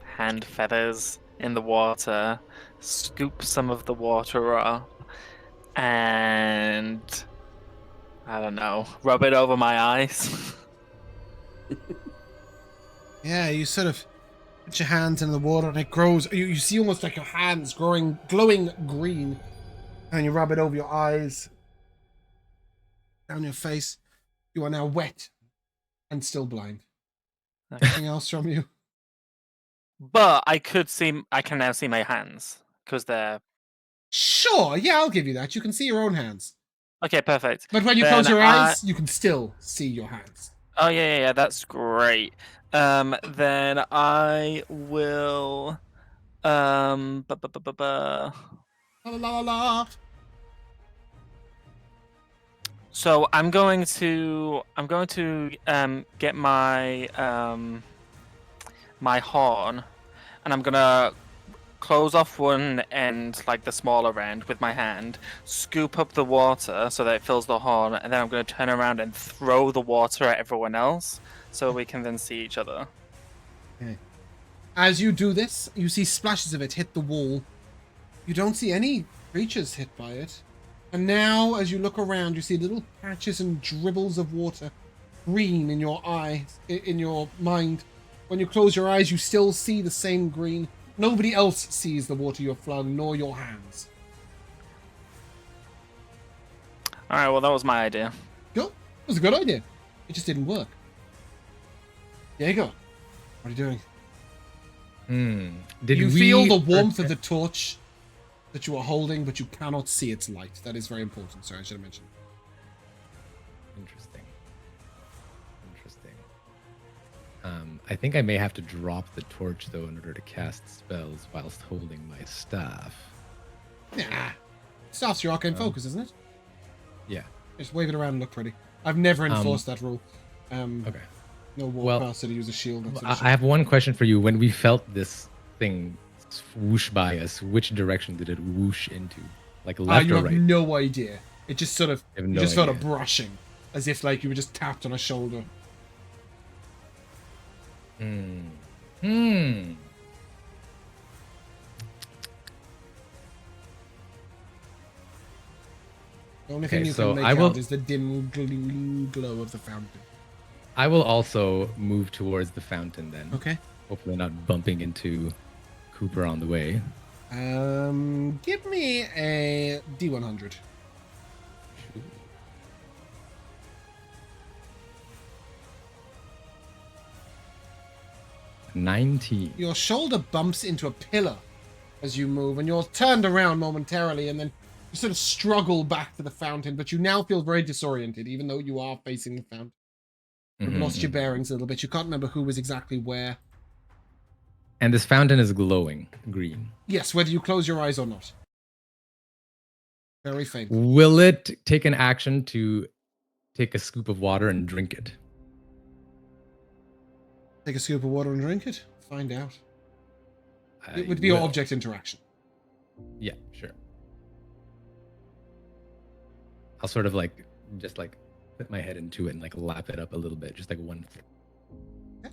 hand feathers in the water, scoop some of the water up, and... I don't know, rub it over my eyes. Yeah, you sort of put your hands in the water and it grows. You see almost like your hands growing, glowing green. And you rub it over your eyes, down your face. You are now wet and still blind. Anything else from you? But I can now see my hands, because they're... Sure, yeah, I'll give you that. You can see your own hands. Okay, perfect. But when you Then close your eyes, you can still see your hands. Oh, yeah, that's great. Then I will... La la la la. So I'm going to get my my horn, and I'm gonna close off one end, like the smaller end, with my hand, scoop up the water so that it fills the horn, and then I'm gonna turn around and throw the water at everyone else so we can then see each other. Okay. As you do this, you see splashes of it hit the wall. You don't see any creatures hit by it. And now, as you look around, you see little patches and dribbles of water, green in your eyes, in your mind. When you close your eyes, you still see the same green. Nobody else sees the water you've flung, nor your hands. Alright, well, that was my idea. Cool. It was a good idea. It just didn't work. Diego, what are you doing? Did you we feel the warmth of the torch that you are holding, but you cannot see its light. That is very important. Sorry, I should have mentioned. Interesting. I think I may have to drop the torch, though, in order to cast spells whilst holding my staff. Nah. Staff's your arcane focus, isn't it? Yeah. Just wave it around and look pretty. I've never enforced that rule. Okay. No warcaster to use a shield. That sort of I have one question for you. When we felt this thing swoosh by us, which direction did it whoosh into? Like left you or have right? no idea. It just sort of, I have you no just felt a idea. brushing, as if like you were just tapped on a shoulder. The only thing Okay, you so can make out is the dim glow of the fountain. I will also move towards the fountain then. Okay. Hopefully not bumping into Cooper on the way. Give me a D100. 19. Your shoulder bumps into a pillar as you move, and you're turned around momentarily, and then you sort of struggle back to the fountain, but you now feel very disoriented, even though you are facing the fountain. You've lost your bearings a little bit. You can't remember who was exactly where. And this fountain is glowing green. Yes, whether you close your eyes or not. Very faint. Will it take an action to take a scoop of water and drink it? Take a scoop of water and drink it. Find out. It would be will. object interaction. Yeah, sure. I'll sort of just put my head into it and lap it up a little bit, just like one. Okay.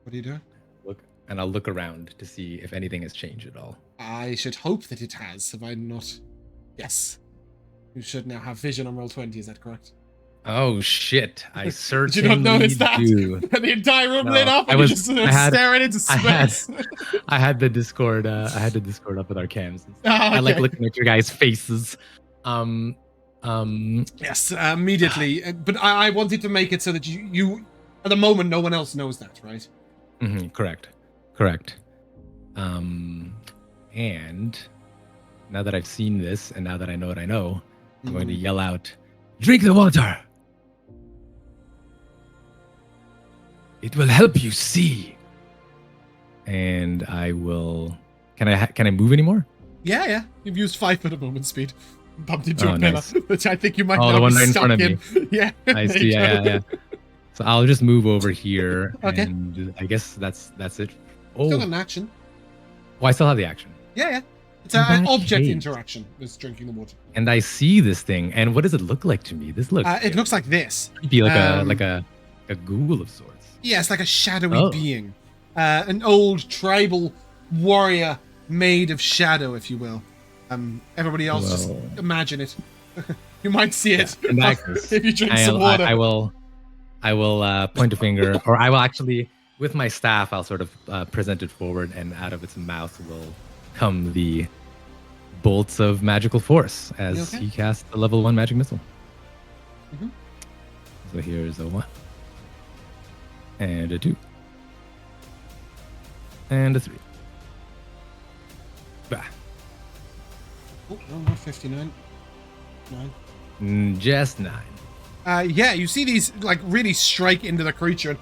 What are you doing? I'll look around to see if anything has changed at all. I should hope that it has. Have I not? Yes. You should now have vision on roll 20. Is that correct? Oh shit! I certainly Did you not notice that? do. The entire room No, lit up, and you just staring into space. I had the Discord. I had the Discord up with our cams. Ah, I like okay. looking at your guys' faces. Yes, immediately. But I wanted to make it so that you at the moment, no one else knows that, right? Correct. And now that I've seen this, and now that I know what I know, I'm going to yell out, "Drink the water! It will help you see." And I will. Can I move anymore? Yeah. You've used 5 foot of movement speed. Bumped into a pillar, nice. which I think you might Oh, now the one be right in stuck front of in. me. Yeah. I see. Yeah. So I'll just move over here, Okay. and I guess that's it. Still got Oh, an action. I still have the action. Yeah. It's In an that object case- interaction. Is drinking the water. And I see this thing, and what does it look like to me? This looks It looks like this. creepy, like um, a ghoul of sorts. Yeah, it's like a shadowy Oh. being. An old tribal warrior made of shadow, if you will. Everybody else just Well. imagine it. You might see it In that case, if you drink some water. I will point a finger, or I will actually, with my staff, I'll sort of present it forward, and out of its mouth will come the bolts of magical force as Okay. he casts a level 1 magic missile. Mhm. So here's a 1. And a 2. And a 3. Bah. Oh, no, not 59. 9. Just 9. Yeah, you see these really strike into the creature.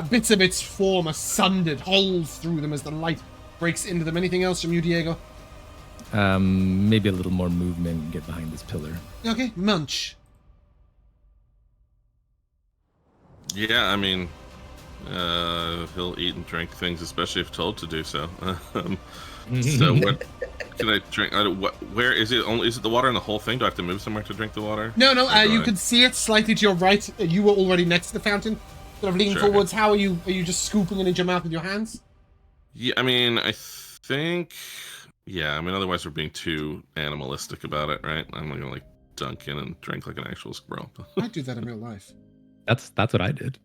Bits of its form are sundered, holes through them as the light breaks into them. Anything else from you, Diego? Maybe a little more movement and get behind this pillar. Okay, Munch. Yeah, I mean, he'll eat and drink things, especially if told to do so. So what can I drink? Where is it? Is it the water in the whole thing? Do I have to move somewhere to drink the water? No, Or do you I- can see it slightly to your right. You were already next to the fountain. Sort of leaning Sure. forwards. How are you? Are you just scooping it into your mouth with your hands? Yeah, I mean, I think. Yeah, I mean, otherwise we're being too animalistic about it, right? I'm not gonna dunk in and drink like an actual squirrel. I do that in real life. That's what I did.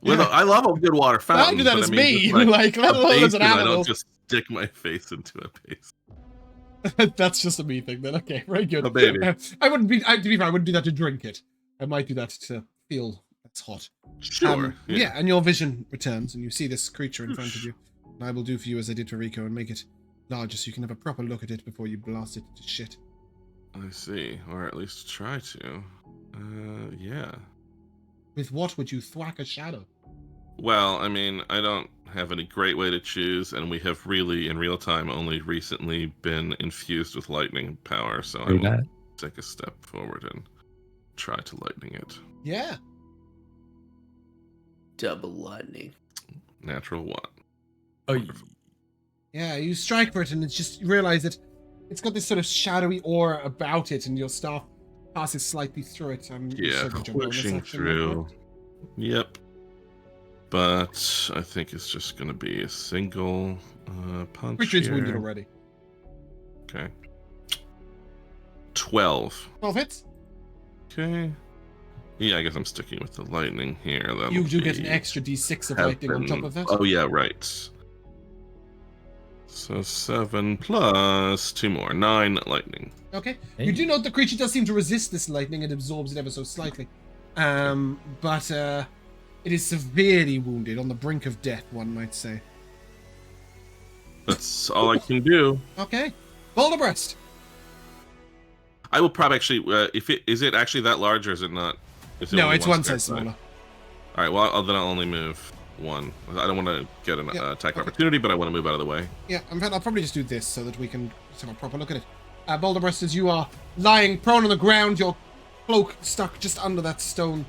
I love a good water fountain. I do that but as I mean, me. just Let a alone as an basin, I animal. don't just stick my face into a basin. That's just a me thing then. Okay, very good. A baby. I wouldn't be. To be fair, I wouldn't do that to drink it. I might do that to feel it's hot. Sure. Yeah, and your vision returns, and you see this creature in front of you. And I will do for you as I did for Rico and make it larger so you can have a proper look at it before you blast it to shit. I see, or at least try to. Yeah. With what would you thwack a shadow? Well, I mean, I don't have any great way to choose, and we have really, in real time, only recently been infused with lightning power, so I True will that. take a step forward and try to lightning it. Yeah. Double lightning. Natural 1. Oh, Wonderful. Yeah, you strike for it, and it's just you realize that it's got this sort of shadowy aura about it, and your staff passes slightly through it. Yeah, pushing through. Yep. But I think it's just going to be a single punch. Creature is here. wounded already. Okay. 12. 12 hits. Okay. Yeah, I guess I'm sticking with the lightning here. That'll You do get an be extra d6 of lightning on top of that. Oh, yeah, right. So 7 plus 2 more. 9 lightning. Okay. Hey. You do note the creature does seem to resist this lightning and absorbs it ever so slightly. But it is severely wounded, on the brink of death, one might say. That's all I can do. Okay. Boulder Breast. I will probably actually, is it actually that large or is it not? Is it No, only it's one square size smaller. All right, well, then I'll only move one. I don't want to get an Yeah, attack okay. opportunity, but I want to move out of the way. Yeah, in fact, I'll probably just do this so that we can just have a proper look at it. Boulder Breast, as you are lying prone on the ground, your cloak stuck just under that stone.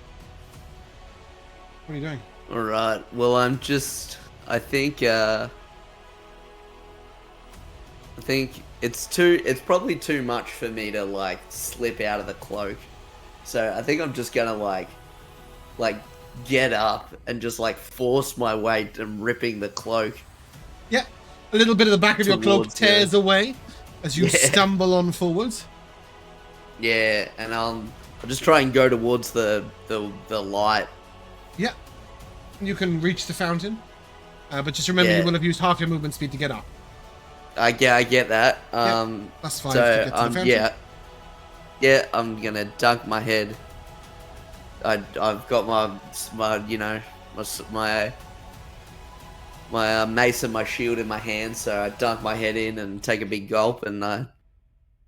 What are you doing? All right. Well, I think it's probably too much for me to like slip out of the cloak. So I think I'm just gonna like get up and just like force my weight and ripping the cloak. Yeah, a little bit of the back of your cloak Towards tears the- away as you Yeah. stumble on forwards. Yeah, and I'll just try and go towards the light. Yeah, you can reach the fountain, but just remember you Yeah. will have used half your movement speed to get up. I get that. Plus 5 So to get to the fountain. yeah, I'm gonna dunk my head. I've got my mace and my shield in my hand, so I dunk my head in and take a big gulp, and I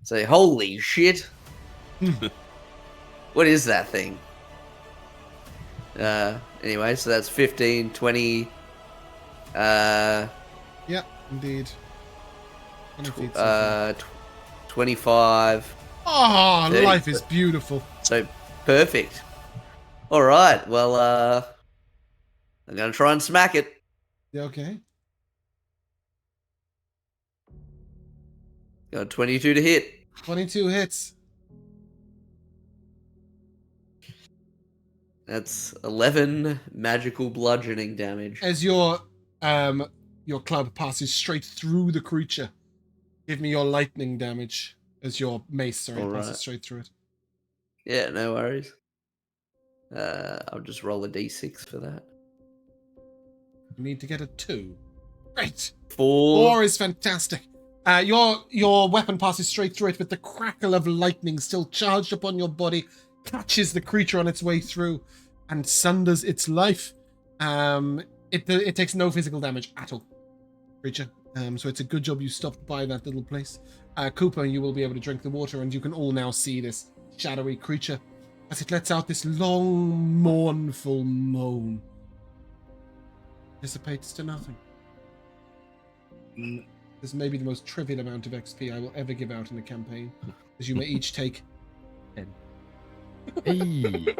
say, "Holy shit! What is that thing?" Anyway, so that's 15, 20. Yeah, indeed. 20 feet so far. 25. Oh, 30. life is beautiful. So perfect. All right. Well, I'm gonna try and smack it. Yeah, okay. Got a 22 to hit. 22 hits. That's 11 magical bludgeoning damage. As your club passes straight through the creature. Give me your lightning damage as your mace, passes Alright. straight through it. Yeah, no worries. I'll just roll a d6 for that. You need to get a 2. Great. 4. 4 is fantastic. Your weapon passes straight through it, but the crackle of lightning still charged upon your body catches the creature on its way through and sunders its life. It takes no physical damage at all, creature. So it's a good job you stopped by that little place. Cooper, you will be able to drink the water, and you can all now see this shadowy creature as it lets out this long, mournful moan. Dissipates to nothing. This may be the most trivial amount of XP I will ever give out in a campaign, as you may each take 10. Hey.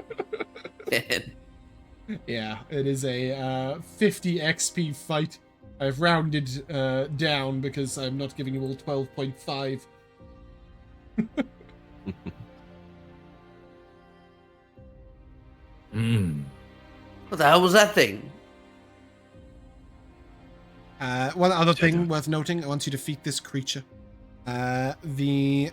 Yeah, it is a 50 XP fight. I've rounded down because I'm not giving you all 12.5. What the hell was that thing? One other thing worth noting, once you defeat this creature, the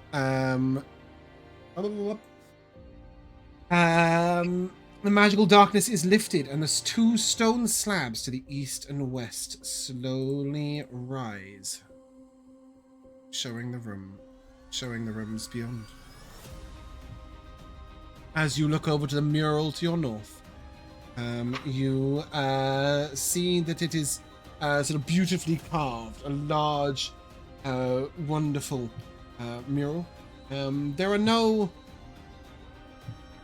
magical darkness is lifted, and there's 2 stone slabs to the east and west slowly rise, showing the rooms beyond. As you look over to the mural to your north, you see that it is sort of beautifully carved, a large, wonderful mural. There are no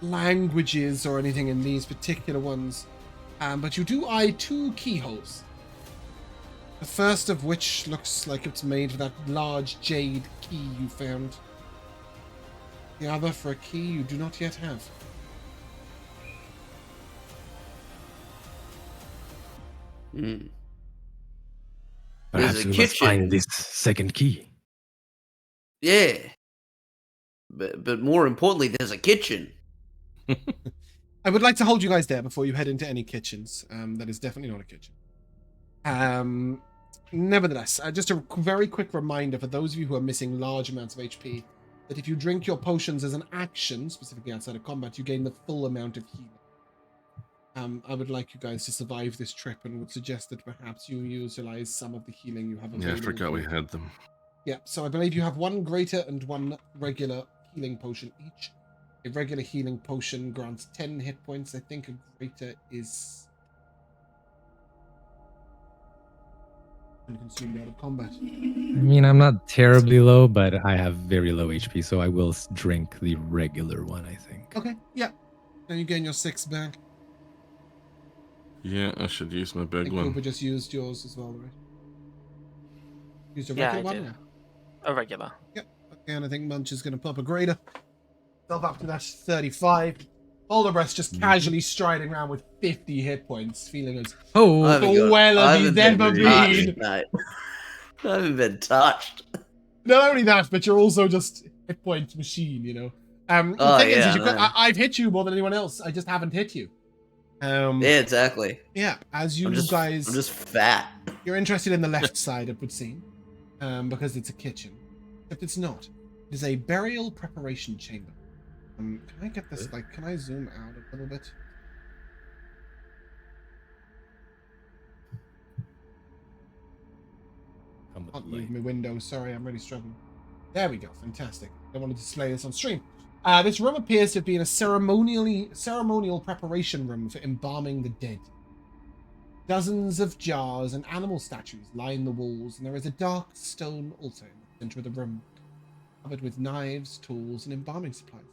languages or anything in these particular ones, but you do eye 2 keyholes. The first of which looks like it's made of that large jade key you found. The other for a key you do not yet have. Hmm. Perhaps There's a we must kitchen. find this second key. Yeah. But more importantly, there's a kitchen. I would like to hold you guys there before you head into any kitchens. That is definitely not a kitchen. Nevertheless, just a very quick reminder for those of you who are missing large amounts of HP, that if you drink your potions as an action, specifically outside of combat, you gain the full amount of healing. I would like you guys to survive this trip and would suggest that perhaps you utilize some of the healing you have available. Yeah, I forgot we had them. Yeah, so I believe you have 1 greater and 1 regular healing potion each. A regular healing potion grants 10 hit points. I think a greater is consumed out of combat. I mean, I'm not terribly low, but I have very low HP, so I will drink the regular one, I think. Okay, yeah. Then you gain your 6 back. Yeah, I should use my I big think one. Cooper just used yours as well, right? Used a Yeah, regular I one? did. Or- A regular. Yep. Okay, and I think Munch is going to pop a grader. Self up to that 35. Boulderbreast just casually striding around with 50 hit points, feeling as Oh, well I as he's haven't ever been touched, been. mate. I haven't been touched. Not only that, but you're also just hit point machine, you know. The Oh, thing yeah, is I you could, know. I've hit you more than anyone else. I just haven't hit you. Yeah, exactly. Yeah, as you I'm guys, just fat. you're interested in the left side, it would seem, because it's a kitchen. Except it's not. It is a burial preparation chamber. Can I get this? Like, can I zoom out a little bit? Can't move my window. Sorry, I'm really struggling. There we go. Fantastic. I wanted to display this on stream. This room appears to have been a ceremonial preparation room for embalming the dead. Dozens of jars and animal statues line the walls, and there is a dark stone altar in the center of the room, covered with knives, tools, and embalming supplies.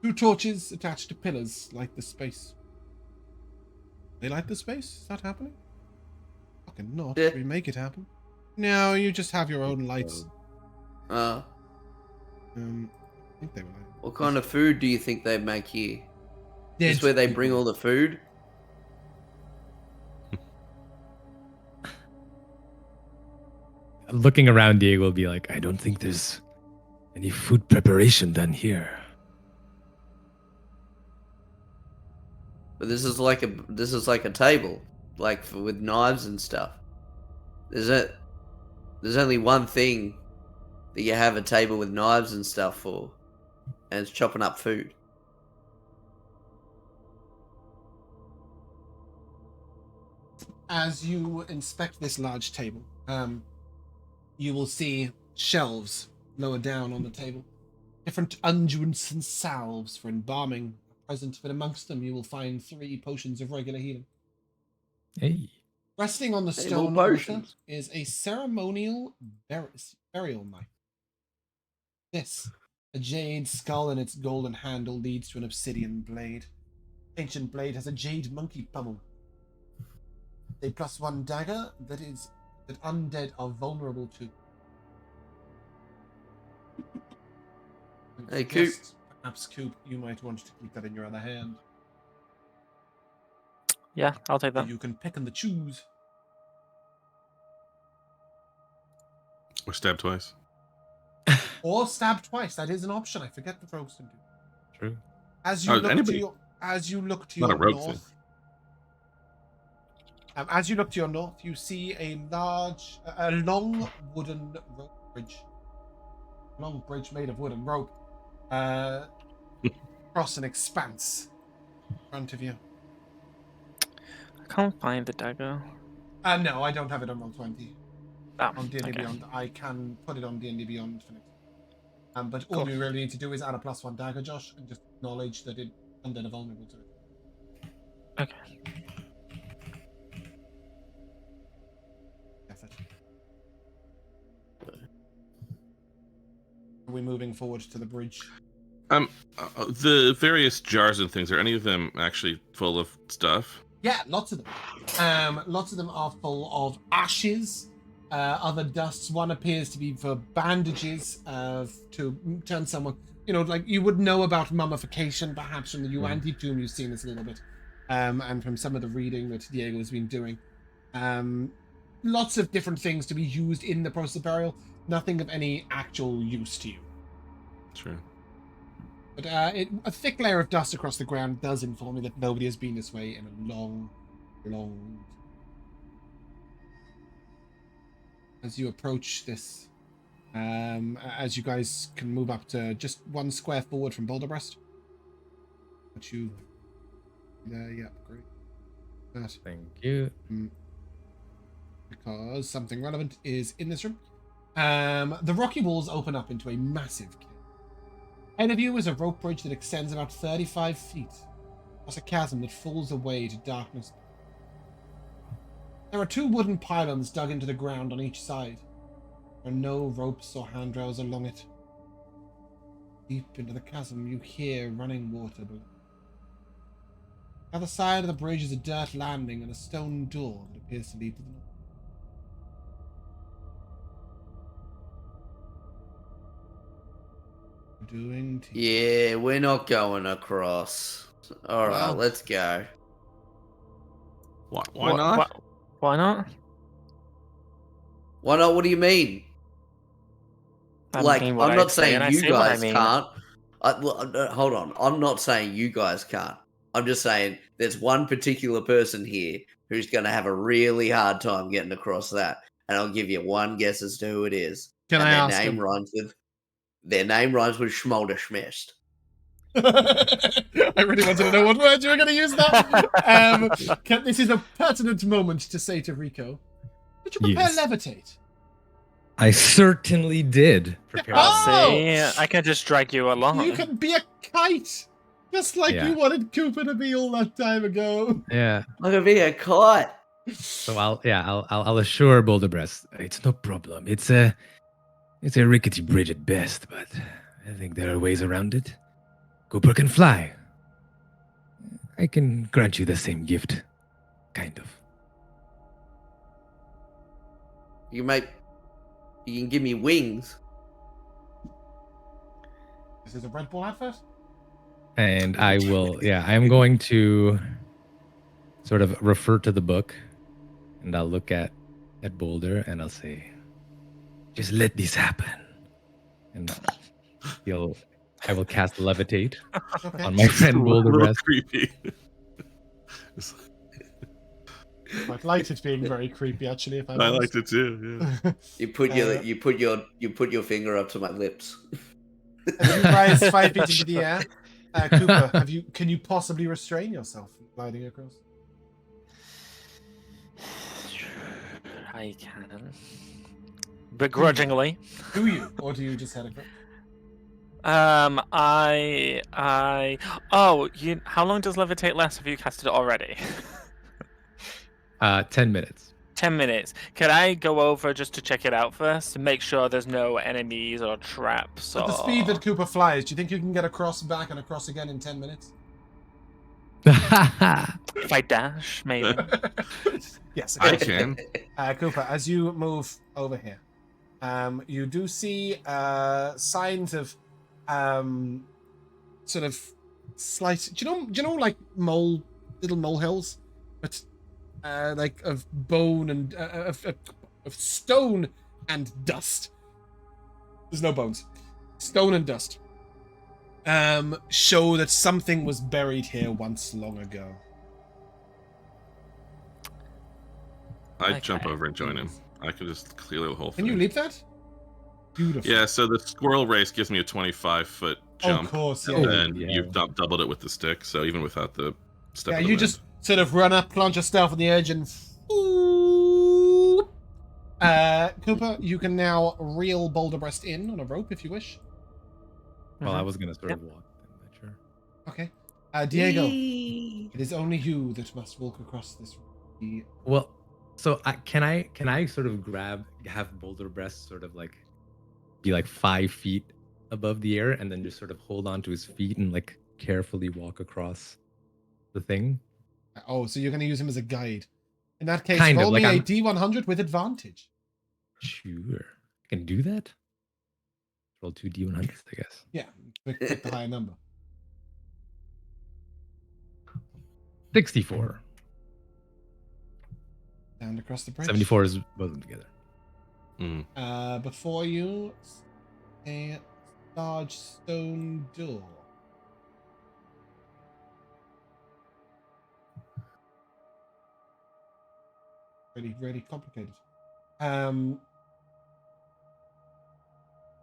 2 torches attached to pillars light the space. They light the space? Is that happening? Fucking not. Yeah. We make it happen. No, you just have your own lights. I think they were lighting. What kind of food do you think they make here? Dead Is this where they bring people. all the food? looking around, Diego will be like, I don't think there's any food preparation done here. But this is like a table, like with knives and stuff. There's only one thing that you have a table with knives and stuff for, and it's chopping up food. As you inspect this large table, you will see shelves lower down on the table. Different unguents and salves for embalming are present, but amongst them you will find 3 potions of regular healing. Hey. Resting on the Hey, stone more altar potions. is a ceremonial burial knife. This, a jade skull in its golden handle, leads to an obsidian blade. Ancient blade has a jade monkey pummel. A +1 dagger that undead are vulnerable to. Hey, Coop. Perhaps, Coop, you might want to keep that in your other hand. Yeah, I'll take So that. you can pick and choose. Or stab twice. Or stab twice. That is an option. I forget the rogues can do. True. As you look anybody- to Not a your rogue thing. north. As you look to your north, you see a long wooden rope bridge. A long bridge made of wood and rope. Across an expanse in front of you. I can't find the dagger. No, I don't have it on Roll20. Oh, On D&D okay. Beyond. I can put it on D&D Beyond for next time. But all Cool. you really need to do is add a +1 dagger, Josh, and just acknowledge that undead are vulnerable to it. Okay. Effort. Are we moving forward to the bridge? The various jars and things, are any of them actually full of stuff? Yeah, lots of them. Lots of them are full of ashes, other dusts. One appears to be for bandages, to turn someone. You know, like you would know about mummification, perhaps from the Yuan-Ti tomb. You've seen this a little bit, and from some of the reading that Diego has been doing. Lots of different things to be used in the process of burial. Nothing of any actual use to you. Sure. But a thick layer of dust across the ground does inform me that nobody has been this way in a long. As you approach this, as you guys can move up to just 1 square forward from Boulderbreast. But you, yeah, great. That Thank you. because something relevant is in this room. The rocky walls open up into a massive cave. Ahead of you is a rope bridge that extends about 35 feet across a chasm that falls away to darkness. There are 2 wooden pylons dug into the ground on each side. There are no ropes or handrails along it. Deep into the chasm, you hear running water below. The other side of the bridge is a dirt landing and a stone door that appears to lead to the north. Doing Yeah, we're not going across. All right, Well. let's go. Why not? Why not? Why not? What do you mean? I Like, mean what I'm I not say, and saying I you say what I guys mean. can't. Hold on. I'm not saying you guys can't. I'm just saying there's one particular person here who's going to have a really hard time getting across that, and I'll give you one guess as to who it is. Can and I their ask name him? rhymes with Schmolder Schmist. I really wanted to know what word you were going to use that. This is a pertinent moment to say to Rico, did you prepare Yes. levitate? I certainly did prepare. Oh! See, I can just drag you along. You can be a kite, just like Yeah. you wanted Cooper to be all that time ago. Yeah. I'm gonna be a kite. So I'll assure Boulder Breast it's no problem. It's a rickety bridge at best, but I think there are ways around it. Cooper can fly. I can grant you the same gift, kind of. You can give me wings. This is a Red Bull advert? And I will, I am going to sort of refer to the book, and I'll look at Boulder, and I'll say, "Just let this happen." And I will cast levitate Okay. on my friend A Boulder little Breast. creepy. I'd like it being very creepy, actually, if I'm I honest. liked it too. Yeah. You put your finger up to my lips. As you rise 5 feet into the air, Cooper, can you possibly restrain yourself from gliding across? I can. Begrudgingly. Do you, or do you just head across? How long does levitate last? Have you casted it already? 10 minutes. 10 minutes. Can I go over just to check it out first to make sure there's no enemies or traps? At the speed that Cooper flies, do you think you can get across, back, and across again in 10 minutes? If I dash, maybe. Yes. I can. Cooper, as you move over here, you do see signs of sort of slight. Do you know like little molehills, but like of bone and of stone and dust. There's no bones. Stone and dust. Show that something was buried here once long ago. I'd jump over and join him. I could just clear the whole thing. Can you leap that? Beautiful. Yeah, so the squirrel race gives me a 25-foot jump. Of course, yeah. And then yeah. you've doubled it with the stick, so even without the step Yeah, of the you wind. just sort of run up, plant yourself on the edge, and Cooper, you can now reel Boulder Breast in on a rope if you wish. Well, I was going to sort of walk them, but sure. Okay. Diego, it is only you that must walk across this. Well, so can I sort of have Boulder Breast sort of like be like 5 feet above the air, and then just sort of hold on to his feet and like carefully walk across the thing? Oh, so you're going to use him as a guide. In that case, Kind of, roll like me a I'm- D100 with advantage. Sure. I can do that? Roll 2 D100s, I guess. Yeah, pick the higher number. 64. Down across the bridge. 74 is both of them together. Mm. Before you, a large stone door. Really, really complicated.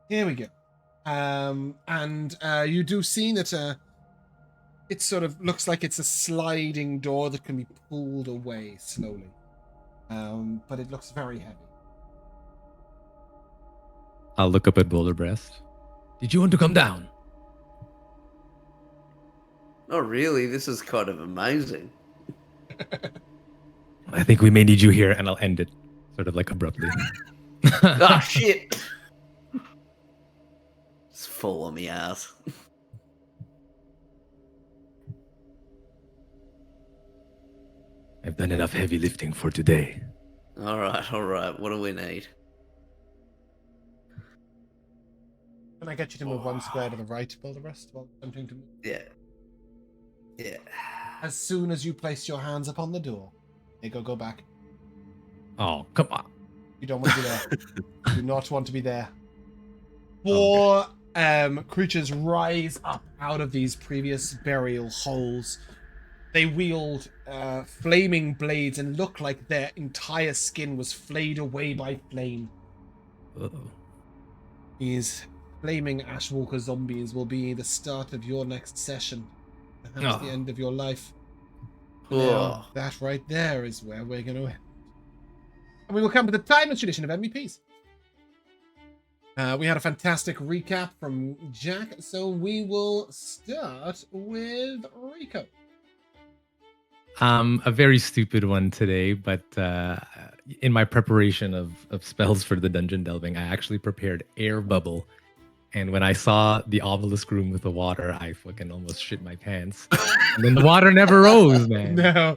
Here we go. And you do see that it sort of looks like it's a sliding door that can be pulled away slowly. But it looks very heavy. I'll look up at Boulder Breast. Did you want to come down? Not really. This is kind of amazing. I think we may need you here, and I'll end it sort of like abruptly. Ah, shit. It's full on me ass. I've done enough heavy lifting for today. All right. What do we need? Can I get you to move one square to the right while the rest while attempting to move? Yeah. As soon as you place your hands upon the door, they go back. Oh, come on. You don't want to be there. You do not want to be there. Four creatures rise up out of these previous burial holes. They wield flaming blades and look like their entire skin was flayed away by flame. Uh-oh. These flaming Ashwalker zombies will be the start of your next session. Perhaps the end of your life. Now, that right there is where we're going to end. And we will come to the timeless tradition of MVPs. We had a fantastic recap from Jack, so we will start with Rico. A very stupid one today, but in my preparation of spells for the dungeon delving, I actually prepared air bubble. And when I saw the obelisk room with the water, I fucking almost shit my pants. And then the water never rose, man. No,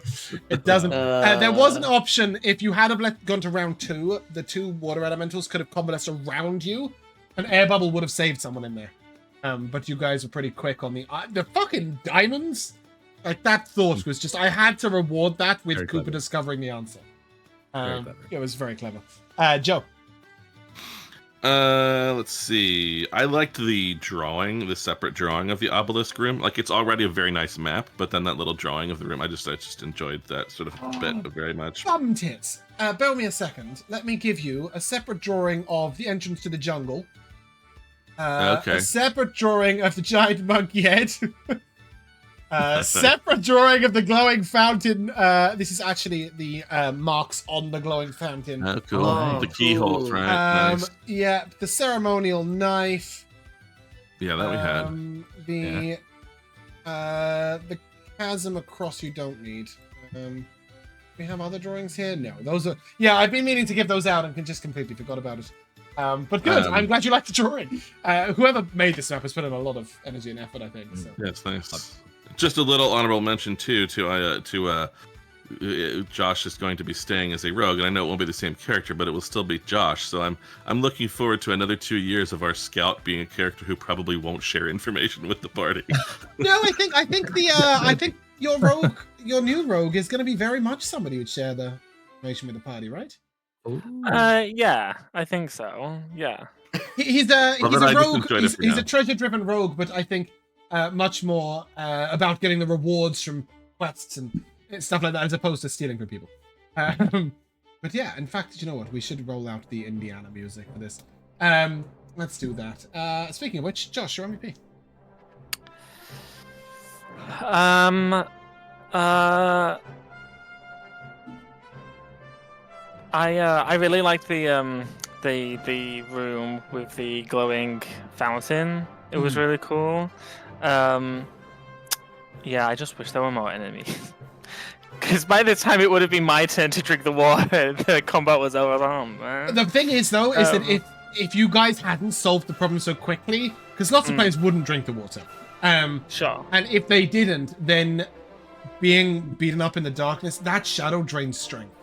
it doesn't. There was an option if you had have gone to round 2. The 2 water elementals could have coalesced around you. An air bubble would have saved someone in there. But you guys were pretty quick on the fucking diamonds. Like that thought was just I had to reward that with Very Cooper clever. discovering the answer. Very clever. It was very clever. Joe. Let's see. I liked the separate drawing of the obelisk room. Like it's already a very nice map, but then that little drawing of the room, I just enjoyed that sort of bit very much. Thumb tits. Bear with me a second. Let me give you a separate drawing of the entrance to the jungle. Okay. A separate drawing of the giant monkey head. Separate drawing of the glowing fountain. This is actually the marks on the glowing fountain. Oh, cool. Oh, The keyholes, cool. right? Nice. Yeah, the ceremonial knife. Yeah, that we had. The chasm across you don't need. We have other drawings here? No, those are... Yeah, I've been meaning to give those out and just completely forgot about it. But good, I'm glad you liked the drawing. Whoever made this map has put in a lot of energy and effort, I think. So. Yeah, it's nice. Just a little honorable mention too to Josh is going to be staying as a rogue, and I know it won't be the same character, but it will still be Josh. So I'm looking forward to another 2 years of our scout being a character who probably won't share information with the party. No, I think your rogue, your new rogue, is going to be very much somebody who'd share the information with the party, right? Yeah, I think so. Yeah. He's a rogue. He's now. a treasure-driven rogue, but I think much more about getting the rewards from quests and stuff like that, as opposed to stealing from people. But yeah, in fact, you know what? We should roll out the Indiana music for this. Let's do that. Speaking of which, Josh, your MVP. I really like the room with the glowing fountain. It was really cool. Yeah, I just wish there were more enemies. Because by the time it would have been my turn to drink the water, the combat was over. Oh, man. The thing is, though, is that if you guys hadn't solved the problem so quickly, because lots of players wouldn't drink the water. Sure. And if they didn't, then being beaten up in the darkness, that shadow drains strength.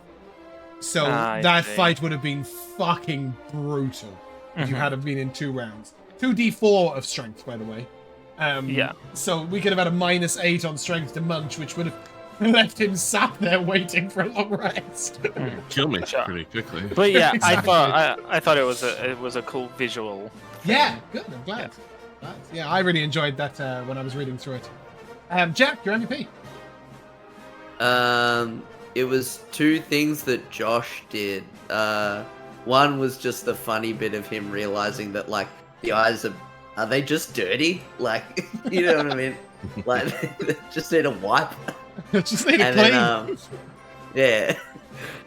So that fight would have been fucking brutal if you had been in 2 rounds. 2d4 of strength, by the way. Yeah. So we could have had a -8 on strength to Munch, which would have left him sat there waiting for a long rest. Kill me Sure. pretty quickly. But yeah, Exactly. I thought it was a cool visual. Yeah, good. I'm glad. Yeah, I really enjoyed that when I was reading through it. Jack, your MVP. It was 2 things that Josh did. One was just the funny bit of him realizing that, like, the eyes are they just dirty? Like, you know what I mean? Like, they just need a wipe. Just need a And clean. then, yeah.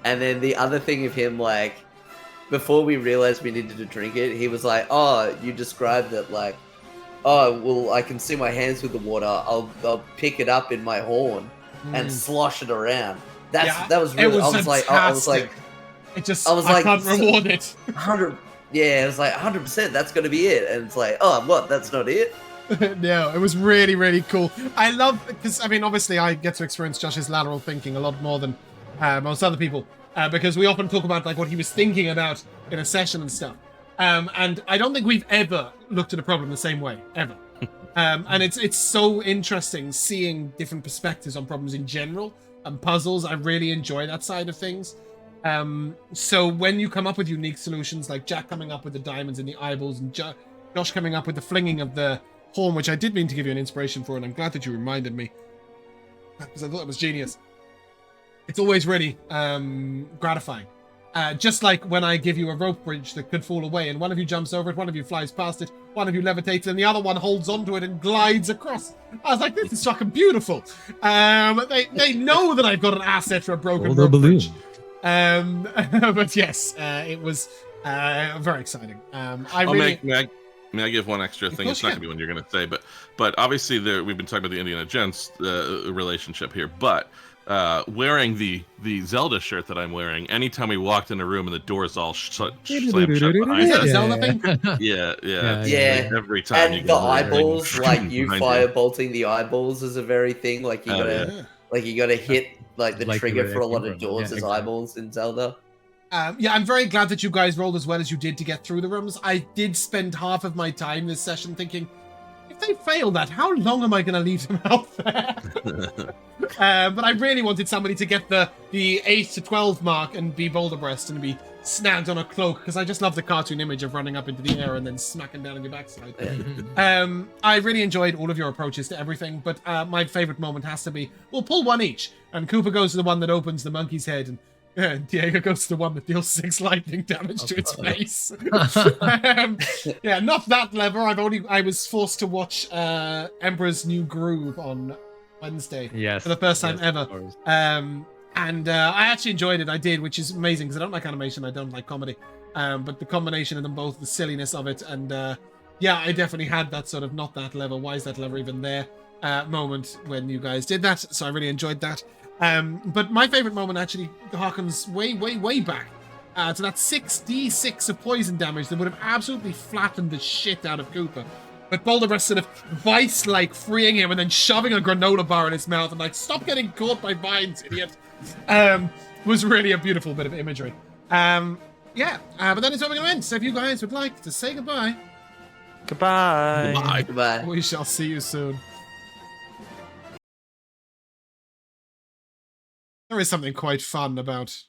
And then the other thing of him, like, before we realized we needed to drink it, he was like, "Oh, you described that, like, oh, well, I can see my hands with the water. I'll pick it up in my horn and slosh it around." That was really. I was like, It just, I was I like, can't reward it. 100. Yeah, it was like 100%. That's gonna be it. And it's like, oh, what? That's not it. No, it was really, really cool. I love, because, I mean, obviously I get to experience Josh's lateral thinking a lot more than most other people, because we often talk about like what he was thinking about in a session and stuff. And I don't think we've ever looked at a problem the same way, ever. And it's so interesting seeing different perspectives on problems in general and puzzles. I really enjoy that side of things. So when you come up with unique solutions, like Jack coming up with the diamonds and the eyeballs, and Josh coming up with the flinging of the horn, which I did mean to give you an inspiration for, and I'm glad that you reminded me, because I thought it was genius. It's always really gratifying. Just like when I give you a rope bridge that could fall away, and one of you jumps over it, one of you flies past it, one of you levitates, and the other one holds onto it and glides across. I was like, this is fucking beautiful. They know that I've got an asset for a broken rope bridge. But yes, it was very exciting. May I give one extra thing? It's not going to be one you're going to say, but obviously we've been talking about the Indiana Jones relationship here, but wearing the Zelda shirt that I'm wearing, anytime we walked in a room and the doors all slammed shut behind us. Zelda thing? Yeah. Yeah. Like every time. And the eyeballs, like you firebolting the eyeballs is a very thing. Like you gotta hit like the trigger for a lot of doors as eyeballs in Zelda. I'm very glad that you guys rolled as well as you did to get through the rooms. I did spend half of my time this session thinking, if they fail that, how long am I going to leave them out there? But I really wanted somebody to get the 8 to 12 mark and be boulder breast and be snagged on a cloak, because I just love the cartoon image of running up into the air and then smacking down on your backside. I really enjoyed all of your approaches to everything, but my favorite moment has to be, we'll pull one each, and Cooper goes to the one that opens the monkey's head, and Diego goes to the one that deals 6 lightning damage to its face. Yeah, not that lever. I was forced to watch Emperor's New Groove on Wednesday for the first time ever. And I actually enjoyed it. I did, which is amazing because I don't like animation. I don't like comedy. But the combination of them both, the silliness of it, and I definitely had that sort of not that lever, why is that lever even there moment when you guys did that. So I really enjoyed that. But my favorite moment actually harkens way back to that 6d6 of poison damage that would have absolutely flattened the shit out of Cooper. But Boulder sort of vice-like freeing him and then shoving a granola bar in his mouth and like, stop getting caught by vines, idiot. Was really a beautiful bit of imagery. But that is where we're going to end. So if you guys would like to say goodbye. Goodbye. We shall see you soon. There is something quite fun about